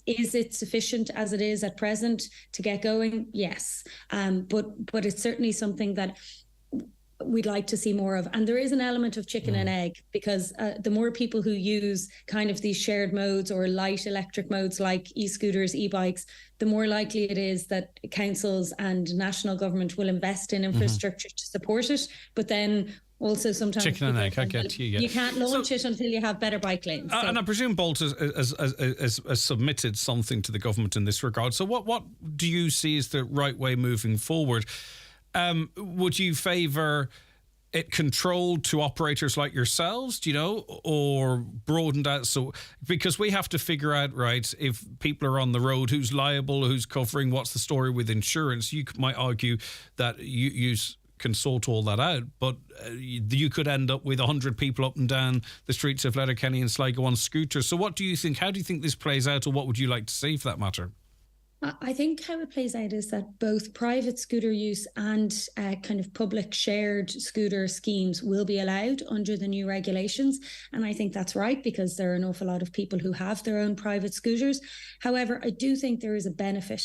is it sufficient as it is at present to get going? Yes. But it's certainly something that we'd like to see more of. And there is an element of chicken and egg, because the more people who use kind of these shared modes or light electric modes like e-scooters, e-bikes, the more likely it is that councils and national government will invest in infrastructure to support it. But then also sometimes chicken and egg, I get you. Yeah. You can't launch it until you have better bike lanes. So. And I presume Bolt has submitted something to the government in this regard. So what do you see as the right way moving forward? Would you favour it controlled to operators like yourselves, or broadened out? So, because we have to figure out, right, if people are on the road, who's liable, who's covering, what's the story with insurance? You might argue that you can sort all that out, but you could end up with 100 people up and down the streets of Letterkenny and Sligo on scooters. So what do you think? How do you think this plays out, or what would you like to see for that matter? I think how it plays out is that both private scooter use and kind of public shared scooter schemes will be allowed under the new regulations. And I think that's right, because there are an awful lot of people who have their own private scooters. However, I do think there is a benefit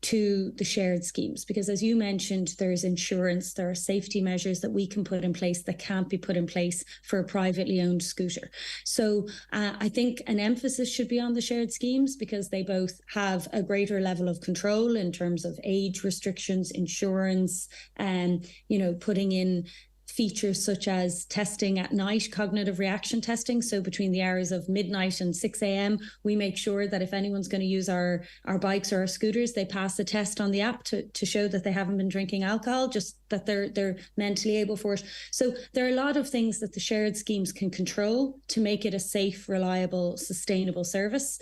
to the shared schemes, because as you mentioned, there's insurance, there are safety measures that we can put in place that can't be put in place for a privately owned scooter. So I think an emphasis should be on the shared schemes, because they both have a greater level of control in terms of age restrictions, insurance, and putting in features such as testing at night, cognitive reaction testing. So between the hours of midnight and 6 a.m., we make sure that if anyone's going to use our bikes or our scooters, they pass a test on the app to show that they haven't been drinking alcohol, just that they're mentally able for it. So there are a lot of things that the shared schemes can control to make it a safe, reliable, sustainable service.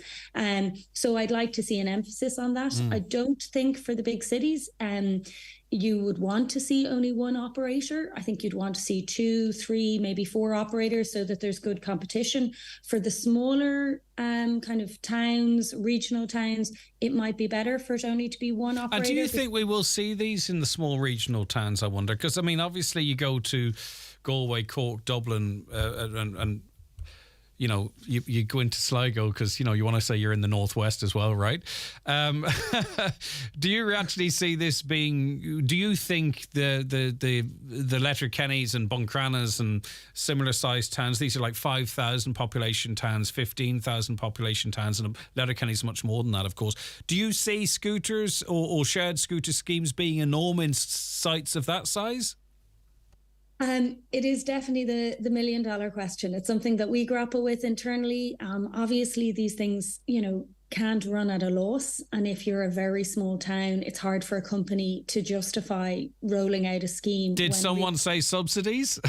So I'd like to see an emphasis on that. I don't think for the big cities, you would want to see only one operator. I think you'd want to see 2, 3, maybe 4 operators, so that there's good competition. For the smaller kind of towns, regional towns, it might be better for it only to be one operator. And do you think we will see these in the small regional towns, I wonder? Because, I mean, obviously you go to Galway, Cork, Dublin, and you go into Sligo because, you want to say you're in the northwest as well, right? Do you actually see this being, do you think the Letterkennys and Buncrana's and similar sized towns, these are like 5,000 population towns, 15,000 population towns, and Letterkenny's much more than that, of course. Do you see scooters or shared scooter schemes being a norm in sites of that size? It is definitely the $1 million question. It's something that we grapple with internally. Obviously, these things, can't run at a loss. And if you're a very small town, it's hard for a company to justify rolling out a scheme. Did someone say subsidies?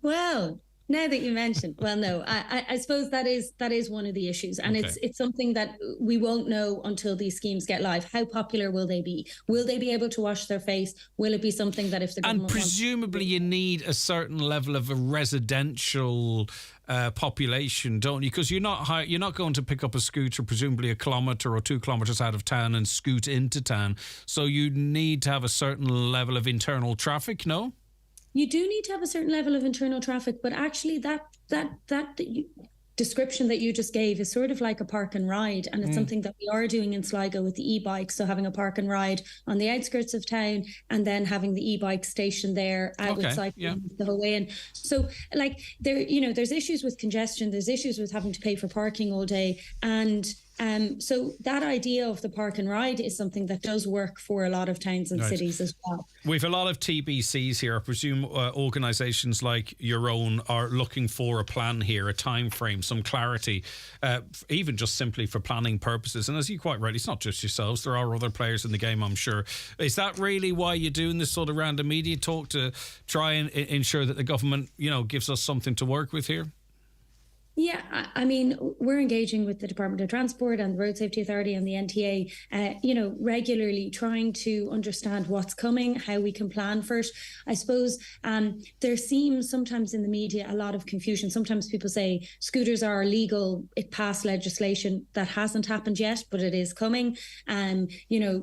Well, now that you mentioned, no, I suppose that is one of the issues, and Okay. it's something that we won't know until these schemes get live. How popular will they be? Will they be able to wash their face? Will it be something that if the government And presumably you need a certain level of a residential population, don't you? Because you're not going to pick up a scooter presumably 1 kilometre or 2 kilometres out of town and scoot into town. So you need to have a certain level of internal traffic, no? You do need to have a certain level of internal traffic, but actually that description that you just gave is sort of like a park and ride, and it's something that we are doing in Sligo with the e-bikes. So having a park and ride on the outskirts of town, and then having the e-bike station there out with cycling the whole way in. So like there's issues with congestion, there's issues with having to pay for parking all day, and so that idea of the park and ride is something that does work for a lot of towns and cities as well. We've a lot of TBCs here. I presume organisations like your own are looking for a plan here, a time frame, some clarity, even just simply for planning purposes. And as you quite rightly, it's not just yourselves. There are other players in the game, I'm sure. Is that really why you're doing this sort of round of media talk, to try and ensure that the government, gives us something to work with here? Yeah, I mean, we're engaging with the Department of Transport and the Road Safety Authority and the NTA, regularly trying to understand what's coming, how we can plan for it. I suppose there seems sometimes in the media a lot of confusion. Sometimes people say scooters are illegal, it passed legislation. That hasn't happened yet, but it is coming.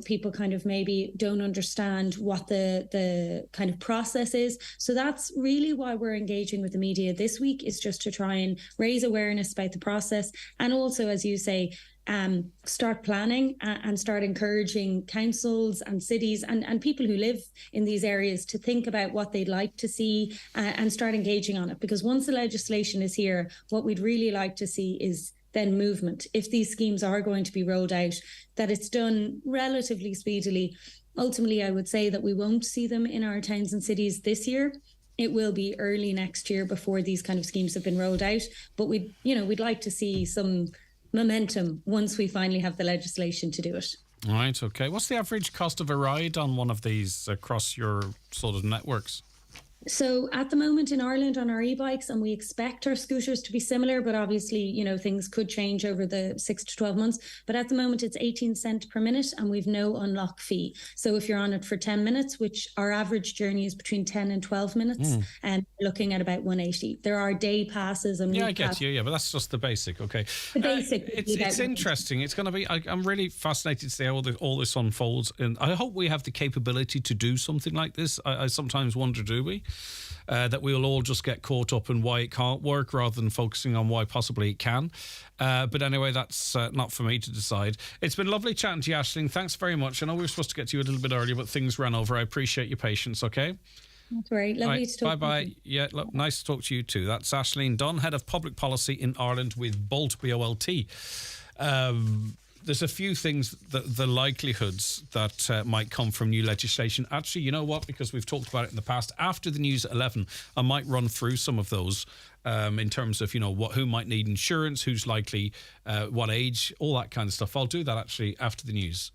People kind of maybe don't understand what the kind of process is. So that's really why we're engaging with the media this week, is just to try and raise awareness about the process, and also, as you say, start planning and start encouraging councils and cities and people who live in these areas to think about what they'd like to see and start engaging on it. Because once the legislation is here, what we'd really like to see is then movement. If these schemes are going to be rolled out, that it's done relatively speedily. Ultimately, I would say that we won't see them in our towns and cities this year. It will be early next year before these kind of schemes have been rolled out. But we'd like to see some momentum once we finally have the legislation to do it. All right, okay. What's the average cost of a ride on one of these across your sort of networks? So at the moment in Ireland on our e-bikes, and we expect our scooters to be similar, but obviously, things could change over the 6 to 12 months. But at the moment it's 18 cents per minute, and we've no unlock fee. So if you're on it for 10 minutes, which our average journey is between 10 and 12 minutes, and looking at about 180. There are day passes and I get you, but that's just the basic, okay. The basic. It's interesting. It's going to be, I'm really fascinated to see how all this unfolds. And I hope we have the capability to do something like this. I sometimes wonder, do we? that we'll all just get caught up in why it can't work rather than focusing on why possibly it can. But anyway, that's not for me to decide. It's been lovely chatting to you, Aisling. Thanks very much. I know we were supposed to get to you a little bit earlier, but things ran over. I appreciate your patience, okay? That's right. Lovely to talk Bye-bye. to you. Yeah, nice to talk to you too. That's Aisling Dunn, Head of Public Policy in Ireland with Bolt, B-O-L-T. There's a few things, the likelihoods that might come from new legislation. Actually, you know what? Because we've talked about it in the past. After the news at 11, I might run through some of those in terms of, who might need insurance, who's likely, what age, all that kind of stuff. I'll do that actually after the news.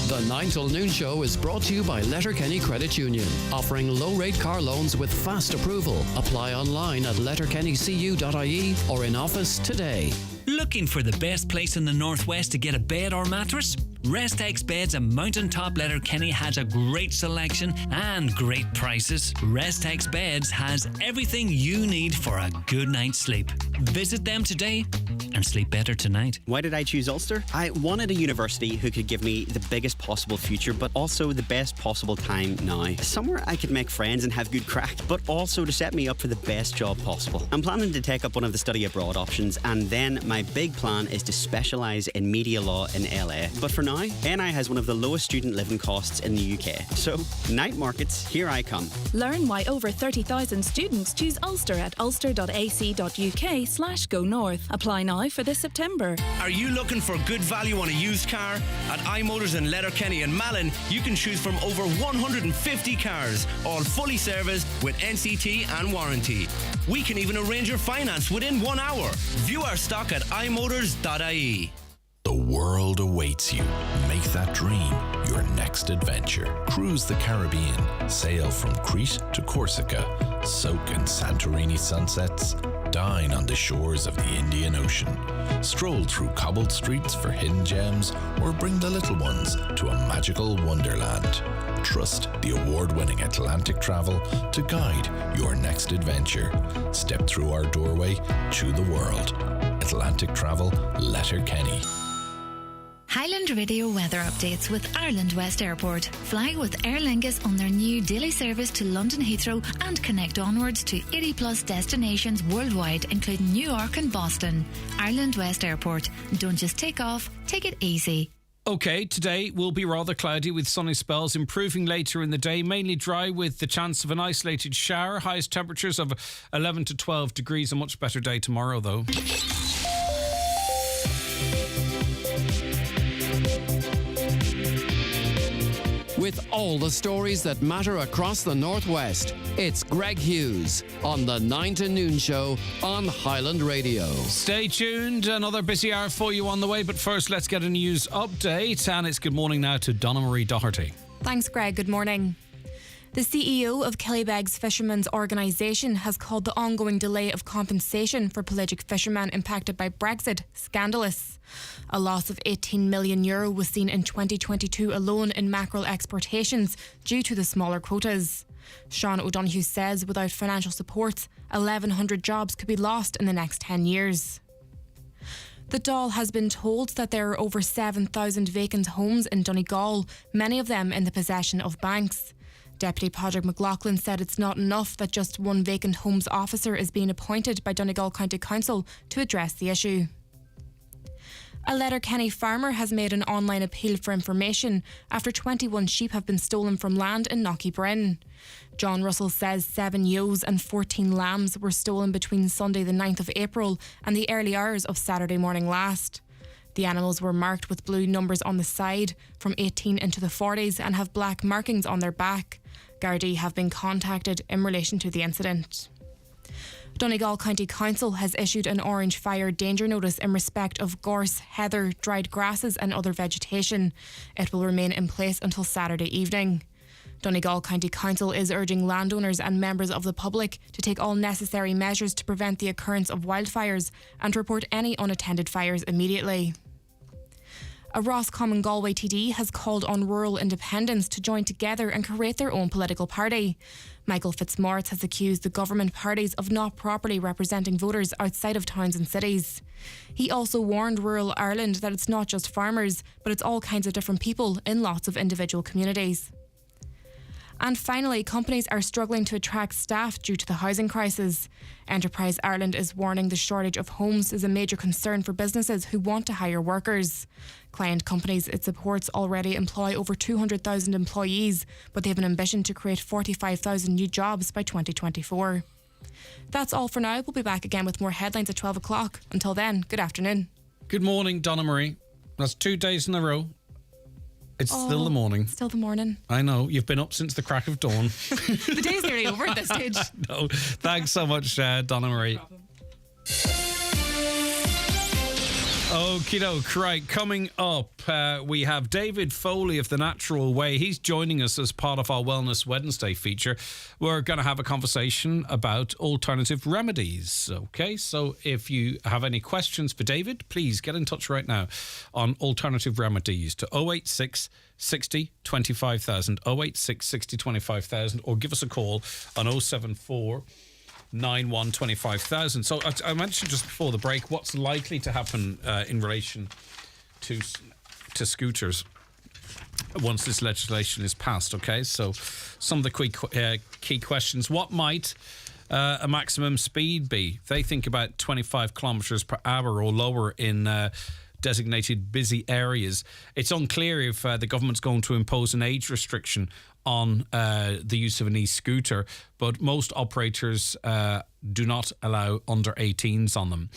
The 9 till noon show is brought to you by Letterkenny Credit Union, offering low-rate car loans with fast approval. Apply online at letterkennycu.ie or in office today. Looking for the best place in the Northwest to get a bed or mattress? Restex Beds and Mountaintop Letterkenny has a great selection and great prices. Restex Beds has everything you need for a good night's sleep. Visit them today and sleep better tonight. Why did I choose Ulster? I wanted a university who could give me the biggest possible future, but also the best possible time now. Somewhere I could make friends and have good crack, but also to set me up for the best job possible. I'm planning to take up one of the study abroad options, and then my big plan is to specialise in media law in LA. But for now, NI has one of the lowest student living costs in the UK. So, night markets, here I come. Learn why over 30,000 students choose Ulster at ulster.ac.uk/go north. Apply now for this September. Are you looking for good value on a used car? At iMotors in Letterkenny and Malin, you can choose from over 150 cars, all fully serviced with NCT and warranty. We can even arrange your finance within 1 hour. View our stock at imotors.ie. The world awaits you. Make that dream your next adventure. Cruise the Caribbean. Sail from Crete to Corsica. Soak in Santorini sunsets. Dine on the shores of the Indian Ocean. Stroll through cobbled streets for hidden gems, or bring the little ones to a magical wonderland. Trust the award-winning Atlantic Travel to guide your next adventure. Step through our doorway to the world. Atlantic Travel, Letterkenny. Highland Radio weather updates with Ireland West Airport. Fly with Aer Lingus on their new daily service to London Heathrow and connect onwards to 80 plus destinations worldwide, including New York and Boston. Ireland West Airport. Don't just take off, take it easy. Okay, today will be rather cloudy with sunny spells, improving later in the day, mainly dry with the chance of an isolated shower. Highest temperatures of 11 to 12 degrees. A much better day tomorrow, though. With all the stories that matter across the Northwest, it's Greg Hughes on the 9 to noon show on Highland Radio. Stay tuned. Another busy hour for you on the way. But first, let's get a news update. And it's good morning now to Donna Marie Doherty. Thanks, Greg. Good morning. The CEO of Killybegs Fishermen's Organisation has called the ongoing delay of compensation for pelagic fishermen impacted by Brexit scandalous. A loss of €18 million was seen in 2022 alone in mackerel exportations due to the smaller quotas. Sean O'Donoghue says without financial support, 1,100 jobs could be lost in the next 10 years. The Dáil has been told that there are over 7,000 vacant homes in Donegal, many of them in the possession of banks. Deputy Padraig McLaughlin said it's not enough that just one vacant homes officer is being appointed by Donegal County Council to address the issue. A Letterkenny farmer has made an online appeal for information after 21 sheep have been stolen from land in Knockybrin. John Russell says 7 ewes and 14 lambs were stolen between Sunday the 9th of April and the early hours of Saturday morning last. The animals were marked with blue numbers on the side from 18 into the 40s and have black markings on their back. Gardaí have been contacted in relation to the incident. Donegal County Council has issued an orange fire danger notice in respect of gorse, heather, dried grasses and other vegetation. It will remain in place until Saturday evening. Donegal County Council is urging landowners and members of the public to take all necessary measures to prevent the occurrence of wildfires and report any unattended fires immediately. A Roscommon Galway TD has called on rural independents to join together and create their own political party. Michael Fitzmaurice has accused the government parties of not properly representing voters outside of towns and cities. He also warned rural Ireland that it's not just farmers, but it's all kinds of different people in lots of individual communities. And finally, companies are struggling to attract staff due to the housing crisis. Enterprise Ireland is warning the shortage of homes is a major concern for businesses who want to hire workers. Client companies it supports already employ over 200,000 employees, but they have an ambition to create 45,000 new jobs by 2024. That's all for now. We'll be back again with more headlines at 12 o'clock. Until then, good afternoon. Good morning, Donna Marie. That's 2 days in a row. It's still the morning. Still the morning. I know. You've been up since the crack of dawn. The day's nearly over at this stage. No. Thanks so much, Donna Marie. Okie doke. Right, coming up, we have David Foley of The Natural Way. He's joining us as part of our Wellness Wednesday feature. We're going to have a conversation about alternative remedies. Okay, so if you have any questions for David, please get in touch right now on alternative remedies to 086 60 25,000, 086 60 25,000, or give us a call on 074 91 25,000. So I mentioned just before the break what's likely to happen in relation to scooters once this legislation is passed. Okay, so some of the key questions: what might a maximum speed be? They think about 25 kilometres per hour or lower in designated busy areas. It's unclear if the government's going to impose an age restriction on the use of an e-scooter, but most operators do not allow under 18s on them.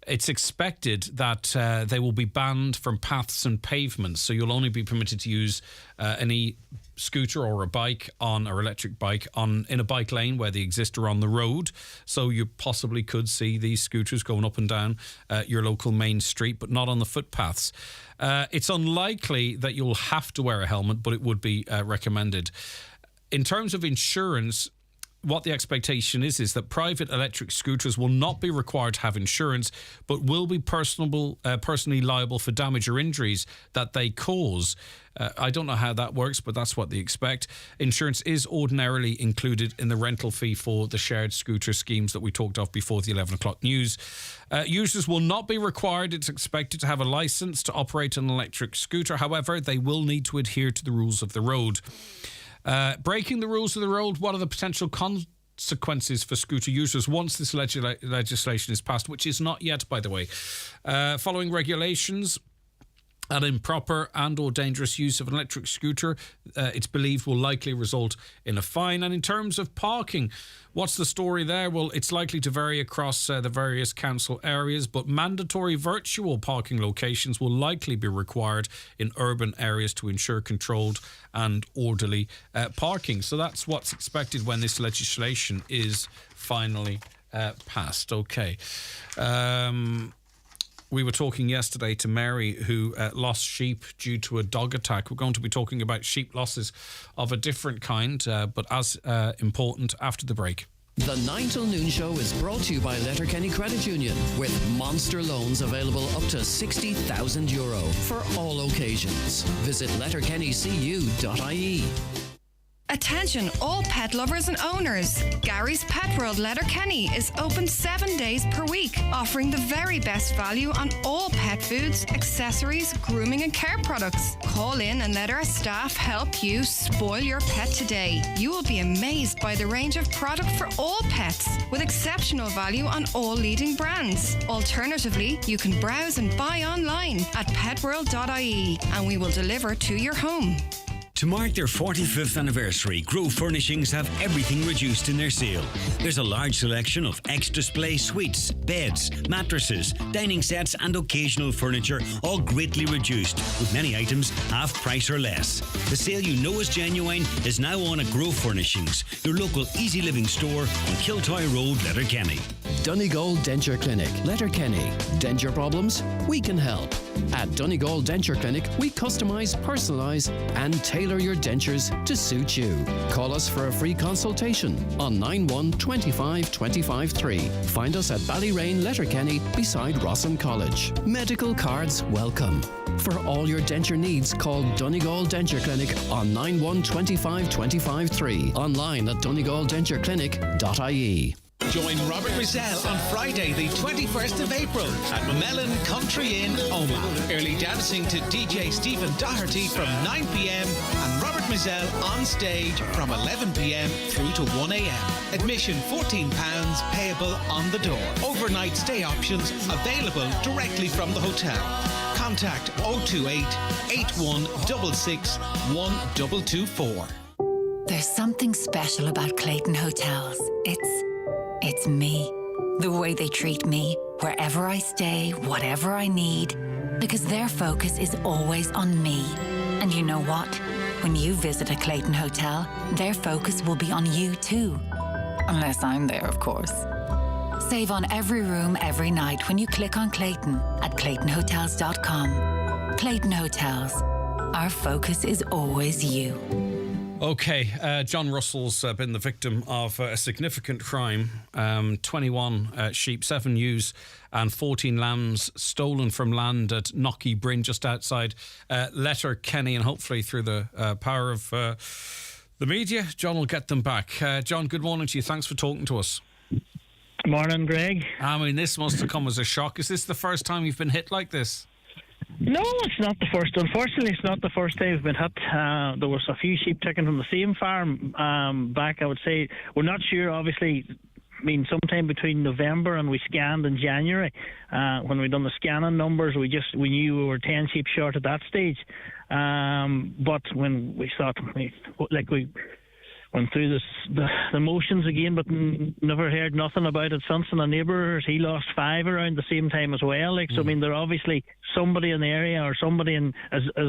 It's expected that they will be banned from paths and pavements, so you'll only be permitted to use an e-scooter or a bike or electric bike in a bike lane where they exist or on the road. So you possibly could see these scooters going up and down your local main street, but not on the footpaths. It's unlikely that you'll have to wear a helmet, but it would be recommended. In terms of insurance, what the expectation is that private electric scooters will not be required to have insurance, but will be personally liable for damage or injuries that they cause. I don't know how that works, but that's what they expect. Insurance is ordinarily included in the rental fee for the shared scooter schemes that we talked of before the 11 o'clock news. Users will not be required, it's expected, to have a licence to operate an electric scooter. However, they will need to adhere to the rules of the road. Breaking the rules of the road, what are the potential consequences for scooter users once this legislation is passed, which is not yet, by the way? Following regulations, an improper and or dangerous use of an electric scooter, it's believed, will likely result in a fine. And in terms of parking, what's the story there? Well, it's likely to vary across the various council areas, but mandatory virtual parking locations will likely be required in urban areas to ensure controlled and orderly parking. So that's what's expected when this legislation is finally passed. Okay. We were talking yesterday to Mary, who lost sheep due to a dog attack. We're going to be talking about sheep losses of a different kind, but as important after the break. The 9 till noon show is brought to you by Letterkenny Credit Union, with monster loans available up to €60,000 for all occasions. Visit letterkennycu.ie. Attention all pet lovers and owners. Gary's Pet World Letterkenny is open 7 days per week, offering the very best value on all pet foods, accessories, grooming and care products. Call in and let our staff help you spoil your pet today. You will be amazed by the range of product for all pets, with exceptional value on all leading brands. Alternatively, you can browse and buy online at petworld.ie and we will deliver to your home. To mark their 45th anniversary, Grove Furnishings have everything reduced in their sale. There's a large selection of ex-display suites, beds, mattresses, dining sets and occasional furniture, all greatly reduced, with many items half price or less. The sale you know is genuine is now on at Grove Furnishings, your local easy living store on Kiltoy Road, Letterkenny. Donegal Denture Clinic, Letterkenny. Denture problems? We can help. At Donegal Denture Clinic, we customise, personalise and tailor your dentures to suit you. Call us for a free consultation on 91 25 25 3. Find us at Ballyrain, Letterkenny, beside Rossin College. Medical cards welcome. For all your denture needs, call Donegal Denture Clinic on 91 25 25 3. Online at donegaldentureclinic.ie. Join Robert Rizal on Friday, the 21st of April at Mamellan Country Inn, Omagh. Early dancing to DJ Stephen Doherty from 9 p.m. and Robert Mademoiselle on stage from 11 p.m. through to 1 a.m. Admission £14, payable on the door. Overnight stay options available directly from the hotel. Contact 028 8166 1224. There's something special about Clayton Hotels. It's me. The way they treat me, wherever I stay, whatever I need. Because their focus is always on me. And you know what? When you visit a Clayton Hotel, their focus will be on you too. Unless I'm there, of course. Save on every room every night when you click on Clayton at ClaytonHotels.com. Clayton Hotels. Our focus is always you. Okay, John Russell's been the victim of a significant crime. 21 sheep, 7 ewes and 14 lambs stolen from land at Knocky Bryn, just outside Letterkenny, and hopefully through the power of the media, John will get them back. John, good morning to you. Thanks for talking to us. Morning, Greg. I mean, this must have come as a shock. Is this the first time you've been hit like this? No, it's not the first. Unfortunately, it's not the first time we've been hit. There was a few sheep taken from the same farm back, I would say. We're not sure, obviously. I mean, sometime between November and we scanned in January. When we done the scanning numbers, we knew we were 10 sheep short at that stage. But when we thought, we went through the motions again, but never heard nothing about it since. And a neighbour, he lost 5 around the same time as well. So I mean, they're obviously somebody in the area or somebody is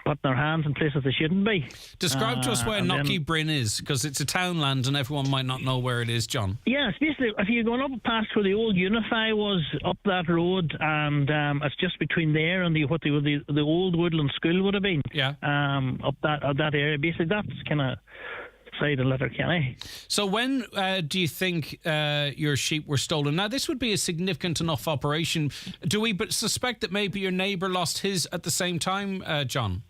putting their hands in places they shouldn't be. Describe to us where Knocky Bryn is, because it's a townland and everyone might not know where it is, John. Yeah, it's basically, if you're going up past where the old Unify was, up that road, and it's just between there and what the old Woodland School would have been. Yeah. Up that area. Basically, that's kind of side of Letterkenny. So when do you think your sheep were stolen? Now, this would be a significant enough operation. Do we suspect that maybe your neighbour lost his at the same time, John?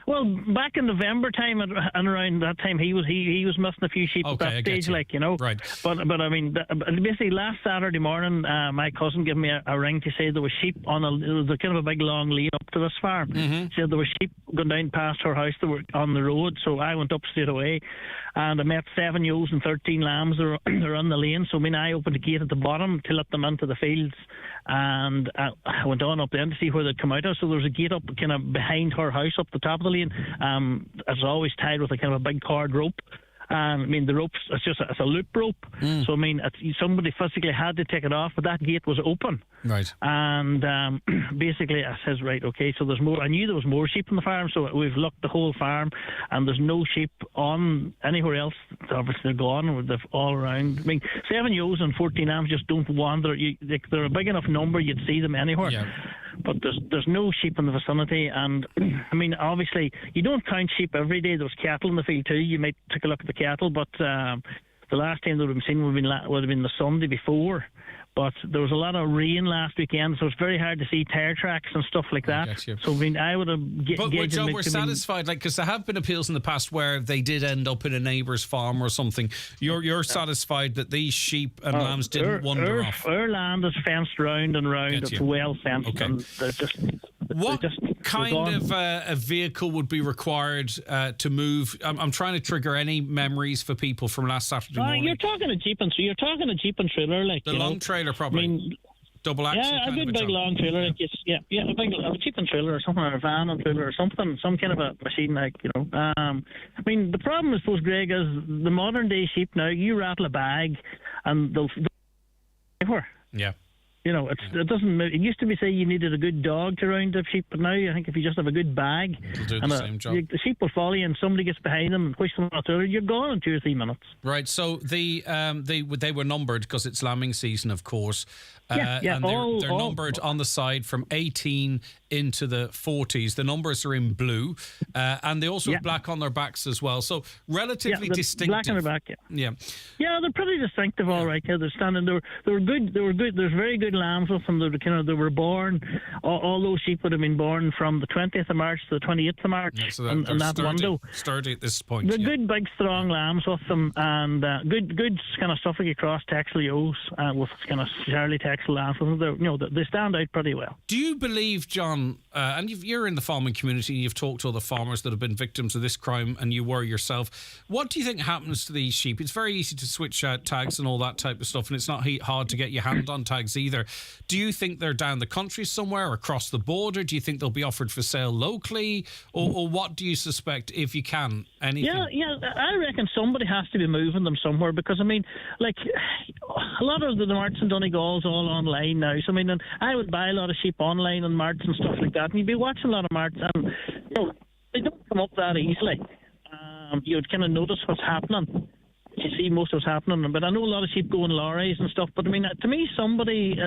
Well, back in November time and around that time, he was missing a few sheep at that stage, like, you know. Right. But I mean, basically last Saturday morning, my cousin gave me a ring to say there was sheep on it was a kind of a big long lane up to this farm. Said there was sheep going down past her house that were on the road, so I went up straight away, and I met 7 ewes and 13 lambs. They're on the lane, so I mean, I opened the gate at the bottom to let them into the fields, and I went on up then to see where they'd come out of. So there was a gate up kind of behind her house up the top of the lane. It's always tied with a kind of a big cord rope. I mean, the rope's it's a loop rope. So I mean, somebody physically had to take it off, but that gate was open. Right. And basically, I says, right, okay, so there's more. I knew there was more sheep on the farm, so we've looked the whole farm, and there's no sheep on anywhere else. Obviously, they're gone. They're all around. I mean, 7 ewes and 14 lambs just don't wander. They're a big enough number, you'd see them anywhere. Yeah. But there's no sheep in the vicinity, and I mean, obviously, you don't count sheep every day. There's cattle in the field too. You might take a look at the cattle, but the last time they would have been seen would have been the Sunday before. But there was a lot of rain last weekend, so it's very hard to see tire tracks and stuff like that. So I mean, I would have. But John, we're satisfied, like, because there have been appeals in the past where they did end up in a neighbour's farm or something. You're satisfied that these sheep and lambs didn't wander off. Our land is fenced round and round. It's well fenced. Okay. And they're just. What kind of a vehicle would be required to move? I'm trying to trigger any memories for people from last Saturday morning. You're talking a Jeep and trailer, like the long trailer, probably. I mean, double axle. Yeah, a good big long trailer. Like a Jeep and trailer or something, or a van and trailer or something, some kind of a machine, like, you know. I mean, the problem, I suppose, Greg, is the modern day sheep now. You rattle a bag, and they'll everywhere. Yeah. You know, it doesn't move. It used to be say you needed a good dog to round up sheep, but now I think if you just have a good bag, it'll do the same job. The sheep will follow you, and somebody gets behind them and pushes them out there, you're gone in 2 or 3 minutes. Right. So they were numbered because it's lambing season, of course. And they're numbered on the side from 18 into the 40s. The numbers are in blue, and they also have black on their backs as well. So relatively distinctive. Black on their back. Yeah. Yeah, they're pretty distinctive, all right. Yeah, they're standing. They were good. There's very good lambs with them. They were born. All those sheep would have been born from the 20th of March to the 28th of March. Yeah, so in that sturdy, window. Sturdy at this point. They're good, big, strong lambs with them, and good kind of Suffolk Cross Texel ewes with kind of Charlie Texel lambs with them. They stand out pretty well. Do you believe, John, John, and you're in the farming community, you've talked to other farmers that have been victims of this crime, and you were yourself. What do you think happens to these sheep? It's very easy to switch out tags and all that type of stuff, and it's not hard to get your hand on tags either. Do you think they're down the country somewhere, across the border? Do you think they'll be offered for sale locally? Or what do you suspect, if you can? Anything? Yeah, I reckon somebody has to be moving them somewhere, because, I mean, like, a lot of the marts in Donegal's all online now. So, I mean, and I would buy a lot of sheep online on marts and stuff like that, and you'd be watching a lot of marts, and, you know, they don't come up that easily. You'd kind of notice what's happening. You see most of what's happening, but I know a lot of sheep go in lorries and stuff. But I mean, to me, somebody's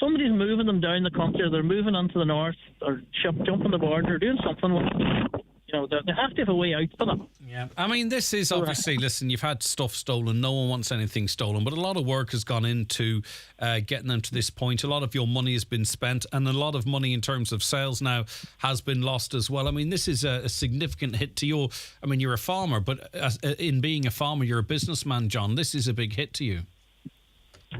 moving them down the country. Or they're moving onto the north, or jumping the border, or doing something with them. You know, they have to have a way out for them. Yeah, I mean, this is obviously, listen, you've had stuff stolen. No one wants anything stolen, but a lot of work has gone into getting them to this point. A lot of your money has been spent, and a lot of money in terms of sales now has been lost as well. I mean, this is a significant hit to you. I mean, you're a farmer, but in being a farmer, you're a businessman, John. This is a big hit to you.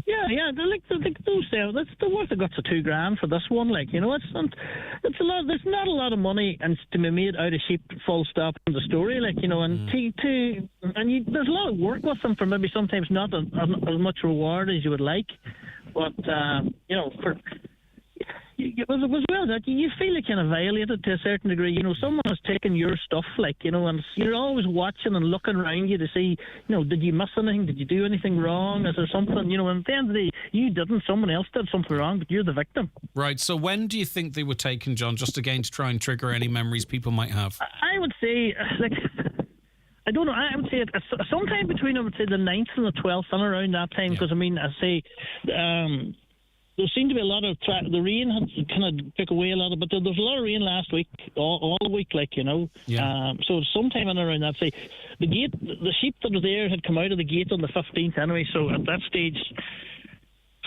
Yeah, that's the worth of guts of $2,000 for this one. Like, you know, it's a lot. There's not a lot of money and to be made out of sheep. Full stop in the story, like, you know, and there's a lot of work with them for maybe sometimes not as much reward as you would like, but you know, for. As well that you feel like kind of violated to a certain degree. You know, someone has taken your stuff, like, you know, and you're always watching and looking around you to see, you know, did you miss anything? Did you do anything wrong? Is there something, you know, and at the end of the day, you didn't, someone else did something wrong, but you're the victim. Right, so when do you think they were taken, John, just again to try and trigger any memories people might have? I would say, like, I don't know, I would say sometime between, I would say, the 9th and the 12th and around that time, because, I mean, I say, there seemed to be a lot of the rain had kind of took away a lot of, but there was a lot of rain last week, all week, like, you know. Yeah. So sometime in around that, say, the sheep that were there had come out of the gate on the 15th anyway. So at that stage,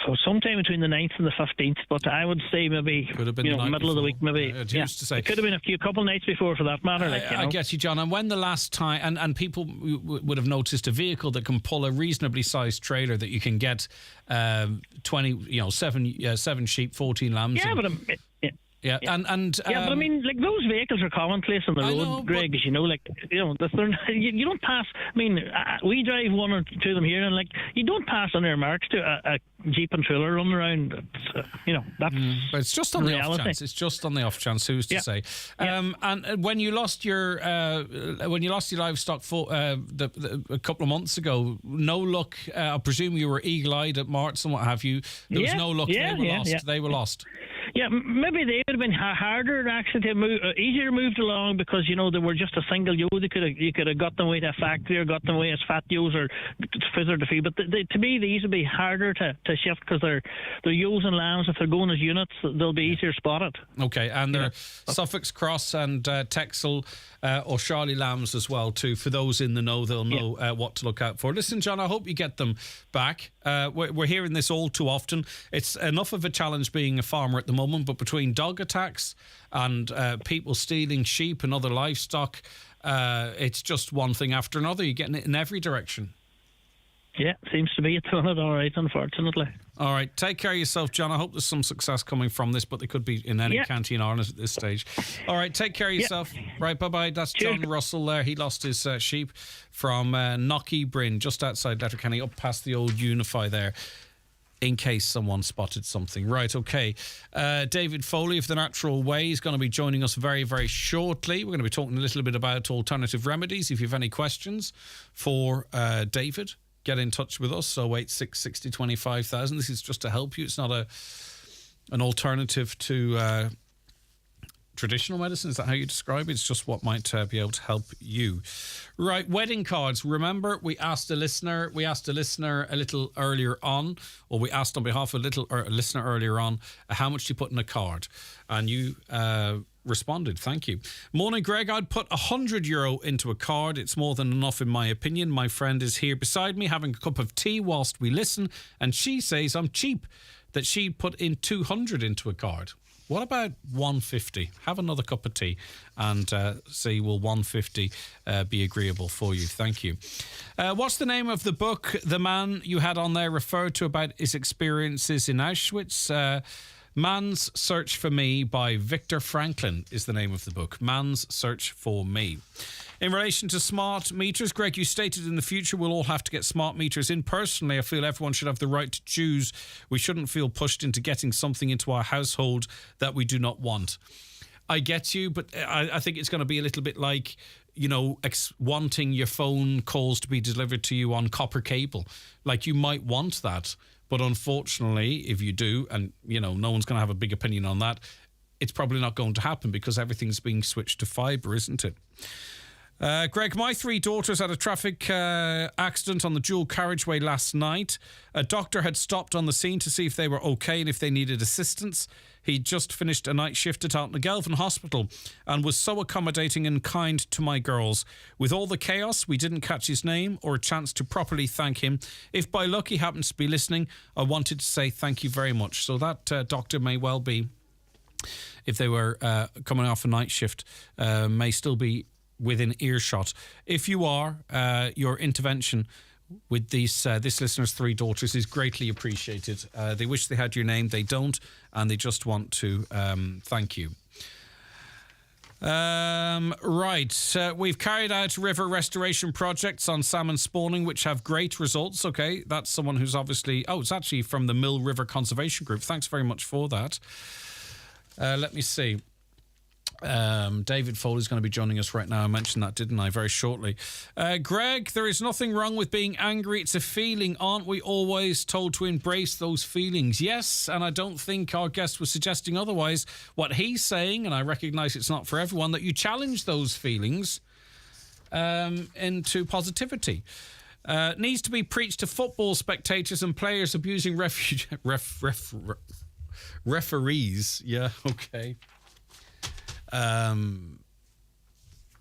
so sometime between the 9th and the 15th, but I would say maybe, could have been, you know, middle of the week, maybe. To say. It could have been a couple nights before, for that matter. Like, you know? I get you, John. And when the last time, and people would have noticed a vehicle that can pull a reasonably sized trailer that you can get 20, you know, seven sheep, 14 lambs. Yeah, but yeah, and but I mean, like, those vehicles are commonplace on the road, Greg, as you know, like, you know, you don't pass. I mean, we drive one or two of them here, and like, you don't pass on their marks to a Jeep and trailer running around. You know, that's but it's just on the reality. off chance. It's just on the off chance. Who's to say? And when you lost your livestock for a couple of months ago, no luck. I presume you were eagle-eyed at marts and what have you. There was no luck. They were lost. They were lost. Yeah, maybe they would have been harder actually to move, easier moved along, because, you know, they were just a single ewe. You could have got them away to a factory or got them away as fat ewes or further to feed. But to me, these would be harder to shift, because they're ewes and lambs. If they're going as units, they'll be easier spotted. Okay, and they're Suffolk's Cross and Texel or Charlie lambs as well too. For those in the know, they'll know what to look out for. Listen, John, I hope you get them back. We're hearing this all too often. It's enough of a challenge being a farmer at the moment, but between dog attacks and people stealing sheep and other livestock, it's just one thing after another. You're getting it in every direction. Yeah, seems to be. It's doing it all right, unfortunately. All right, take care of yourself, John. I hope there's some success coming from this, but they could be in any county in Ireland at this stage. All right, take care of yourself. Right, bye-bye. That's John Russell there. He lost his sheep from Knocky Bryn, just outside Letterkenny, up past the old Unify there, in case someone spotted something. Right, okay. David Foley of The Natural Way is going to be joining us very, very shortly. We're going to be talking a little bit about alternative remedies. If you have any questions for David, get in touch with us. 086 60 25,000. This is just to help you. It's not an alternative to traditional medicine. Is that how you describe it? It's just what might be able to help you. Right, wedding cards. Remember, we asked a listener a little earlier on, or we asked on behalf of a listener earlier on, how much do you put in a card? And you responded. Thank you. Morning, Greg. I'd put €100 into a card. It's more than enough in my opinion. My friend is here beside me having a cup of tea whilst we listen, and she says I'm cheap, that she'd put in 200 into a card. What about 150? Have another cup of tea and see, will 150 be agreeable for you? Thank you. What's the name of the book the man you had on there referred to about his experiences in Auschwitz? Man's Search for Me by Viktor Franklin is the name of the book. Man's Search for Me. In relation to smart meters, Greg, you stated in the future we'll all have to get smart meters in. Personally, I feel everyone should have the right to choose. We shouldn't feel pushed into getting something into our household that we do not want. I get you, but I think it's going to be a little bit like, you know, wanting your phone calls to be delivered to you on copper cable. Like, you might want that, but unfortunately, if you do, and, you know, no one's going to have a big opinion on that, it's probably not going to happen because everything's being switched to fibre, isn't it? Greg, my 3 daughters had a traffic accident on the dual carriageway last night. A doctor had stopped on the scene to see if they were okay and if they needed assistance. He'd just finished a night shift at Altnagelvin Hospital and was so accommodating and kind to my girls. With all the chaos, we didn't catch his name or a chance to properly thank him. If by luck he happens to be listening, I wanted to say thank you very much. So that doctor may well be, if they were coming off a night shift, may still be within earshot. If you are, your intervention with this listener's 3 daughters is greatly appreciated. They wish they had your name, they don't, and they just want to thank you. We've carried out river restoration projects on salmon spawning, which have great results. Okay, that's someone who's obviously... Oh, it's actually from the Mill River Conservation Group. Thanks very much for that. Let me see. David Foley's going to be joining us right now. I mentioned that, didn't I, very shortly. Greg, there is nothing wrong with being angry. It's a feeling. Aren't we always told to embrace those feelings? Yes, and I don't think our guest was suggesting otherwise. What he's saying, and I recognise it's not for everyone, that you challenge those feelings into positivity. Needs to be preached to football spectators and players abusing referees. Yeah, okay.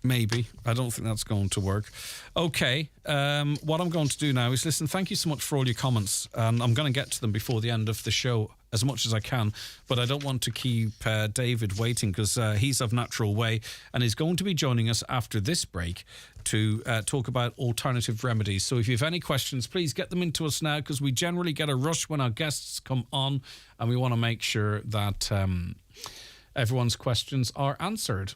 Maybe. I don't think that's going to work. Okay. What I'm going to do now is listen, thank you so much for all your comments. I'm going to get to them before the end of the show as much as I can, but I don't want to keep David waiting because he's of Natural Way and is going to be joining us after this break to talk about alternative remedies. So if you have any questions, please get them into us now because we generally get a rush when our guests come on and we want to make sure that everyone's questions are answered.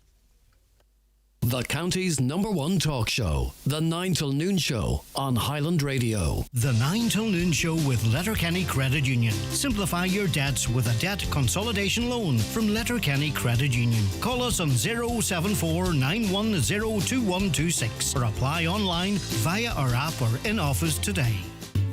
The county's #1 talk show, The 9 till Noon Show on Highland Radio. The 9 till Noon Show with Letterkenny Credit Union. Simplify your debts with a debt consolidation loan from Letterkenny Credit Union. Call us on 074 910 2126 or apply online via our app or in office today.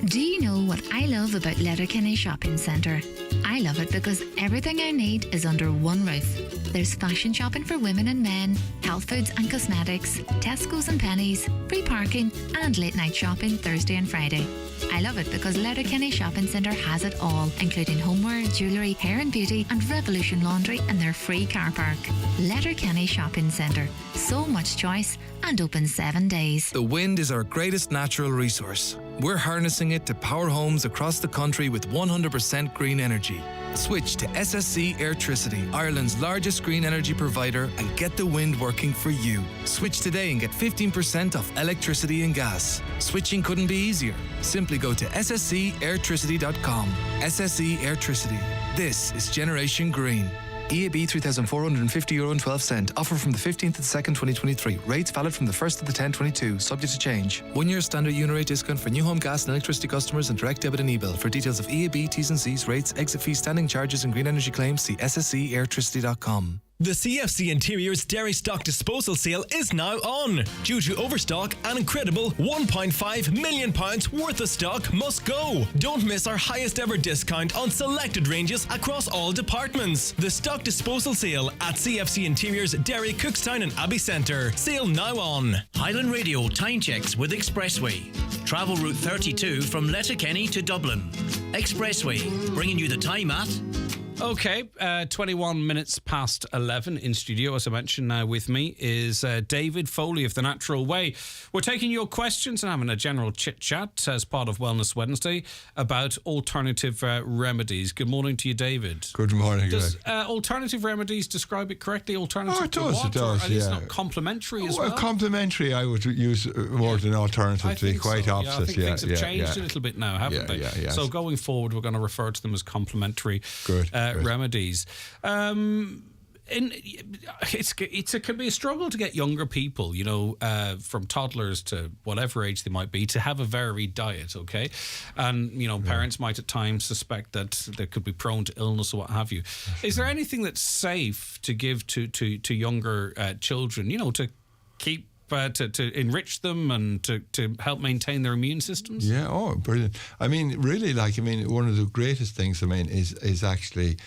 Do you know what I love about Letterkenny Shopping Centre? I love it because everything I need is under one roof. There's fashion shopping for women and men, health foods and cosmetics, Tesco's and Pennies, free parking and late night shopping Thursday and Friday. I love it because Letterkenny Shopping Centre has it all, including homeware, jewellery, hair and beauty and Revolution Laundry and their free car park. Letterkenny Shopping Centre. So much choice and open 7 days. The wind is our greatest natural resource. We're harnessing it to power homes across the country with 100% green energy. Switch to SSC Airtricity, Ireland's largest green energy provider, and get the wind working for you. Switch today and get 15% off electricity and gas. Switching couldn't be easier. Simply go to sscairtricity.com. SSE Airtricity. This is Generation Green. EAB €3,450.12. Offer from the 15th to the 2nd, 2023. Rates valid from the 1st to the 10th, 22. Subject to change. 1 year standard unit rate discount for new home gas and electricity customers and direct debit and e-bill. For details of EAB, T's and C's, rates, exit fees, standing charges and green energy claims, see sscairtricity.com. The CFC Interiors Dairy Stock Disposal Sale is now on. Due to overstock, an incredible £1.5 million worth of stock must go. Don't miss our highest ever discount on selected ranges across all departments. The Stock Disposal Sale at CFC Interiors Dairy, Cookstown and Abbey Centre. Sale now on. Highland Radio time checks with Expressway. Travel route 32 from Letterkenny to Dublin. Expressway, bringing you the time at... Okay, 21 minutes past 11 in studio. As I mentioned, now with me is David Foley of The Natural Way. We're taking your questions and having a general chit-chat as part of Wellness Wednesday about alternative remedies. Good morning to you, David. Good morning, Does alternative remedies describe it correctly? Alternative it does, to what? it does, and it's yeah. not complementary as well? Complementary, I would use more than alternative, to be quite opposite. I think things have changed a little bit now, haven't they? Yeah. So going forward, we're going to refer to them as complementary. Good. remedies. It can be a struggle to get younger people, from toddlers to whatever age they might be, to have a varied diet, okay? And, parents might at times suspect that they could be prone to illness or what have you. Is there anything that's safe to give to younger children, to keep... to enrich them and to help maintain their immune systems? Yeah, brilliant. Really, one of the greatest things, is actually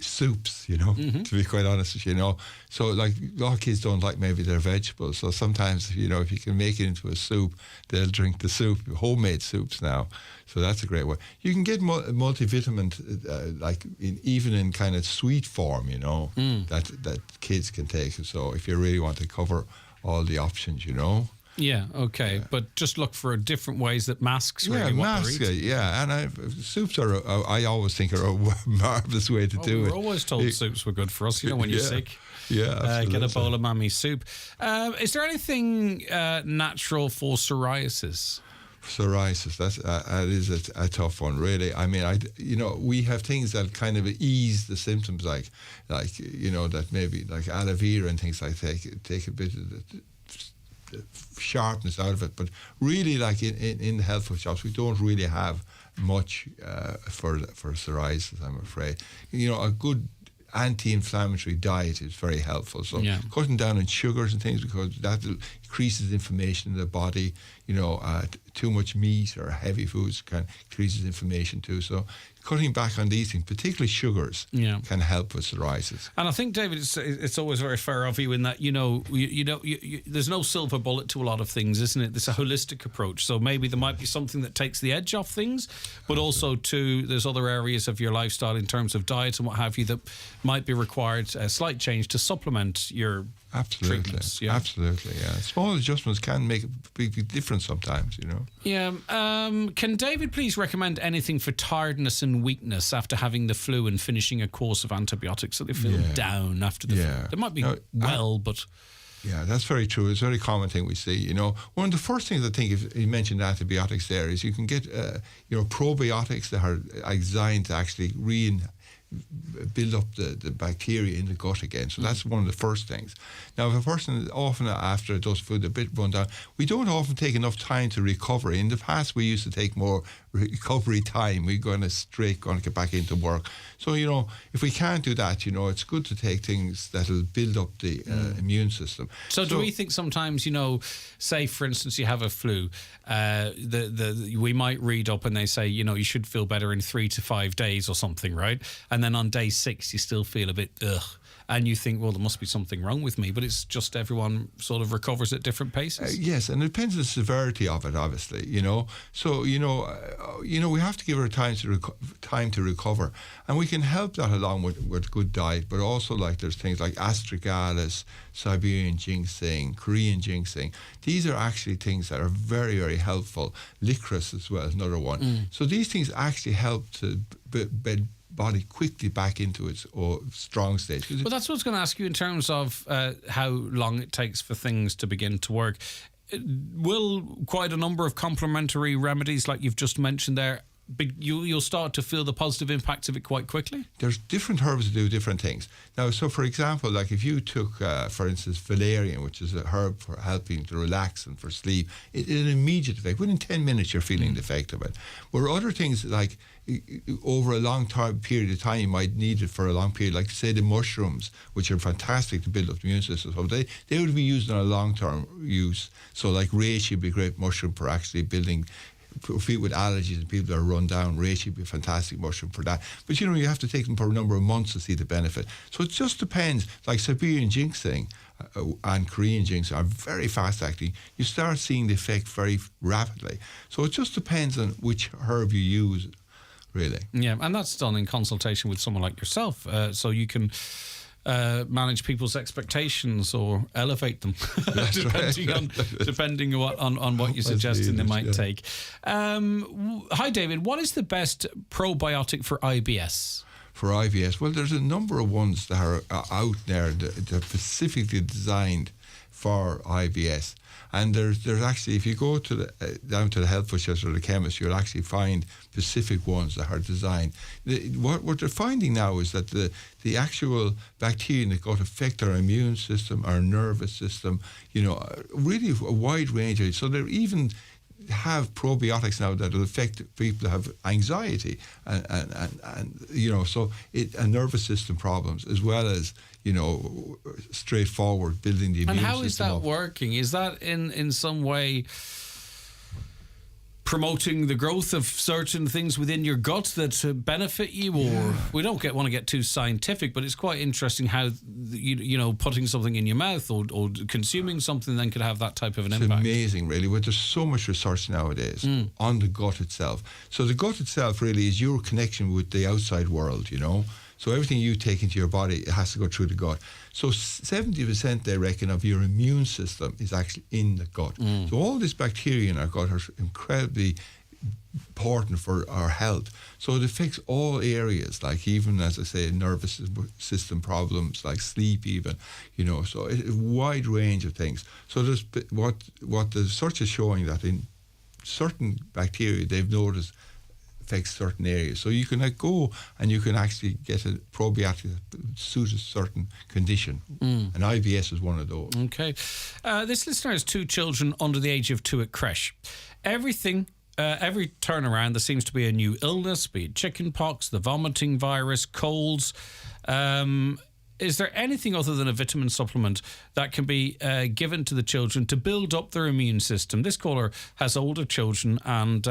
soups, to be quite honest with you, So, a lot of kids don't like maybe their vegetables. So sometimes, if you can make it into a soup, they'll drink the soup, homemade soups now. So that's a great way. You can get multivitamin, even in kind of sweet form, that kids can take. So if you really want to cover all the options, Yeah, okay, but just look for different ways that masks really what they're eating. Yeah, and soups I always think are a marvellous way to do it. We're always told soups were good for us, when you're sick. Yeah, absolutely. Get a bowl of Mammy's soup. Is there anything natural for psoriasis? Psoriasis, that is a tough one, really. We have things that kind of ease the symptoms, like that maybe like aloe vera and things like that. Take a bit of the sharpness out of it, but really, in the health food shops, we don't really have much for psoriasis, I'm afraid. A good anti-inflammatory diet is very helpful. So cutting down on sugars and things, because that increases inflammation in the body. Too much meat or heavy foods increases inflammation too. So cutting back on these things, particularly sugars, can help with psoriasis. And I think, David, it's always very fair of you in that there's no silver bullet to a lot of things, isn't it? There's a holistic approach. So maybe there might be something that takes the edge off things, but also too, there's other areas of your lifestyle in terms of diet and what have you that might be required a slight change to supplement your treatments. Yeah. Absolutely. Yeah, small adjustments can make a big difference sometimes. Yeah. Can David please recommend anything for tiredness and weakness after having the flu and finishing a course of antibiotics, so they feel down after the flu? They might be but... Yeah, that's very true. It's a very common thing we see. One of the first things I think, if you mentioned antibiotics there, is you can get probiotics that are designed to actually build up the bacteria in the gut again. So that's one of the first things. Now, if a person is often after a dose of food a bit run down, we don't often take enough time to recover. In the past, we used to take more recovery time. We're going to get back into work. So, if we can't do that, it's good to take things that'll build up the immune system. So do we think sometimes, say, for instance, you have a flu, we might read up and they say, you should feel better in 3 to 5 days or something, right? And then on day 6, you still feel a bit ugh. And you think, well, there must be something wrong with me, but it's just everyone sort of recovers at different paces. Yes, and it depends on the severity of it, obviously. So we have to give her time to recover, and we can help that along with good diet. But also, there's things like astragalus, Siberian ginseng, Korean ginseng. These are actually things that are very, very helpful. Licorice as well is another one. So these things actually help to body quickly back into its strong state. Well, that's what I was going to ask you in terms of how long it takes for things to begin to work. Will quite a number of complementary remedies, like you've just mentioned there, you'll start to feel the positive impacts of it quite quickly? There's different herbs that do different things. Now, so for example, if you took, for instance, valerian, which is a herb for helping to relax and for sleep, it an immediate effect. Within 10 minutes, you're feeling the effect of it. Where other things, over a long period of time, you might need it for a long period, like say the mushrooms, which are fantastic to build up the immune system. So they would be used on a long-term use. So reishi would be a great mushroom for actually building. For people with allergies and people that are run down, reishi would be a fantastic mushroom for that. But you have to take them for a number of months to see the benefit. So it just depends. Like Siberian ginseng and Korean ginseng are very fast acting. You start seeing the effect very rapidly. So it just depends on which herb you use, really. Yeah, and that's done in consultation with someone like yourself, so you can manage people's expectations or elevate them, depending on what you're suggesting they might take. Hi, David. What is the best probiotic for IBS? For IBS, well, there's a number of ones that are out there that are specifically designed for IBS. And there's actually, if you go to down to the health food shelter or the chemist, you'll actually find specific ones that are designed. What they're finding now is that the actual bacteria in the gut affect our immune system, our nervous system, really a wide range of it. So they're even have probiotics now that will affect people who have anxiety and so and nervous system problems, as well as straightforward building the immune system. And how is that working? Is that in some way promoting the growth of certain things within your gut that benefit you? Or we don't want to get too scientific, but it's quite interesting how putting something in your mouth or consuming something then could have that type of an impact. It's amazing, really. But there's so much research nowadays on the gut itself. So the gut itself really is your connection with the outside world, So everything you take into your body, it has to go through the gut. So 70%, they reckon, of your immune system is actually in the gut. So all this bacteria in our gut are incredibly important for our health. So it affects all areas, like even, as I say, nervous system problems, like sleep even, so a wide range of things. So there's what the research is showing that in certain bacteria, they've noticed affects certain areas. So you can go and you can actually get a probiotic that suits a certain condition. And IBS is one of those. Okay. This listener has 2 children under the age of 2 at creche. Every turnaround, there seems to be a new illness, be it chickenpox, the vomiting virus, colds. Is there anything other than a vitamin supplement that can be given to the children to build up their immune system? This caller has older children and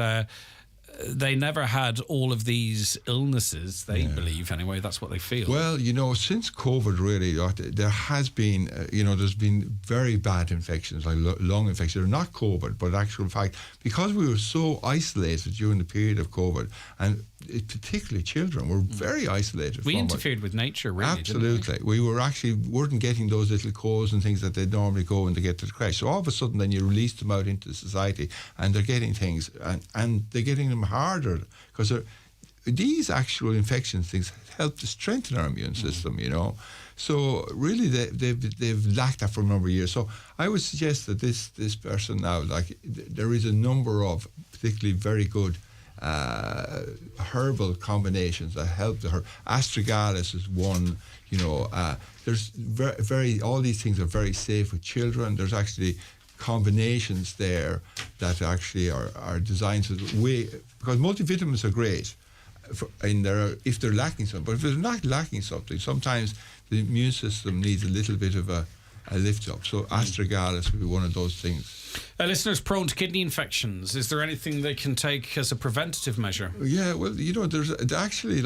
they never had all of these illnesses, they believe anyway. That's what they feel. Well, since COVID, really, there has been, there's been very bad infections, like lung infections. They're not COVID, but actual fact, because we were so isolated during the period of COVID, and particularly children were very isolated. We interfered with nature, really. Absolutely. Didn't we weren't getting those little colds and things that they normally go when they get to the creche. So all of a sudden, then you release them out into society, and they're getting things, and they're getting them harder, because these actual infections things help to strengthen our immune system, So really, they've lacked that for a number of years. So I would suggest that this person now, there is a number of particularly very good herbal combinations that help her. Astragalus is one. There's very all these things are very safe with children. There's actually combinations there that actually are designed to because multivitamins are great if they're lacking something, but if they're not lacking something, sometimes the immune system needs a little bit of a lift up. So astragalus would be one of those things. Listeners prone to kidney infections, is there anything they can take as a preventative measure? Yeah, well, there's actually,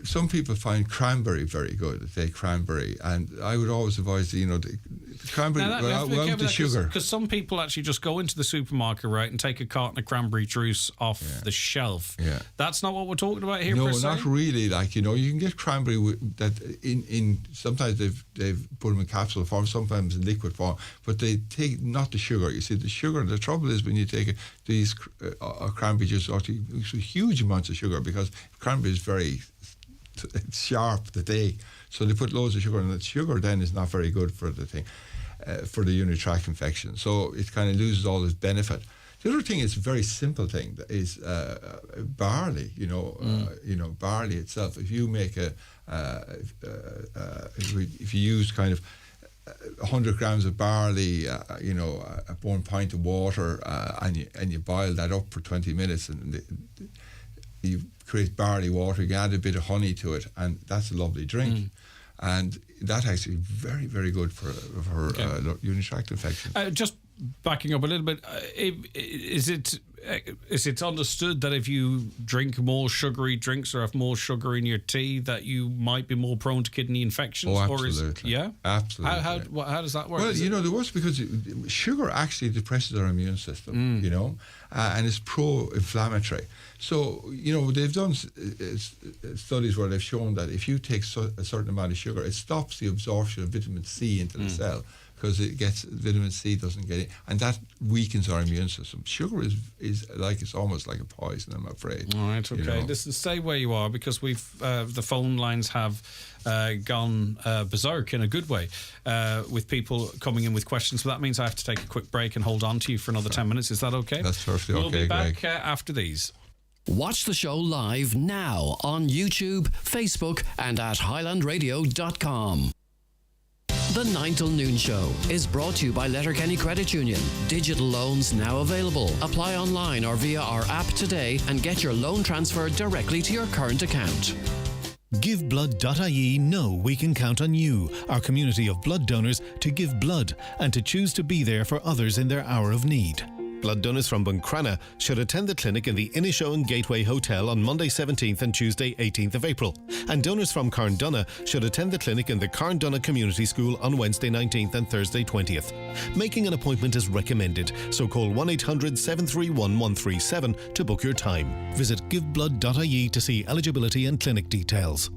some people find cranberry very good. They take cranberry, and I would always advise the cranberry without the sugar. Because some people actually just go into the supermarket, right, and take a carton of cranberry juice off the shelf. Yeah, that's not what we're talking about here. No, per se? Not really. You can get cranberry that in sometimes they've put them in capsule form, sometimes in liquid form, but they take not the sugar. You see, the sugar. The trouble is when you take these cranberry juice, it's huge amounts of sugar, because cranberry is very sharp the day, so they put loads of sugar, and the sugar then is not very good for the thing, for the urinary tract infection. So it kind of loses all its benefit. The other thing is a very simple thing is barley. Barley itself. If you make if you use kind of 100 grams of barley, 1 pint of water, and you boil that up for 20 minutes, and you create barley water. You add a bit of honey to it, and that's a lovely drink. And that actually very, very good for urinary tract infection. Just backing up a little bit, is it understood that if you drink more sugary drinks or have more sugar in your tea, that you might be more prone to kidney infections? Oh, absolutely. Absolutely. How does that work? Well, there was, because sugar actually depresses our immune system, and it's pro-inflammatory. So, they've done studies where they've shown that if you take a certain amount of sugar, it stops the absorption of vitamin C into the cell, because it gets vitamin C doesn't get it, and that weakens our immune system. Sugar is like, it's almost like a poison, I'm afraid. All right, okay. Listen, stay where you are, because we've the phone lines have gone berserk in a good way with people coming in with questions. So that means I have to take a quick break and hold on to you for another 10 minutes. Is that okay? That's perfectly okay, We'll be back Greg. after these. Watch the show live now on YouTube, Facebook, and at highlandradio.com. The 9 till noon show is brought to you by Letterkenny Credit Union. Digital loans now available. Apply online or via our app today and get your loan transferred directly to your current account. GiveBlood.ie know we can count on you, our community of blood donors, to give blood and to choose to be there for others in their hour of need. Blood donors from Buncrana should attend the clinic in the Inishowen Gateway Hotel on Monday 17th and Tuesday 18th of April. And donors from Carndonagh should attend the clinic in the Carndonagh Community School on Wednesday 19th and Thursday 20th. Making an appointment is recommended, so call 1-800-731-137 to book your time. Visit giveblood.ie to see eligibility and clinic details.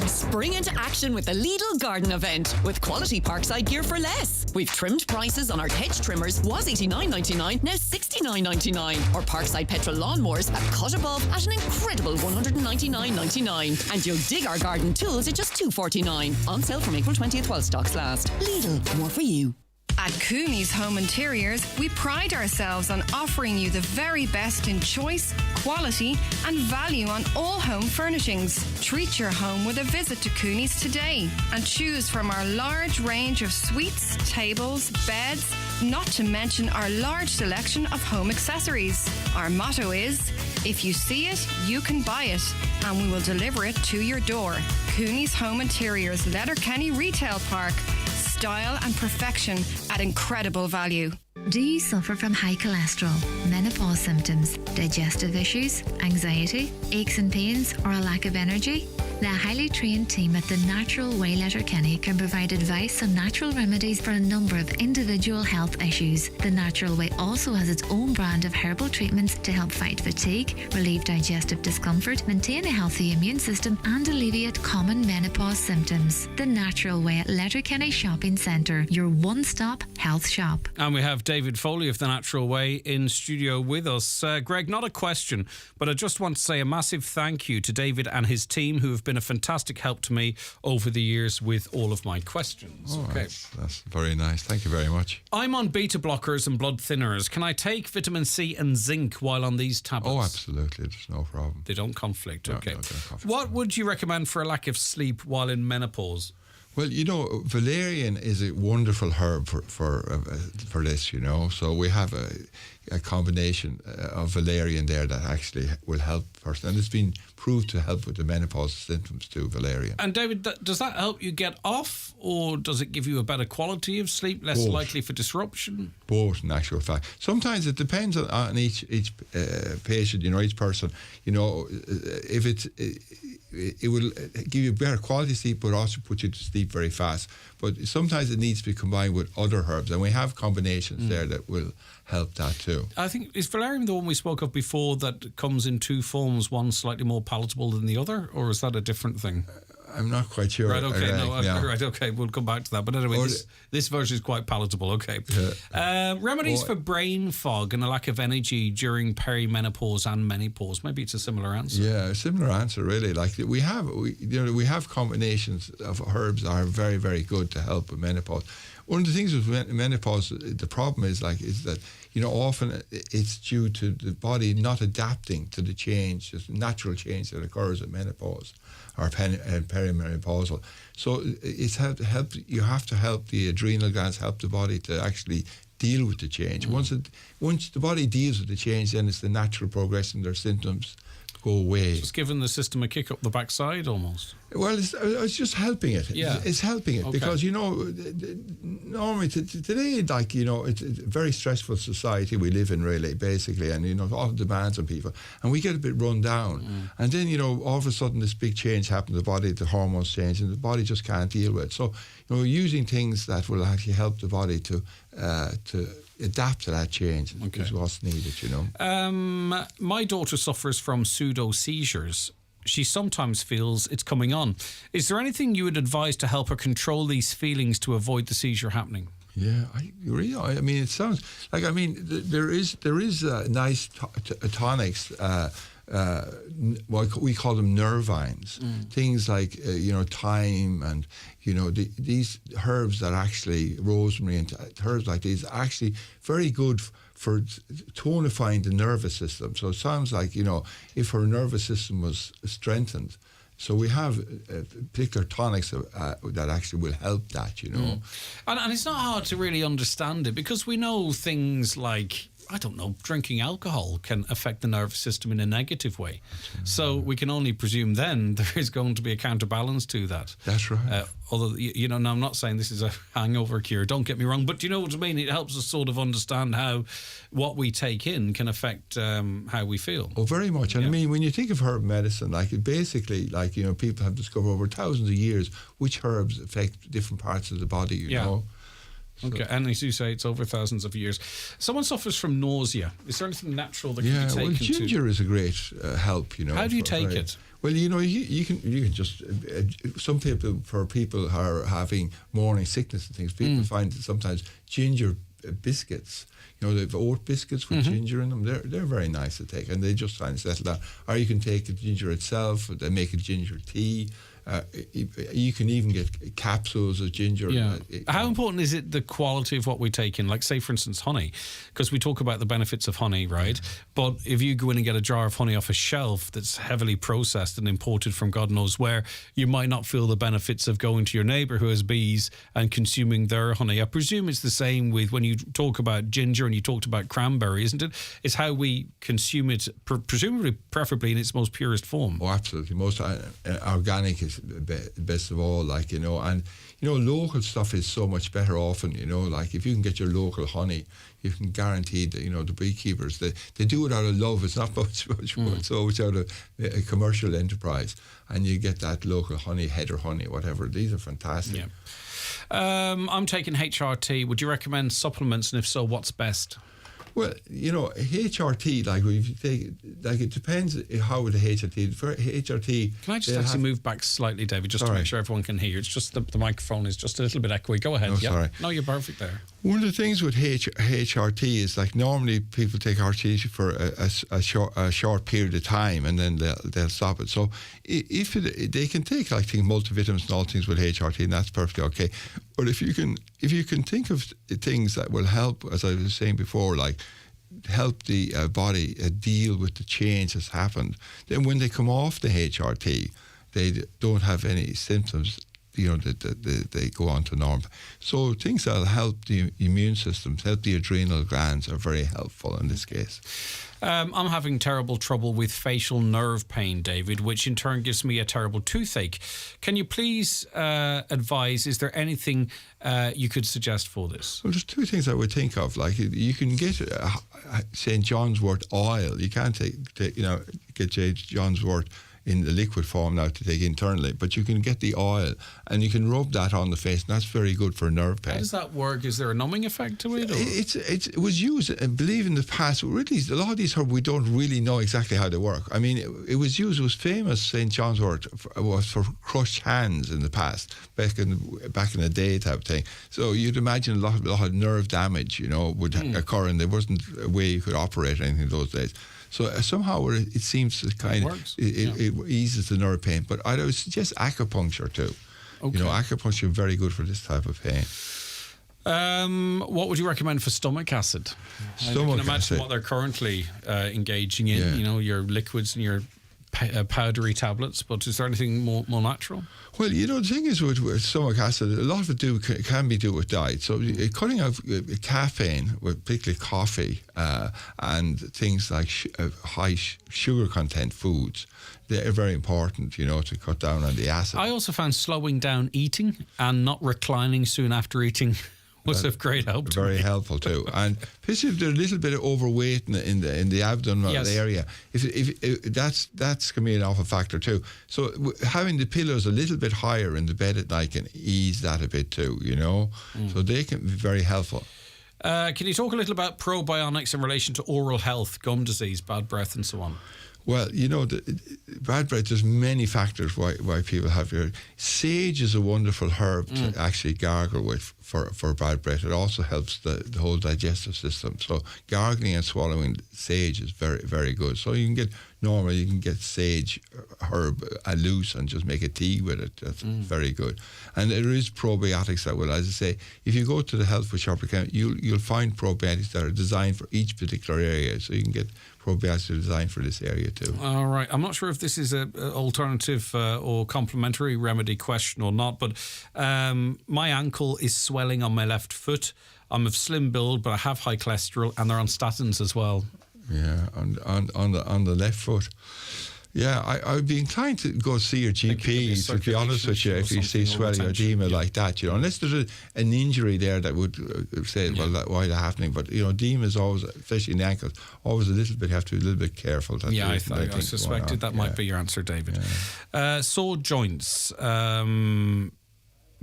Spring into action with the Lidl Garden Event with quality Parkside gear for less. We've trimmed prices on our hedge trimmers, was $89.99, now $69.99. Or Parkside petrol lawnmowers have cut above at an incredible $199.99. And you'll dig our garden tools at just $249. On sale from April 20th while stocks last. Lidl, more for you. At Cooney's Home Interiors, we pride ourselves on offering you the very best in choice, quality and value on all home furnishings. Treat your home with a visit to Cooney's today and choose from our large range of suites, tables, beds, not to mention our large selection of home accessories. Our motto is, if you see it, you can buy it, and we will deliver it to your door. Cooney's Home Interiors, Letterkenny Retail Park. Style and perfection at incredible value. Do you suffer from high cholesterol, menopause symptoms, digestive issues, anxiety, aches and pains, or a lack of energy? The highly trained team at The Natural Way Letterkenny can provide advice on natural remedies for a number of individual health issues. The Natural Way also has its own brand of herbal treatments to help fight fatigue, relieve digestive discomfort, maintain a healthy immune system, and alleviate common menopause symptoms. The Natural Way at Letterkenny Shopping Centre, your one-stop health shop. And we have David Foley of The Natural Way in studio with us. Greg, not a question, but I just want to say a massive thank you to David and his team, who have been a fantastic help to me over the years with all of my questions. Oh, okay, that's very nice. Thank you very much. I'm on beta blockers and blood thinners. Can I take vitamin C and zinc while on these tablets? Oh, absolutely. There's no problem. They don't conflict. Okay. No, they don't conflict. What would you recommend for a lack of sleep while in menopause? Well, valerian is a wonderful herb for this, So we have a combination of valerian there that actually will help a person. And it's been proved to help with the menopause symptoms too, valerian. And David, does that help you get off, or does it give you a better quality of sleep, less likely for disruption? Both, in actual fact. Sometimes it depends on each patient, each person. If it will give you better quality sleep, but also put you to sleep very fast. But sometimes it needs to be combined with other herbs, and we have combinations there that will help that too. I think, is valerian the one we spoke of before that comes in two forms, one slightly more palatable than the other, or is that a different thing? I'm not quite sure. Right, okay, right, okay, we'll come back to that. But anyway, this version is quite palatable, okay. Remedies for brain fog and a lack of energy during perimenopause and menopause. Maybe it's a similar answer. Yeah, a similar answer, really. Like we have combinations of herbs that are very, very good to help with menopause. One of the things with menopause, the problem is that often it's due to the body not adapting to the change, this natural change that occurs at menopause or perimenopausal. So it's you have to help the adrenal glands, help the body to actually deal with the change. Once the body deals with the change, then it's the natural progression of their symptoms go away. It's giving the system a kick up the backside almost. Well, it's just helping it. Yeah. It's helping it because, normally today, it's a very stressful society we live in, really, basically, and, all the demands on people. And we get a bit run down. And then, all of a sudden, this big change happens in the body, the hormones change, and the body just can't deal with it. So, using things that will actually help the body to adapt to that change is what's needed, My daughter suffers from pseudo seizures. she sometimes feels it's coming on. Is there anything you would advise to help her control these feelings to avoid the seizure happening? Yeah, I mean, it sounds like, I mean, there is nice tonics. What we call them nervines. Things like thyme and these herbs that actually, rosemary and herbs like these, are actually very good for tonifying the nervous system. So it sounds like if her nervous system was strengthened. So we have particular tonics that actually will help that, And it's not hard to really understand it, because we know things like, I don't know, drinking alcohol can affect the nervous system in a negative way. So we can only presume then there is going to be a counterbalance to that. That's right. Although, now I'm not saying this is a hangover cure, don't get me wrong, but do you know what I mean? It helps us sort of understand how what we take in can affect how we feel. Oh, very much. And I mean, when you think of herb medicine, people have discovered over thousands of years which herbs affect different parts of the body, you know. Okay, and as you say, it's over thousands of years. Someone suffers from nausea. Is there anything natural that can be taken? Well, ginger is a great help, How do you take it? Well, you can just, some people, for people who are having morning sickness and things, people find that sometimes ginger biscuits, they've oat biscuits with ginger in them, they're very nice to take, and they just try and settle down. Or you can take the ginger itself, they make a ginger tea. You can even get capsules of ginger. Yeah. How important is it, the quality of what we take in? Like, say, for instance, honey, because we talk about the benefits of honey, right? But if you go in and get a jar of honey off a shelf that's heavily processed and imported from God knows where, you might not feel the benefits of going to your neighbour who has bees and consuming their honey. I presume it's the same with when you talk about ginger and you talked about cranberry, isn't it? It's how we consume it, presumably, preferably in its most purest form. Oh, absolutely. Most organic is best of all, and local stuff is so much better often, like if you can get your local honey, you can guarantee that the beekeepers, they do it out of love. It's not much so much out of a commercial enterprise, and you get that local honey, header honey, whatever. These are fantastic. I'm taking HRT. Would you recommend supplements, and if so, what's best? Well, HRT, if you take, it depends how the HRT. For HRT, can I just actually move back slightly, David, just to make sure everyone can hear? It's just the microphone is just a little bit echoey. Go ahead. Sorry. No, you're perfect there. One of the things with HRT is normally people take RT for a short period of time and then they'll stop it. So if they can take multivitamins and all things with HRT, and that's perfectly okay. But if you can think of things that will help, as I was saying before, help the body deal with the change that's happened, then when they come off the HRT, they don't have any symptoms. They go on to normal. So things that'll help the immune system, help the adrenal glands, are very helpful in this case. I'm having terrible trouble with facial nerve pain, David, which in turn gives me a terrible toothache. Can you please advise, is there anything you could suggest for this? Well, there's two things I would think of. You can get St. John's wort oil. You can't get St. John's wort in the liquid form now to take internally, but you can get the oil and you can rub that on the face, and that's very good for nerve pain. How does that work? Is there a numbing effect to it? It was used, I believe, in the past. Really, a lot of these herbs, we don't really know exactly how they work. I mean, it was used, it was famous, St. John's wort was for crushed hands in the past, back in the day type thing. So you'd imagine a lot of nerve damage, would occur, and there wasn't a way you could operate anything in those days. So somehow it seems to it eases the nerve pain. But I would suggest acupuncture too. Okay. Acupuncture is very good for this type of pain. What would you recommend for stomach acid? I can imagine what they're currently engaging in. Yeah. Your liquids and your powdery tablets. But is there anything more natural? Well, the thing is with stomach acid, a lot of it can be due with diet. So cutting out caffeine, particularly coffee, and things like high sugar content foods, they're very important, to cut down on the acid. I also found slowing down eating and not reclining soon after eating was of great help. Very helpful too, and especially if they're a little bit overweight in the abdominal area, if that's can be an awful factor too. So having the pillows a little bit higher in the bed at night can ease that a bit too. So they can be very helpful. Can you talk a little about probiotics in relation to oral health, gum disease, bad breath, and so on? Well, bad breath, there's many factors why people have your... Sage is a wonderful herb to actually gargle with for bad breath. It also helps the whole digestive system. So gargling and swallowing sage is very, very good. So you can get sage herb loose and just make a tea with it. That's very good. And there is probiotics that will, as I say, if you go to the health food shop, you'll find probiotics that are designed for each particular area. So you can get probiotics designed for this area too. All right. I'm not sure if this is an alternative or complementary remedy question or not, but my ankle is swelling on my left foot. I'm of slim build, but I have high cholesterol, and they're on statins as well. Yeah, on the left foot. Yeah, I would be inclined to go see your GP, to be honest with you, if you see swelling or edema like that, unless there's an injury there that would say, why that's happening. But, edema is always, especially in the ankles, always a little bit, you have to be a little bit careful. I suspected that might be your answer, David. Yeah. Sore joints,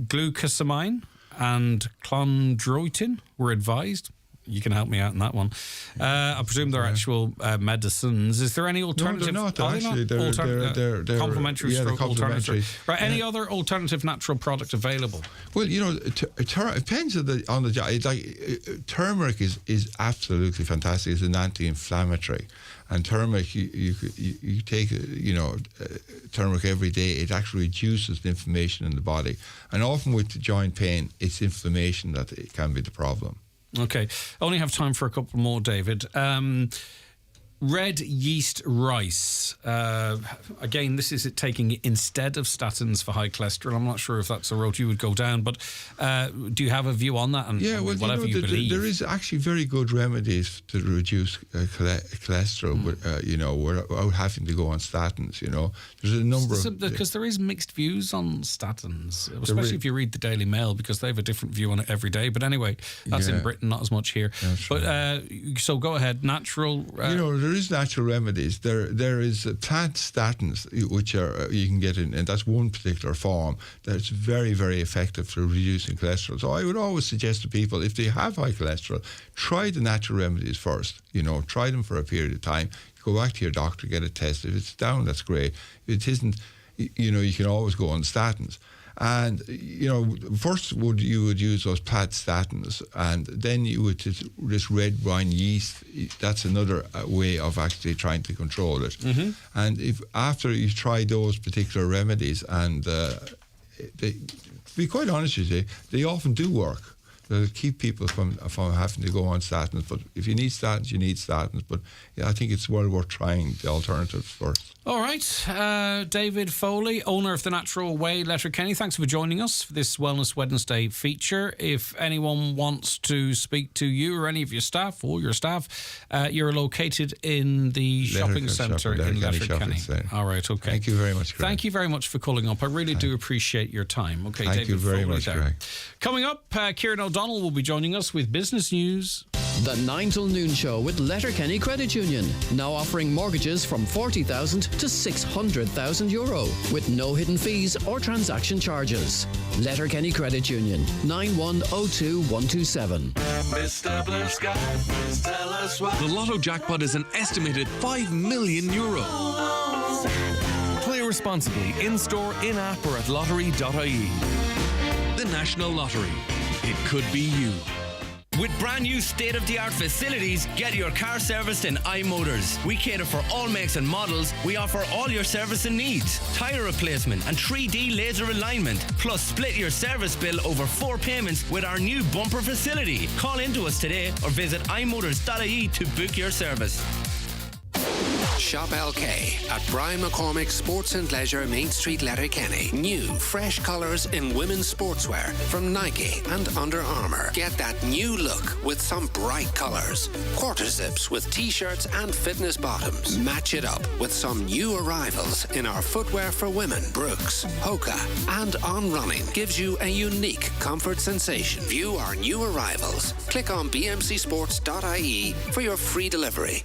glucosamine and clondroitin were advised. You can help me out in that one. I presume they're actual medicines. Is there any alternative? No, they're not. Actually, they're complementary stroke alternative. Right. Any other alternative natural product available? Well, it depends on the turmeric is absolutely fantastic. It's an anti-inflammatory. And turmeric, you take turmeric every day. It actually reduces the inflammation in the body. And often with joint pain, it's inflammation that it can be the problem. Okay. Only have time for a couple more, David. Red yeast rice. Again, this is it taking it instead of statins for high cholesterol. I'm not sure if that's a road you would go down, but do you have a view on that? And whatever you believe. There is actually very good remedies to reduce cholesterol, without having to go on statins. There's a number because there is mixed views on statins, especially if you read the Daily Mail, because they have a different view on it every day. But anyway, that's in Britain, not as much here. But so go ahead. Natural. There is natural remedies. There is plant statins, which you can get in, and that's one particular form that's very, very effective for reducing cholesterol. So I would always suggest to people, if they have high cholesterol, try the natural remedies first. Try them for a period of time. Go back to your doctor, get it tested. If it's down, that's great. If it isn't, you can always go on statins. And, first you would use those plant statins, and then you would this red wine yeast. That's another way of actually trying to control it. Mm-hmm. And if after you try those particular remedies, and to be quite honest with you, they often do work. They'll keep people from having to go on statins. But if you need statins, you need statins. But I think it's well worth trying the alternatives first. All right. David Foley, owner of The Natural Way, Letterkenny, thanks for joining us for this Wellness Wednesday feature. If anyone wants to speak to you or any of your staff, you're located in the shopping centre in Letterkenny. All right, okay. Thank you very much, Greg. Thank you very much for calling up. I really do appreciate your time. Okay, Thank David you very Foley much, there. Greg. Coming up, Kieran O'Donnell will be joining us with business news. The 9 till noon show with Letterkenny Credit Union, now offering mortgages from €40,000 to €600,000 with no hidden fees or transaction charges. Letterkenny Credit Union, 9102127. Mr. Blue Sky, please tell us why. The Lotto jackpot is an estimated €5 million. Play responsibly in-store, in-app or at lottery.ie. The National Lottery. It could be you. With brand new state-of-the-art facilities, get your car serviced in iMotors. We cater for all makes and models. We offer all your servicing needs, tyre replacement and 3D laser alignment. Plus, split your service bill over 4 payments with our new bumper facility. Call into us today or visit imotors.ie to book your service. Shop LK at Brian McCormick Sports and Leisure, Main Street, Letterkenny. New, fresh colours in women's sportswear from Nike and Under Armour. Get that new look with some bright colours. Quarter zips with t-shirts and fitness bottoms. Match it up with some new arrivals in our footwear for women. Brooks, Hoka, and On Running gives you a unique comfort sensation. View our new arrivals. Click on bmcsports.ie for your free delivery.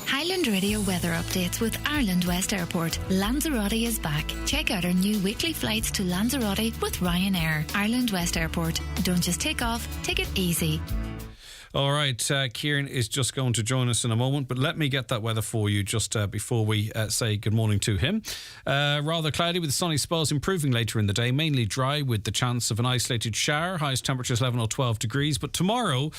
Highland Radio weather updates with Ireland West Airport. Lanzarote is back. Check out our new weekly flights to Lanzarote with Ryanair. Ireland West Airport. Don't just take off, take it easy. All right, Kieran is just going to join us in a moment, but let me get that weather for you just before we say good morning to him. Rather cloudy with sunny spells improving later in the day, mainly dry with the chance of an isolated shower. Highest temperatures 11 or 12 degrees, but tomorrow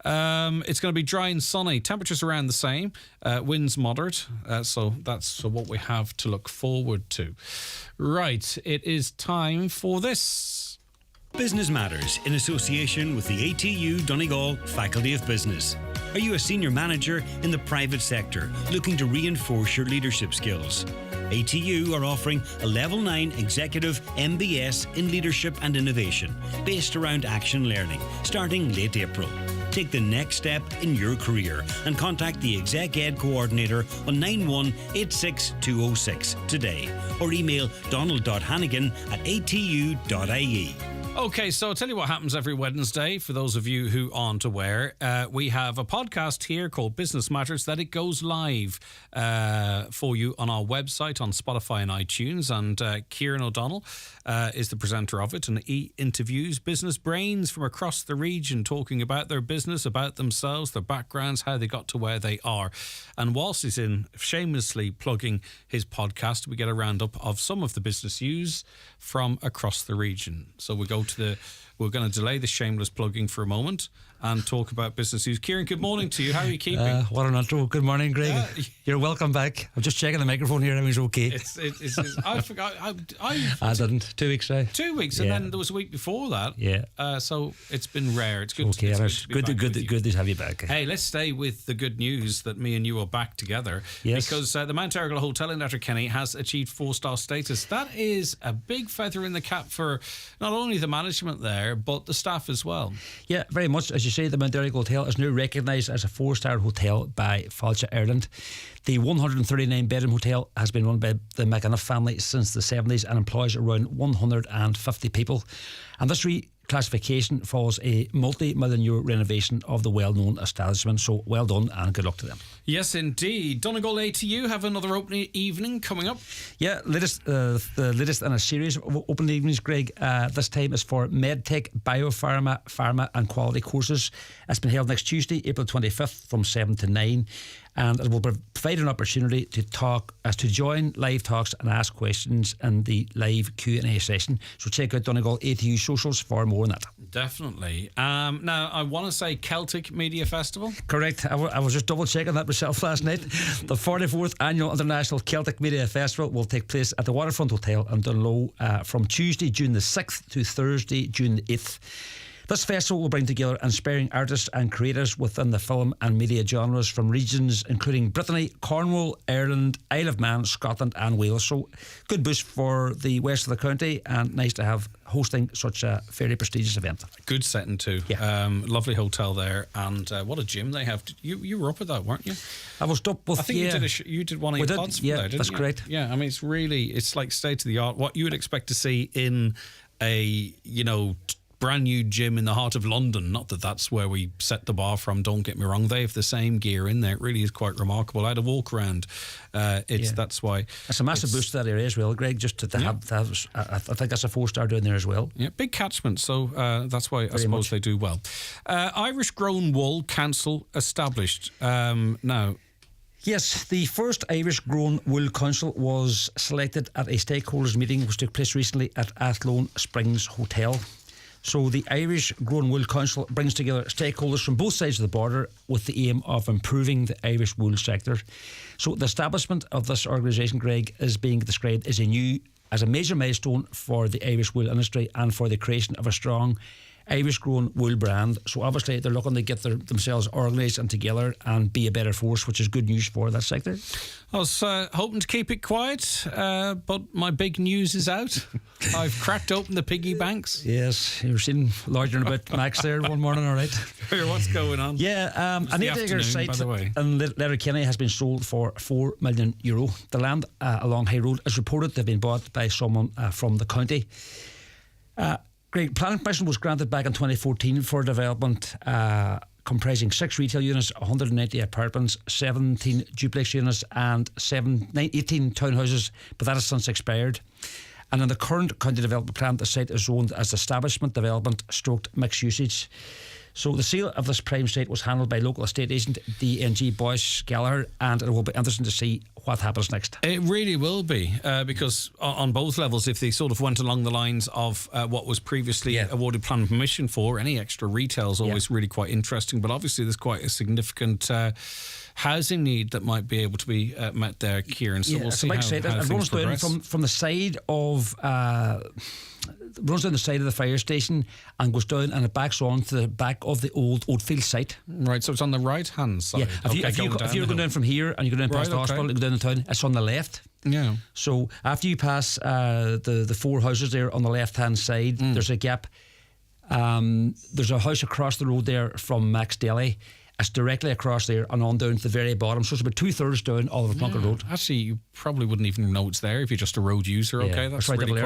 it's going to be dry and sunny. Temperatures around the same. Winds moderate. So that's what we have to look forward to. Right, it is time for this. Business Matters in association with the ATU Donegal Faculty of Business. Are you a senior manager in the private sector looking to reinforce your leadership skills? ATU are offering a Level 9 Executive MBS in Leadership and Innovation based around action learning starting late April. Take the next step in your career and contact the Exec Ed Coordinator on 9186206 today or email donald.hannigan@atu.ie. Okay, so I'll tell you what happens every Wednesday. For those of you who aren't aware, we have a podcast here called Business Matters that it goes live for you on our website, on Spotify and iTunes. And Kieran O'Donnell is the presenter of it, and he interviews business brains from across the region talking about their business, about themselves, their backgrounds, how they got to where they are. And whilst he's in shamelessly plugging his podcast, we get a roundup of some of the business news from across the region. So we're going to delay the shameless plugging for a moment and talk about business news. Kieran, good morning to you. How are you keeping? What an intro. Good morning, Greg. You're welcome back. I'm just checking the microphone here. Everything's okay. I forgot. I didn't. 2 weeks now. 2 weeks, and then there was a week before that. Yeah. So it's been rare. It's good. Okay, it's good to have you back. Hey, let's stay with the good news that me and you are back together. Yes. Because the Mount Errigal Hotel in Letterkenny has achieved 4-star status. That is a big feather in the cap for not only the management there, but the staff as well. Yeah, very much. As you say, the Mount Errigal Hotel is now recognised as a 4-star hotel by Fáilte Ireland. The 139-bedroom hotel has been run by the McAnuff family since the 70s and employs around 150 people. And this reclassification follows a multi-million euro renovation of the well-known establishment. So well done and good luck to them. Yes, indeed. Donegal ATU have another open evening coming up. Yeah, the latest in a series of open evenings, Greg. This time is for MedTech, Biopharma, Pharma and Quality courses. It's been held next Tuesday, April 25th from 7 to 9. And it will provide an opportunity to join live talks and ask questions in the live Q&A session. So check out Donegal ATU socials for more on that. Definitely. Now, I want to say Celtic Media Festival. Correct. I was just double checking that myself last night. The 44th Annual International Celtic Media Festival will take place at the Waterfront Hotel in Dunlow from Tuesday, June the 6th to Thursday, June the 8th. This festival will bring together inspiring artists and creators within the film and media genres from regions including Brittany, Cornwall, Ireland, Isle of Man, Scotland and Wales. So good boost for the west of the county and nice to have hosting such a fairly prestigious event. Good setting too. Yeah. Lovely hotel there, and what a gym they have. You were up with that, weren't you? I was up with. I think you did one of your pods. Yeah, there, didn't that's you? correct. Yeah, I mean it's like state of the art. What you would expect to see in a brand new gym in the heart of London. Not that that's where we set the bar from, don't get me wrong. They have the same gear in there. It really is quite remarkable. I had a walk around. That's why it's a massive boost to that area as well, Greg, just to have I think that's a 4-star down there as well. Yeah, big catchment, so that's why I suppose they do well. Irish grown wool council established now. Yes, the first Irish Grown Wool Council was selected at a stakeholders meeting which took place recently at Athlone Springs Hotel. So the Irish Grown Wool Council brings together stakeholders from both sides of the border with the aim of improving the Irish wool sector. So the establishment of this organisation, Greg, is being described as a major milestone for the Irish wool industry and for the creation of a strong Irish grown wool brand. So obviously they're looking to get themselves organised and together and be a better force, which is good news for that sector. I was hoping to keep it quiet, but my big news is out. I've cracked open the piggy banks. Yes, you were seen larger than about Max there one morning, all right. What's going on? Yeah, an 8-acre site in Letterkenny has been sold for €4 million. The land along High Road is reported to have been bought by someone from the county. Great. Planning permission was granted back in 2014 for development comprising 6 retail units, 190 apartments, 17 duplex units and 18 townhouses, but that has since expired. And in the current county development plan, the site is zoned as establishment development / mixed usage. So the sale of this prime site was handled by local estate agent DNG Boyce Gallagher, and it will be interesting to see what happens next. It really will be, because on both levels, if they sort of went along the lines of what was previously awarded planning permission for, any extra retail is always really quite interesting. But obviously there's quite a significant housing need that might be able to be met there, Kieran. So we'll see how things progress. From the side of... runs down the side of the fire station and goes down, and it backs on to the back of the old Oatfield site. Right, so it's on the right hand side. Yeah, if you're going down from here and you go down past the hospital, you go down the town, it's on the left. Yeah. So after you pass the 4 houses there on the left hand side, there's a gap. There's a house across the road there from Max Deli. It's directly across there and on down to the very bottom. So it's about 2/3 down Oliver Plunkett Road. Actually, you probably wouldn't even know it's there if you're just a road user. Okay, that's really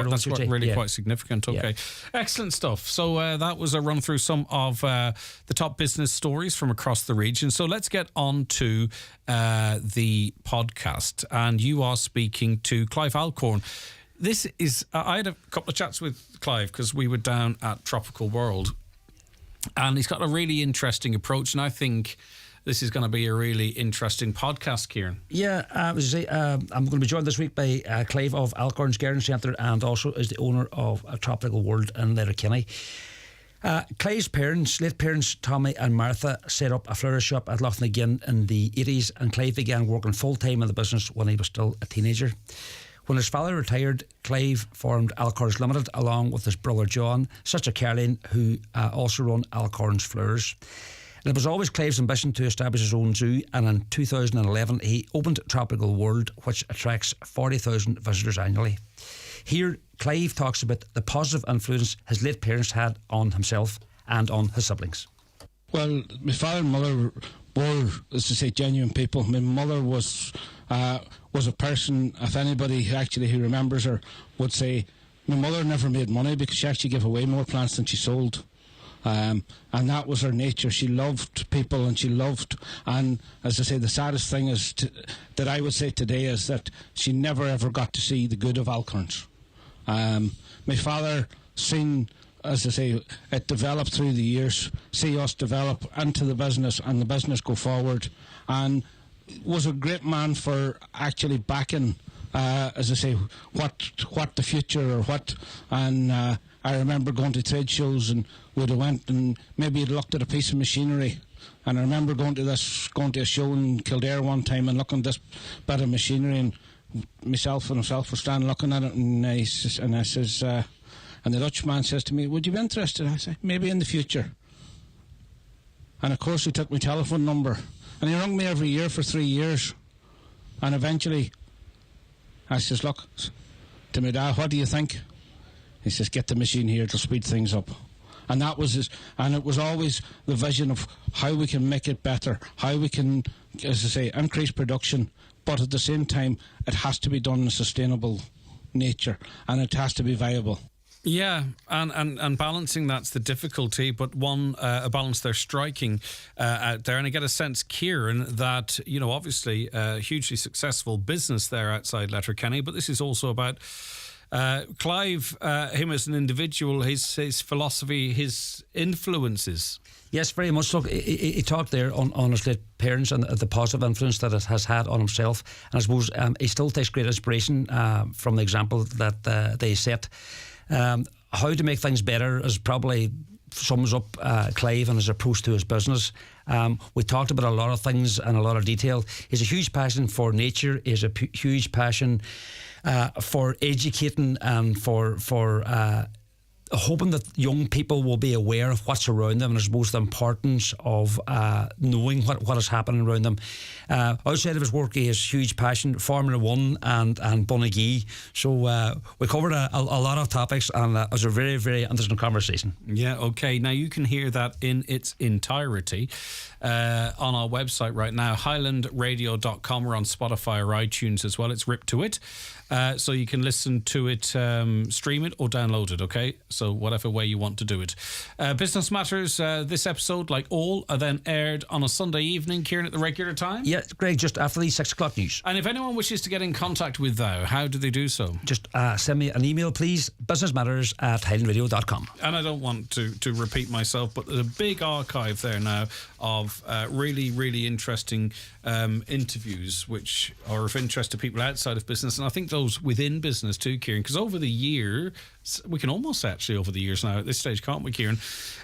quite significant. Okay, excellent stuff. So that was a run through some of the top business stories from across the region. So let's get on to the podcast. And you are speaking to Clive Alcorn. This is, I had a couple of chats with Clive because we were down at Tropical World. And he's got a really interesting approach, and I think this is going to be a really interesting podcast, Kieran. Yeah, I'm going to be joined this week by Clive of Alcorn's Garden Centre, and also is the owner of Tropical World in Letterkenny. Clive's parents, late parents Tommy and Martha, set up a flower shop at Loughnagin in the 80s, and Clive began working full-time in the business when he was still a teenager. When his father retired, Clive formed Alcorns Limited along with his brother John, sister Caroline, who also run Alcorns Flowers. And it was always Clive's ambition to establish his own zoo, and in 2011 he opened Tropical World, which attracts 40,000 visitors annually. Here, Clive talks about the positive influence his late parents had on himself and on his siblings. Well, my father and mother were, as to say, genuine people. My mother was a person, if anybody who remembers her would say, my mother never made money because she actually gave away more plants than she sold. And that was her nature. She loved people, and she loved, and as I say, the saddest thing is that I would say today is that she never ever got to see the good of Alcorns. My father seen, as I say, it developed through the years, see us develop into the business and the business go forward, and was a great man for actually backing, as I say, what the future or what, and I remember going to trade shows and we'd have went and maybe had looked at a piece of machinery, and I remember going to a show in Kildare one time and looking at this bit of machinery, and myself and himself were standing looking at it, and I says, and the Dutchman says to me, would you be interested? I say, maybe in the future. And of course he took my telephone number, and he rang me every year for 3 years, and eventually I says, look, to my dad, what do you think? He says, get the machine here, it'll speed things up. And that was his, and it was always the vision of how we can make it better, how we can, as I say, increase production, but at the same time it has to be done in a sustainable nature, and it has to be viable. Yeah, and balancing that's the difficulty, but a balance they're striking out there. And I get a sense, Kieran, that, you know, obviously a hugely successful business there outside Letterkenny, but this is also about Clive, him as an individual, his philosophy, his influences. Yes, very much. Look, he talked there on his late parents and the positive influence that it has had on himself. And I suppose he still takes great inspiration from the example that they set. How to make things better is probably sums up Clive and his approach to his business. We talked about a lot of things in a lot of detail. He has a huge passion for nature. He has a huge passion for educating and for hoping that young people will be aware of what's around them, and I suppose the importance of knowing what is happening around them. Outside of his work, he has huge passion, Formula 1 and Bunagee. So we covered a lot of topics, and it was a very, very interesting conversation. Yeah, okay. Now you can hear that in its entirety on our website right now, highlandradio.com. We're on Spotify or iTunes as well. It's ripped to it. So you can listen to it, stream it or download it, okay? So whatever way you want to do it. Business Matters, this episode, like all, are then aired on a Sunday evening, Kieran, at the regular time? Yeah, Greg, just after the 6 o'clock news. And if anyone wishes to get in contact with Thou, how do they do so? Just send me an email, please, businessmatters@highlandradio.com. And I don't want to repeat myself, but there's a big archive there now of really, really interesting interviews which are of interest to people outside of business, and I think those within business too, Kieran, because over the year, we can almost say actually over the years now at this stage, can't we, Kieran?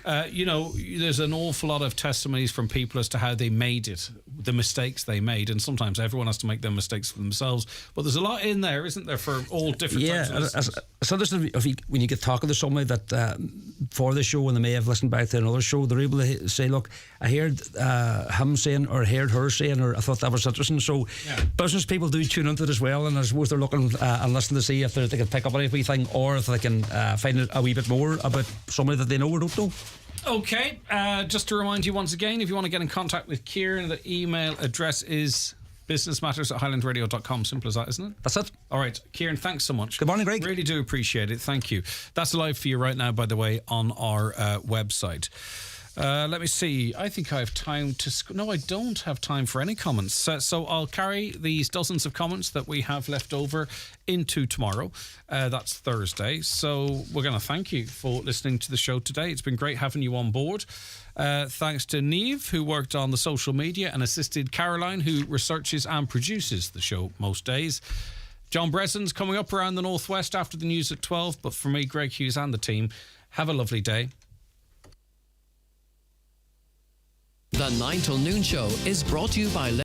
There's an awful lot of testimonies from people as to how they made it, the mistakes they made, and sometimes everyone has to make their mistakes for themselves, but there's a lot in there, isn't there, for all different types of listeners? So listen, when you get talking to somebody that for the show and they may have listened back to another show, they're able to say, look, I heard him saying or heard her saying, or I thought that was interesting. So business people do tune into it as well, and I suppose they're looking and listening to see if they can pick up anything, or if they can find out a wee bit more about somebody that they know or don't know. Okay, just to remind you once again, if you want to get in contact with Kieran, the email address is businessmatters@highlandradio.com. Simple as that, isn't it? That's it. All right, Kieran, thanks so much. Good morning, Greg. Really do appreciate it. Thank you. That's live for you right now, by the way, on our website. Let me see. I think I have time to... No, I don't have time for any comments. So I'll carry these dozens of comments that we have left over into tomorrow. That's Thursday. So we're going to thank you for listening to the show today. It's been great having you on board. Thanks to Niamh, who worked on the social media, and assisted Caroline, who researches and produces the show most days. John Bressan's coming up around the Northwest after the news at 12. But for me, Greg Hughes and the team, have a lovely day. The 9 till noon show is brought to you by